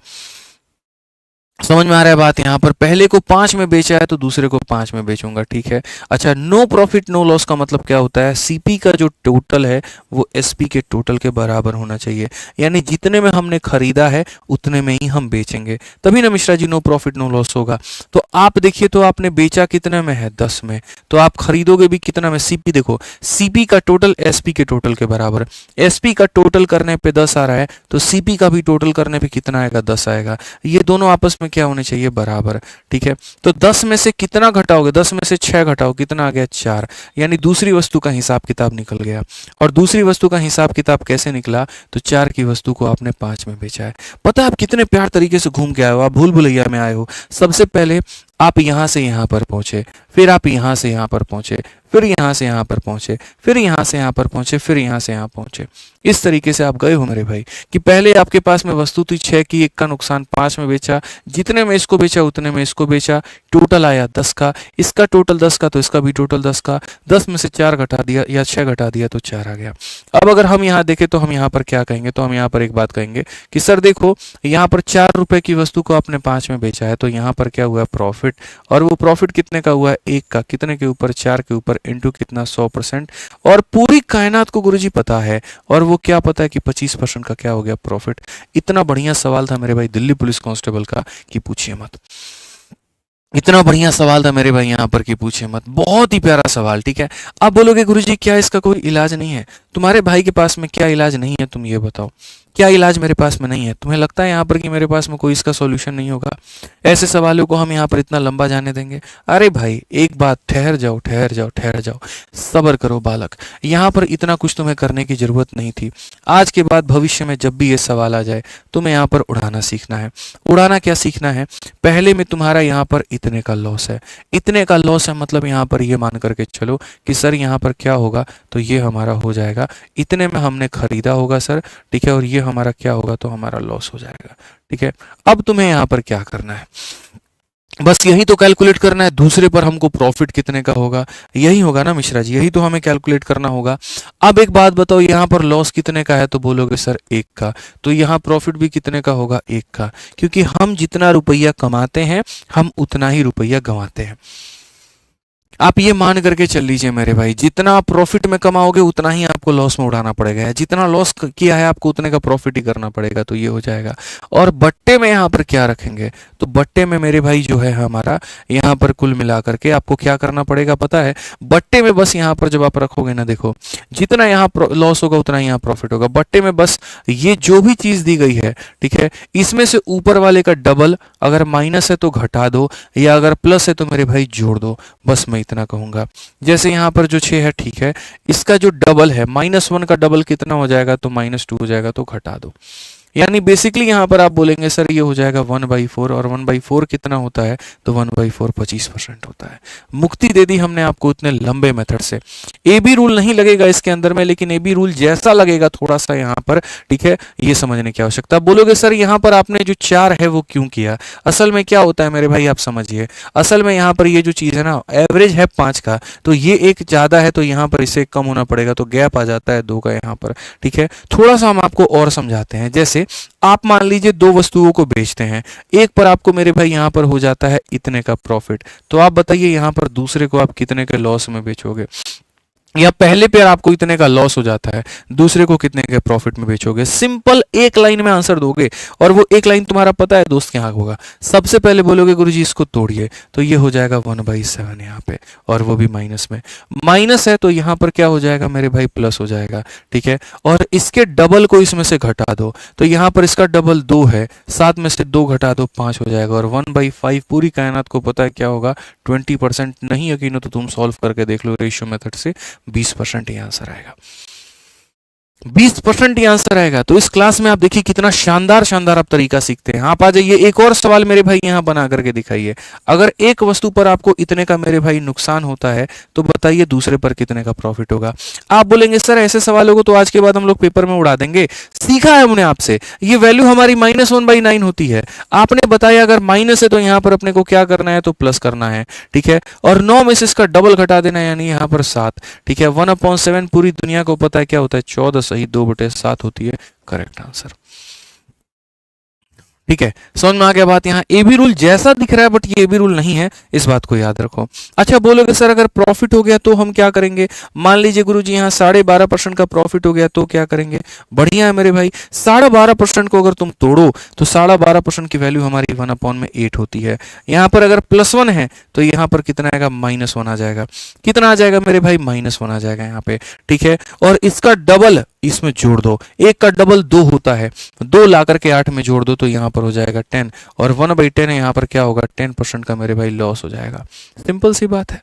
समझ में आ रहा है बात? यहां पर पहले को 5 में बेचा है तो दूसरे को 5 में बेचूंगा, ठीक है। अच्छा, नो प्रॉफिट नो लॉस का मतलब क्या होता है? सीपी का जो टोटल है वो एसपी के टोटल के बराबर होना चाहिए, यानी जितने में हमने खरीदा है उतने में ही हम बेचेंगे, तभी ना Mishra ji no profit no loss होगा। तो आप देखिए, तो आपने बेचा कितने में है? 10 में, तो आप खरीदोगे भी कितना में? सीपी देखो, सीपी का टोटल एसपी के टोटल के बराबर। एसपी का टोटल करने पे 10 आ रहा है तो सीपी का भी टोटल करने पे कितना आएगा? 10 आएगा। ये दोनों आपस में क्या होने चाहिए? बराबर, ठीक है। तो 10 में से कितना घटाओगे? 10 में से 6 घटाओ, कितना आ गया? 4, यानी दूसरी वस्तु का हिसाब किताब निकल गया। और दूसरी वस्तु का हिसाब किताब कैसे निकला? तो 4 की वस्तु को आपने 5 में बेचा है। पता है आप कितने प्यार तरीके से घूम के आए हो, आप भूल भुलैया में आए हो। सबसे पहले आप यहां से यहां पर पहुंचे, फिर आप यहां से यहां पर पहुंचे, फिर यहां से यहां पर पहुंचे, फिर यहां से यहां पर पहुंचे, फिर यहां से यहां पहुंचे। इस तरीके से आप गए हो मेरे भाई कि पहले आपके पास में वस्तु थी 6 की, 1 का नुकसान 5 में बेचा, जितने में इसको बेचा उतने में इसको बेचा, टोटल आया 10 का, इसका टोटल 10 का तो इसका भी टोटल 10 का, 10 में से 4 घटा दिया या 6 घटा दिया तो 4 आ गया। अब अगर हम यहाँ देखें तो हम यहाँ पर क्या कहेंगे? तो हम यहाँ पर एक बात कहेंगे कि सर देखो, यहाँ पर 4 रुपए की वस्तु को आपने 5 में बेचा है तो यहाँ पर क्या हुआ? प्रॉफिट। और वो प्रॉफिट कितने का हुआ है? 1 का। कितने के ऊपर? 4 के ऊपर, इंटू कितना? 100%। और पूरी कायनात को गुरुजी पता है, और वो क्या पता है कि 25% का क्या हो गया? प्रॉफिट। इतना बढ़िया सवाल था मेरे भाई दिल्ली पुलिस कांस्टेबल का कि पूछिए मत। इतना बढ़िया सवाल था मेरे भाई यहाँ पर कि पूछे मत, बहुत ही प्यारा सवाल, ठीक है। आप बोलोगे गुरुजी क्या इसका कोई इलाज नहीं है? तुम्हारे भाई के पास में क्या इलाज नहीं है? तुम ये बताओ, क्या इलाज मेरे पास में नहीं है? तुम्हें लगता है यहाँ पर कि मेरे पास में कोई इसका सॉल्यूशन नहीं होगा? ऐसे सवालों को हम यहाँ पर इतना लंबा जाने देंगे? अरे भाई एक बात, ठहर जाओ ठहर जाओ ठहर जाओ, सब्र करो बालक। यहाँ पर इतना कुछ तुम्हें करने की जरूरत नहीं थी। आज के बाद भविष्य में जब भी ये सवाल आ जाए तुम्हें यहाँ पर उड़ाना सीखना है। उड़ाना क्या सीखना है? पहले में तुम्हारा यहाँ पर इतने का लॉस है, इतने का लॉस है मतलब यहाँ पर ये मान करके चलो कि सर यहाँ पर क्या होगा? तो ये हमारा हो जाएगा इतने में हमने खरीदा होगा सर, ठीक है, और ये हमारा क्या होगा? तो हमारा लॉस हो जाएगा, ठीक है। अब तुम्हें यहाँ पर क्या करना है? बस यही तो कैलकुलेट करना है। दूसरे पर हमको प्रॉफिट कितने का होगा, यही होगा ना मिश्रा जी, यही तो हमें कैलकुलेट करना होगा। अब एक बात बताओ, यहाँ पर लॉस कितने का है? तो बोलोगे सर 1 का, तो यहाँ प्रॉफिट भी कितने का होगा? 1 का, क्योंकि हम जितना रुपया कमाते हैं हम उतना ही रुपया गंवाते हैं। आप ये मान करके चल लीजिए मेरे भाई, जितना आप प्रॉफिट में कमाओगे उतना ही आपको लॉस में उड़ाना पड़ेगा, जितना लॉस किया है आपको उतने का प्रॉफिट ही करना पड़ेगा, तो ये हो जाएगा। और बट्टे में यहाँ पर क्या रखेंगे? तो बट्टे में मेरे भाई जो है हमारा यहाँ पर कुल मिला करके आपको क्या करना पड़ेगा पता है? बट्टे में बस यहाँ पर जब आप रखोगे ना, देखो जितना यहाँ लॉस होगा उतना यहाँ प्रॉफिट होगा। बट्टे में बस ये जो भी चीज दी गई है, ठीक है, इसमें से ऊपर वाले का डबल, अगर माइनस है तो घटा दो, या अगर प्लस है तो मेरे भाई जोड़ दो, बस मैं इतना कहूंगा। जैसे यहाँ पर जो 6 है, ठीक है, इसका जो डबल है -1 का डबल कितना हो जाएगा? तो -2 हो जाएगा, तो घटा दो। यानी बेसिकली यहाँ पर आप बोलेंगे सर ये हो जाएगा 1/4, और 1/4 कितना होता है? तो 1/4 25% होता है। मुक्ति दे दी हमने आपको इतने लंबे मेथड से। ए बी रूल नहीं लगेगा इसके अंदर में, लेकिन ए बी रूल जैसा लगेगा थोड़ा सा यहाँ पर, ठीक है, ये समझने की आवश्यकता। बोलोगे सर यहाँ पर आपने जो 4 है वो क्यों किया? असल में क्या होता है मेरे भाई, आप समझिए, असल में यहाँ पर ये जो चीज है ना, एवरेज है 5 का, तो ये एक ज्यादा है तो यहाँ पर इसे कम होना पड़ेगा, तो गैप आ जाता है 2 का यहाँ पर, ठीक है। थोड़ा सा हम आपको और समझाते हैं। जैसे आप मान लीजिए 2 वस्तुओं को बेचते हैं, एक पर आपको मेरे भाई यहाँ पर हो जाता है इतने का प्रॉफिट, तो आप बताइए यहाँ पर दूसरे को आप कितने के लॉस में बेचोगे? या पहले पे आपको इतने का लॉस हो जाता है, दूसरे को कितने के प्रॉफिट में बेचोगे? सिंपल एक लाइन में आंसर दोगे, और वो एक लाइन तुम्हारा पता है दोस्त क्या होगा? सबसे पहले बोलोगे गुरुजी इसको तोड़िए, तो ये हो जाएगा 1/7 यहाँ पे, और वो भी माइनस में। माइनस है तो यहाँ पर क्या हो जाएगा मेरे भाई? प्लस हो जाएगा, ठीक है। और इसके डबल को इसमें से घटा दो, तो यहाँ पर इसका डबल 2 है, 7 में से 2 घटा दो 5 हो जाएगा, और 1/5 पूरी कायनात को पता है क्या होगा? 20%। नहीं यकीन हो तो तुम सॉल्व करके देख लो रेशियो मेथड से, 20% ही आंसर आएगा। 20% ही आंसर आएगा। तो इस क्लास में आप देखिए कितना शानदार शानदार आप तरीका सीखते हैं। आप आ जाइए, एक और सवाल मेरे भाई यहाँ बना करके दिखाइए। अगर एक वस्तु पर आपको इतने का मेरे भाई नुकसान होता है तो बताइए दूसरे पर कितने का प्रॉफिट होगा। आप बोलेंगे सर ऐसे सवालों को तो आज के बाद हम लोग पेपर में उड़ा देंगे, सीखा है हमने आपसे, ये वैल्यू हमारी -1/9 होती है। आपने बताया अगर माइनस है तो यहाँ पर अपने को क्या करना है, तो प्लस करना है, ठीक है। और 9 में से इसका डबल घटा देना है, यानी यहाँ पर 7, ठीक है। 1/7 पूरी दुनिया को पता है क्या होता है, 14 सही 2/7 होती है करेक्ट आंसर, ठीक है। समझ में आ गया बात। यहाँ ए बी रूल जैसा दिख रहा है बट ये ए बी रूल नहीं है, इस बात को याद रखो। अच्छा बोलोगे सर अगर प्रॉफिट हो गया तो हम क्या करेंगे। मान लीजिए गुरुजी यहाँ 12.5% का प्रॉफिट हो गया तो क्या करेंगे। बढ़िया है मेरे भाई, 12.5% को अगर तुम तोड़ो तो 12.5% की वैल्यू हमारी 1/8 होती है। यहाँ पर अगर +1 है तो यहाँ पर कितना आएगा, -1 आ जाएगा। कितना आ जाएगा मेरे भाई, -1 आ जाएगा यहाँ पे, ठीक है। और इसका डबल इसमें जोड़ दो, एक का डबल 2 होता है, 2 ला करके 8 में जोड़ दो तो यहाँ पर हो जाएगा 10, और 1/10 है, यहाँ पर क्या होगा 10% का मेरे भाई लॉस हो जाएगा। सिंपल सी बात है,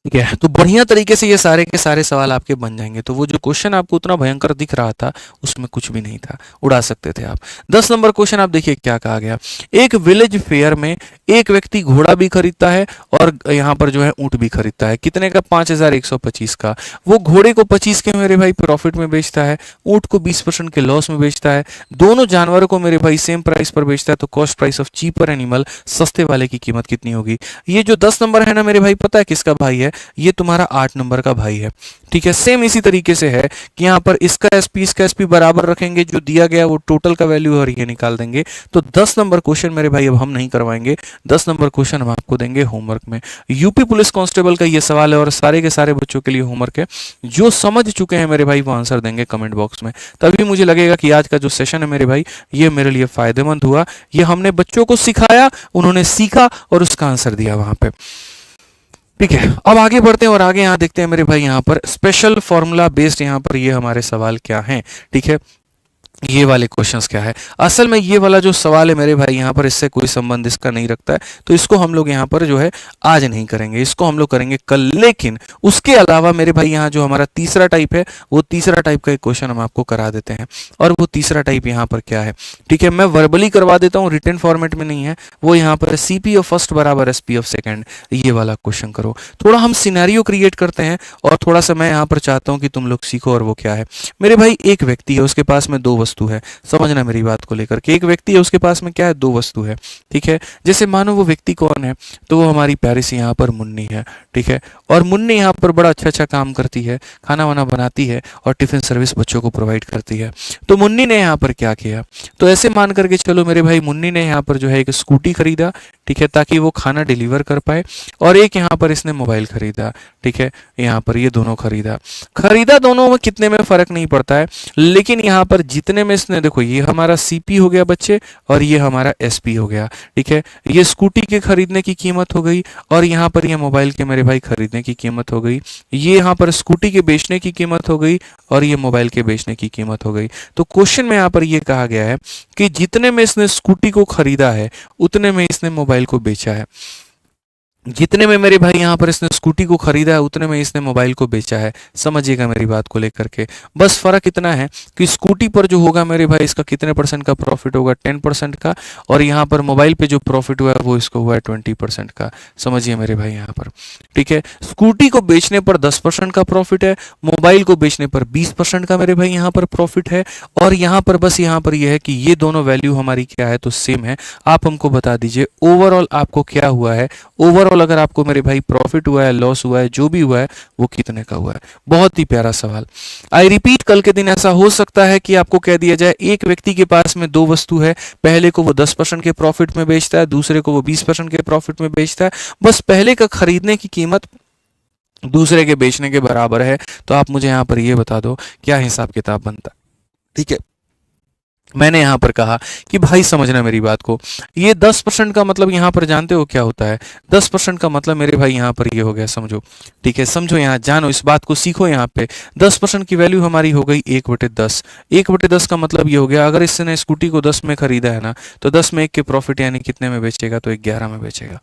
ठीक है। तो बढ़िया तरीके से ये सारे के सारे सवाल आपके बन जाएंगे। तो वो जो क्वेश्चन आपको उतना भयंकर दिख रहा था उसमें कुछ भी नहीं था, उड़ा सकते थे आप। 10 नंबर क्वेश्चन आप देखिए क्या कहा गया। एक विलेज फेयर में एक व्यक्ति घोड़ा भी खरीदता है और यहाँ पर जो है ऊंट भी खरीदता है। कितने का, 5125 का। वो घोड़े को 25 के मेरे भाई प्रॉफिट में बेचता है, ऊंट को 20% के लॉस में बेचता है। दोनों जानवरों को मेरे भाई सेम प्राइस पर बेचता है, तो cost price of cheaper animal, सस्ते वाले की कीमत कितनी होगी। ये जो 10 नंबर है ना मेरे भाई, पता है किसका भाई है, ये तुम्हारा 8 नंबर का भाई है, ठीक है। सेम इसी तरीके से है कि यहाँ पर इसका एसपी इसका एसपी बराबर रखेंगे, जो दिया गया वो टोटल का वैल्यू और ये निकाल देंगे। तो 10 नंबर क्वेश्चन मेरे भाई अब हम नहीं करवाएंगे, 10 नंबर क्वेश्चन हम आपको देंगे होमवर्क में। यूपी पुलिस कांस्टेबल का ये सवाल है और सारे के सारे बच्चों के लिए होमवर्क है। जो समझ चुके हैं मेरे भाई वो आंसर देंगे कमेंट बॉक्स में, तभी मुझे लगेगा कि आज का जो सेशन है मेरे भाई ये मेरे लिए फायदेमंद हुआ। ये हमने बच्चों को सिखाया, उन्होंने सीखा और उसका आंसर दिया वहां पे, ठीक है। अब आगे बढ़ते हैं और आगे यहाँ देखते हैं मेरे भाई, यहाँ पर स्पेशल फॉर्मूला बेस्ड यहाँ पर ये हमारे सवाल क्या हैं, ठीक है। ये वाले क्वेश्चंस क्या है, असल में ये वाला जो सवाल है मेरे भाई यहाँ पर इससे कोई संबंध इसका नहीं रखता है, तो इसको हम लोग यहाँ पर जो है आज नहीं करेंगे, इसको हम लोग करेंगे कल। लेकिन उसके अलावा मेरे भाई यहाँ जो हमारा तीसरा टाइप है वो तीसरा टाइप का एक क्वेश्चन हम आपको करा देते हैं। और वो तीसरा टाइप यहाँ पर क्या है, ठीक है, मैं वर्बली करवा देता हूँ, रिटन फॉर्मेट में नहीं है। वो यहाँ पर सीपी ऑफ फर्स्ट बराबर एसपी ऑफ सेकेंड, ये वाला क्वेश्चन करो। थोड़ा हम सिनेरियो क्रिएट करते हैं और थोड़ा सा मैं यहाँ पर चाहता हूँ कि तुम लोग सीखो। और वो क्या है मेरे भाई, एक व्यक्ति है, उसके पास में 2 वस्तु है। समझना मेरी बात को लेकर के, एक व्यक्ति है उसके पास में क्या है, 2 वस्तु है, ठीक है। जैसे मानो वो व्यक्ति कौन है, तो वो हमारी प्यारी सी यहाँ पर मुन्नी है, ठीक है। और मुन्नी यहाँ पर बड़ा अच्छा अच्छा काम करती है, खाना वाना बनाती है और टिफिन सर्विस बच्चों को प्रोवाइड करती है। तो मुन्नी ने यहाँ पर क्या किया, तो ऐसे मान करके चलो मेरे भाई, मुन्नी ने यहाँ पर जो है एक स्कूटी खरीदा, ठीक है, ताकि वो खाना डिलीवर कर पाए। और एक यहाँ पर इसने मोबाइल खरीदा, ठीक है, यहाँ पर ये दोनों खरीदा दोनों में कितने में फर्क नहीं पड़ता है, लेकिन यहाँ पर जितने में इसने, देखो ये हमारा सीपी हो गया बच्चे और ये हमारा एसपी हो गया, ठीक है। ये स्कूटी के खरीदने की कीमत हो गई और यहाँ पर ये मोबाइल के मेरे भाई खरीदने की कीमत हो गई। ये यहाँ पर स्कूटी के बेचने की कीमत हो गई और ये मोबाइल के बेचने की कीमत हो गई। तो क्वेश्चन में यहाँ पर ये कहा गया है कि जितने में इसने स्कूटी को खरीदा है उतने में इसने मोबाइल को बेचा है। जितने में मेरे भाई यहाँ पर इसने स्कूटी को खरीदा है उतने में इसने मोबाइल को बेचा है। समझिएगा मेरी बात को लेकर के, बस फर्क इतना है कि स्कूटी पर जो होगा मेरे भाई इसका कितने % का प्रॉफिट होगा, 10% का, और यहाँ पर मोबाइल पे जो प्रॉफिट हुआ है वो इसको हुआ है 20% का। समझिए मेरे भाई यहाँ पर, ठीक है। स्कूटी को बेचने पर 10% का प्रॉफिट है, मोबाइल को बेचने पर 20% का मेरे भाई यहाँ पर प्रॉफिट है। और यहाँ पर बस यहाँ पर यह है कि ये दोनों वैल्यू हमारी क्या है, तो सेम है। आप हमको बता दीजिए ओवरऑल आपको क्या हुआ है, ओवरऑल अगर आपको मेरे भाई प्रॉफिट हुआ है, लॉस हुआ है, जो भी हुआ है वो कितने का हुआ है। बहुत ही प्यारा सवाल। आई रिपीट, कल के दिन ऐसा हो सकता है कि आपको कह दिया जाए एक व्यक्ति के पास में 2 वस्तु है, पहले को वो 10% के प्रॉफिट में बेचता है, दूसरे को वो 20% के प्रॉफिट में बेचता है। बस पहले का खरीदने की कीमत दूसरे के बेचने के बराबर है। तो आप मुझे यहाँ पर ये बता दो क्या हिसाब किताब बनता है, ठीक है। मैंने यहां पर कहा कि भाई समझना मेरी बात को, ये 10% का मतलब यहां पर जानते हो क्या होता है? 10% का मतलब मेरे भाई यहां पर ये हो गया, समझो। ठीक है, समझो, यहां जानो, इस बात को सीखो। यहां पे 10% की वैल्यू हमारी हो गई 1/10। 1/10 का मतलब ये हो गया, अगर इसने स्कूटी को 10 में खरीदा है ना, तो 10 में 1 के प्रॉफिट यानी कितने में बेचेगा? तो 11 में बेचेगा।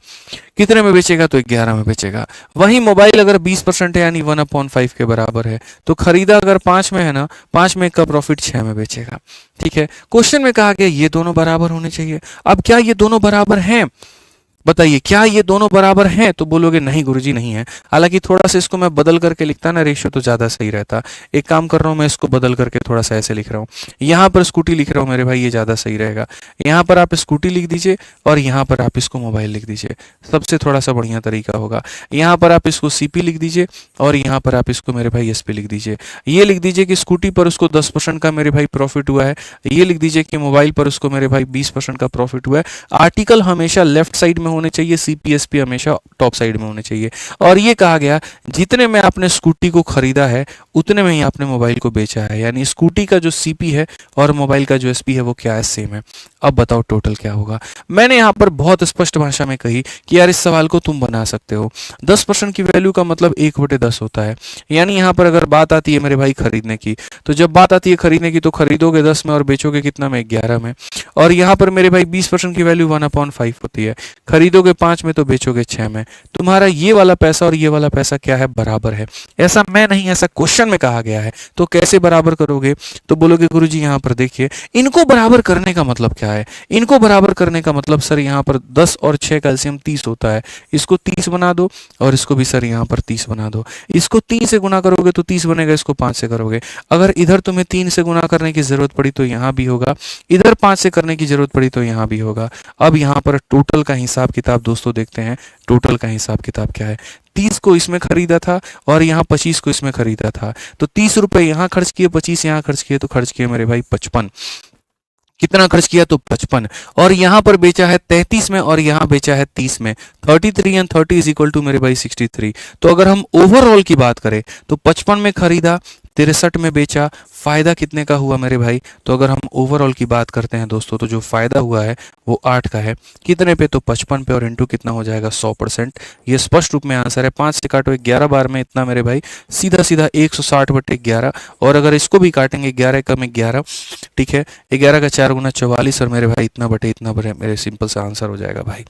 कितने में बेचेगा? तो 11 में बेचेगा। वही मोबाइल अगर 20% है यानी 1/5 के बराबर है, तो खरीदा अगर 5 में है ना, 5 में 1 का प्रॉफिट 6 में बेचेगा। ठीक है, क्वेश्चन में कहा गया ये दोनों बराबर होने चाहिए। अब क्या ये दोनों बराबर हैं? बताइए, क्या ये दोनों बराबर हैं? तो बोलोगे नहीं गुरुजी नहीं है। हालांकि थोड़ा सा इसको मैं बदल करके लिखता ना रेशियो, तो ज्यादा सही रहता। एक काम कर रहा हूं, मैं इसको बदल करके थोड़ा सा ऐसे लिख रहा हूं। यहां पर स्कूटी लिख रहा हूं मेरे भाई, ये ज्यादा सही रहेगा। यहां पर आप स्कूटी लिख दीजिए और यहां पर आप इसको मोबाइल लिख दीजिए, सबसे थोड़ा सा बढ़िया तरीका होगा। यहां पर आप इसको सीपी लिख दीजिए और यहां पर आप इसको मेरे भाई एसपी लिख दीजिए। ये लिख दीजिए कि स्कूटी पर उसको 10% का मेरे भाई प्रॉफिट हुआ है। ये लिख दीजिए कि मोबाइल पर उसको मेरे भाई 20% का प्रॉफिट हुआ है। आर्टिकल हमेशा लेफ्ट साइड में होने चाहिए, सीपीएसपी हमेशा टॉप साइड में होने चाहिए। और ये कहा गया जितने में आपने स्कूटी को खरीदा है उतने में ही आपने मोबाइल को बेचा है, यानी स्कूटी का जो सीपी है और मोबाइल का जो एसपी है वो क्या है? सेम है। अब बताओ टोटल क्या होगा? मैंने यहां पर बहुत स्पष्ट भाषा में कही कि यार इस सवाल को तुम बना सकते हो। 10% की वैल्यू का मतलब 1/10 होता है। यानी यहां पर अगर बात आती है मेरे भाई खरीदने की, तो जब बात आती है खरीदने की तो खरीदोगे 10 में और बेचोगे कितना में? 11 में। और यहां पर मेरे भाई 20% की वैल्यू 1/5 होती है। खरीदोगे 5 में तो बेचोगे 6 में। तुम्हारा ये वाला पैसा और ये वाला पैसा क्या है? बराबर है। ऐसा मैं नहीं, ऐसा क्वेश्चन में कहा गया है। तो कैसे बराबर करोगे? तो बोलोगे गुरुजी यहां पर देखिए, इनको बराबर करने का मतलब क्या है? इनको बराबर करने का मतलब सर यहां पर 10 और 6 का एलसीएम 30 होता है। इसको 30 बना दो और इसको भी सर यहां पर 30 बना दो। इसको 3 से गुना करोगे तो 30 बनेगा, इसको 5 से करोगे। अगर इधर तुम्हें 3 से गुना करने की जरूरत पड़ी तो यहां भी होगा, इधर 5 से करने की जरूरत पड़ी तो यहां भी होगा। अब यहां पर टोटल का हिसाब किताब दोस्तों देखते हैं। टोटल का हिसाब किताब क्या है? 30 को इसमें खरीदा था और यहाँ 25 को इसमें खरीदा था, तो 30 रुपए यहाँ खर्च किए, 25 यहाँ खर्च किए, तो खर्च किए मेरे भाई 55। कितना खर्च किया? तो 55। और यहां पर बेचा है 33 में और यहां बेचा है 30 में। 33 एंड 30 इज इक्वल टू मेरे भाई 63। तो अगर हम ओवरऑल की बात करें तो 55 में खरीदा, 63 में बेचा, फायदा कितने का हुआ मेरे भाई? तो अगर हम ओवरऑल की बात करते हैं दोस्तों तो जो फायदा हुआ है वो 8 का है। कितने पे? तो 55 पे, और इंटू कितना हो जाएगा? 100%। ये स्पष्ट रूप में आंसर है। 5 से काटो 11 बार में इतना मेरे भाई, सीधा सीधा 160/11। और अगर इसको भी काटेंगे 11 का में 11, ठीक है, 11 का 4 गुना 44, और मेरे भाई इतना बटे इतना बटे, मेरे सिंपल सा आंसर हो जाएगा भाई।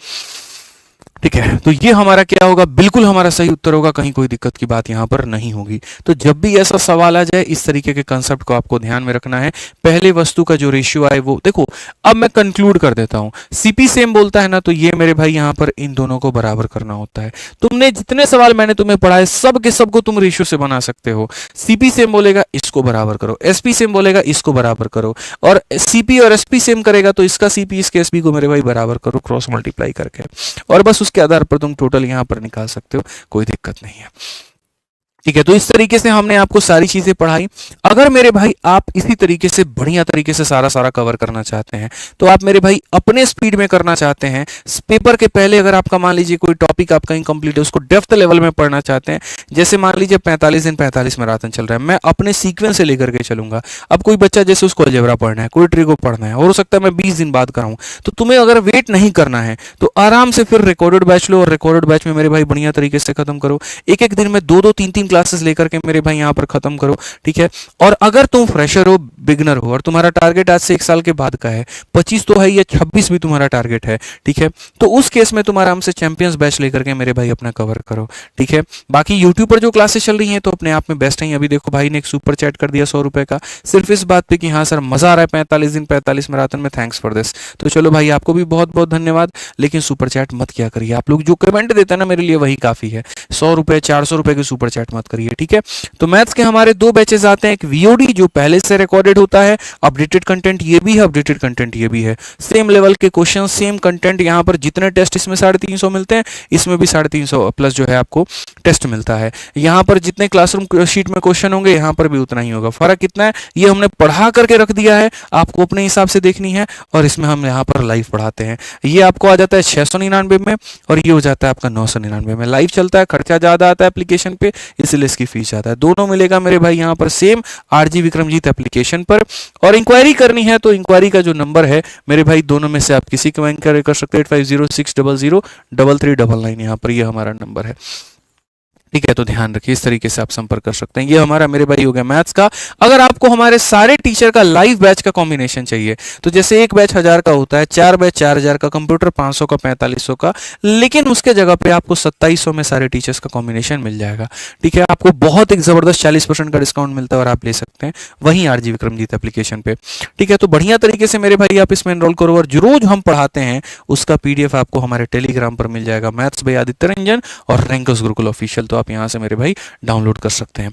ठीक है, तो ये हमारा क्या होगा? बिल्कुल हमारा सही उत्तर होगा, कहीं कोई दिक्कत की बात यहां पर नहीं होगी। तो जब भी ऐसा सवाल आ जाए इस तरीके के कंसेप्ट को आपको ध्यान में रखना है। पहले वस्तु का जो रेशियो आए वो देखो। अब मैं कंक्लूड कर देता हूं। सीपी सेम बोलता है ना, तो ये मेरे भाई यहां पर इन दोनों को बराबर करना होता है। तुमने जितने सवाल मैंने तुम्हें पढ़ाए सब के सब को तुम रेशियो से बना सकते हो। सीपी सेम बोलेगा इसको बराबर करो, एसपी सेम बोलेगा इसको बराबर करो, और सीपी और एसपी सेम करेगा तो इसका सीपी इसके एसपी को मेरे भाई बराबर करो क्रॉस मल्टीप्लाई करके, और बस उसके आधार पर तुम टोटल यहां पर निकाल सकते हो, कोई दिक्कत नहीं है। ठीक है, तो इस तरीके से हमने आपको सारी चीजें पढ़ाई। अगर मेरे भाई आप इसी तरीके से बढ़िया तरीके से सारा कवर करना चाहते हैं तो आप मेरे भाई अपने स्पीड में करना चाहते हैं, पेपर के पहले अगर आपका मान लीजिए कोई टॉपिक आपका इनकम्प्लीट है, उसको डेप्थ लेवल में पढ़ना चाहते हैं, जैसे मान लीजिए 45 दिन 45 मैराथन चल रहा है, मैं अपने सीक्वेंस से लेकर के चलूंगा। अब कोई बच्चा जैसे उसको अलजेब्रा पढ़ना है, कोई ट्रिको पढ़ना है, और हो सकता है मैं 20 दिन बाद कराऊं, तो तुम्हें अगर वेट नहीं करना है तो आराम से फिर रिकॉर्डेड बैच लो, और रिकॉर्डेड बैच में मेरे भाई बढ़िया तरीके से खत्म करो। एक एक दिन में 2-2 3-3 क्लासेस लेकर के मेरे भाई यहां पर खत्म करो। ठीक है, और अगर तुम फ्रेशर हो, बिगनर हो, और तुम्हारा टारगेट आज से 1 साल के बाद का है, 25 तो है या 26 भी तुम्हारा टारगेट है, ठीक है, तो उस केस में तुम आराम से चैंपियंस बैच लेकर के मेरे भाई अपना कवर करो। ठीक है, बाकी यूट्यूब पर जो क्लासेस चल रही हैं तो अपने आप में बेस्ट हैं। अभी देखो भाई ने एक सुपर चैट कर दिया 100 रुपए का, सिर्फ इस बात पे कि हाँ सर मजा आ रहा है 45 दिन 45 मैराथन में, थैंक्स फॉर दिस। तो चलो भाई आपको भी बहुत बहुत धन्यवाद, लेकिन सुपर चैट मत किया करिए। आप लोग जो कमेंट देते हैं ना मेरे लिए वही काफी है। 100 रुपए 400 रुपए के सुपर चैट मत करिए। ठीक है, तो मैथ्स के हमारे 2 बैचेस आते हैं, एक वीओडी जो पहले से रिकॉर्डेड होता है, अपडेटेड कंटेंट ये भी है, अपडेटेड कंटेंट ये भी है, सेम लेवल के क्वेश्चन, सेम कंटेंट। यहाँ पर जितने टेस्ट इसमें 350 मिलते हैं, इसमें भी 350 प्लस जो है आपको टेस्ट मिलता है। यहाँ पर जितने क्लासरूम शीट में क्वेश्चन होंगे यहाँ पर भी उतना ही होगा। फर्क कितना है ये हमने पढ़ा करके रख दिया है, आपको अपने हिसाब से देखनी है, और इसमें हम यहाँ पर लाइव पढ़ाते हैं। ये आपको आ जाता है 699 में, और ये हो जाता है आपका 999 में। लाइव चलता है, खर्चा ज्यादा आता है एप्लीकेशन पे, इसलिए इससे लेस की फीस ज्यादा है। दोनों मिलेगा मेरे भाई यहाँ पर सेम आरजी विक्रमजीत एप्लीकेशन पर। और इंक्वायरी करनी है तो इंक्वायरी का जो नंबर है मेरे भाई, दोनों में से आप किसी को इंक्वायरी कर सकते हैं। 8506003399 यहाँ पर, ये हमारा नंबर है। ठीक है, तो ध्यान रखिए, इस तरीके से आप संपर्क कर सकते हैं। ये हमारा मेरे भाई हो गया मैथ्स का। अगर आपको हमारे सारे टीचर का लाइव बैच का कॉम्बिनेशन चाहिए तो जैसे एक बैच 1000 का होता है, 4 बैच 4000 का, कंप्यूटर 500 का, 4500 का, लेकिन उसके जगह पे आपको 2700 में सारे टीचर्स का कॉम्बिनेशन मिल जाएगा। ठीक है, आपको बहुत एक जबरदस्त 40% का डिस्काउंट मिलता है और आप ले सकते हैं वहीं आरजी विक्रमजीत एप्लीकेशन पे। ठीक है, तो बढ़िया तरीके से मेरे भाई आप इसमें एनरोल करो और जो रोज हम पढ़ाते हैं उसका पीडीएफ आपको हमारे टेलीग्राम पर मिल जाएगा, मैथ्स बाय आदित्य रंजन और रैंकर्स गुरुकुल ऑफिशियल। तो आप यहां से मेरे भाई डाउनलोड कर सकते हैं।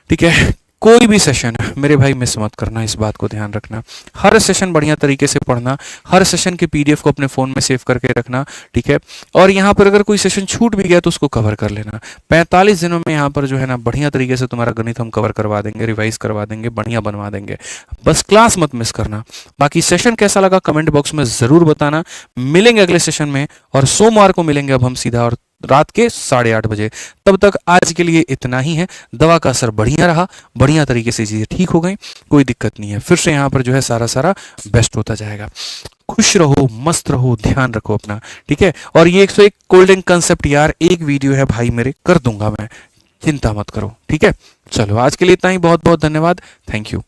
ठीक है, कोई भी सेशन मेरे भाई मिस मत करना, इस बात को ध्यान रखना। हर सेशन बढ़िया तरीके से पढ़ना, हर सेशन के पीडीएफ को अपने फोन में सेव करके रखना। ठीक है, और यहाँ पर अगर कोई सेशन छूट भी गया तो उसको कवर कर लेना। 45 दिनों में यहाँ पर जो है ना बढ़िया तरीके से तुम्हारा गणित हम कवर करवा देंगे, रिवाइज करवा देंगे, बढ़िया बनवा देंगे। बस क्लास मत मिस करना। बाकी सेशन कैसा लगा कमेंट बॉक्स में जरूर बताना। मिलेंगे अगले सेशन में और सोमवार को मिलेंगे अब हम सीधा, और रात के 8:30 बजे। तब तक आज के लिए इतना ही है। दवा का असर बढ़िया रहा, बढ़िया तरीके से चीजें ठीक हो गई, कोई दिक्कत नहीं है। फिर से यहाँ पर जो है सारा बेस्ट होता जाएगा। खुश रहो, मस्त रहो, ध्यान रखो अपना। ठीक है, और ये 101 कोल्ड कंसेप्ट यार एक वीडियो है भाई मेरे, कर दूंगा मैं, चिंता मत करो। ठीक है, चलो आज के लिए इतना ही। बहुत बहुत धन्यवाद, थैंक यू।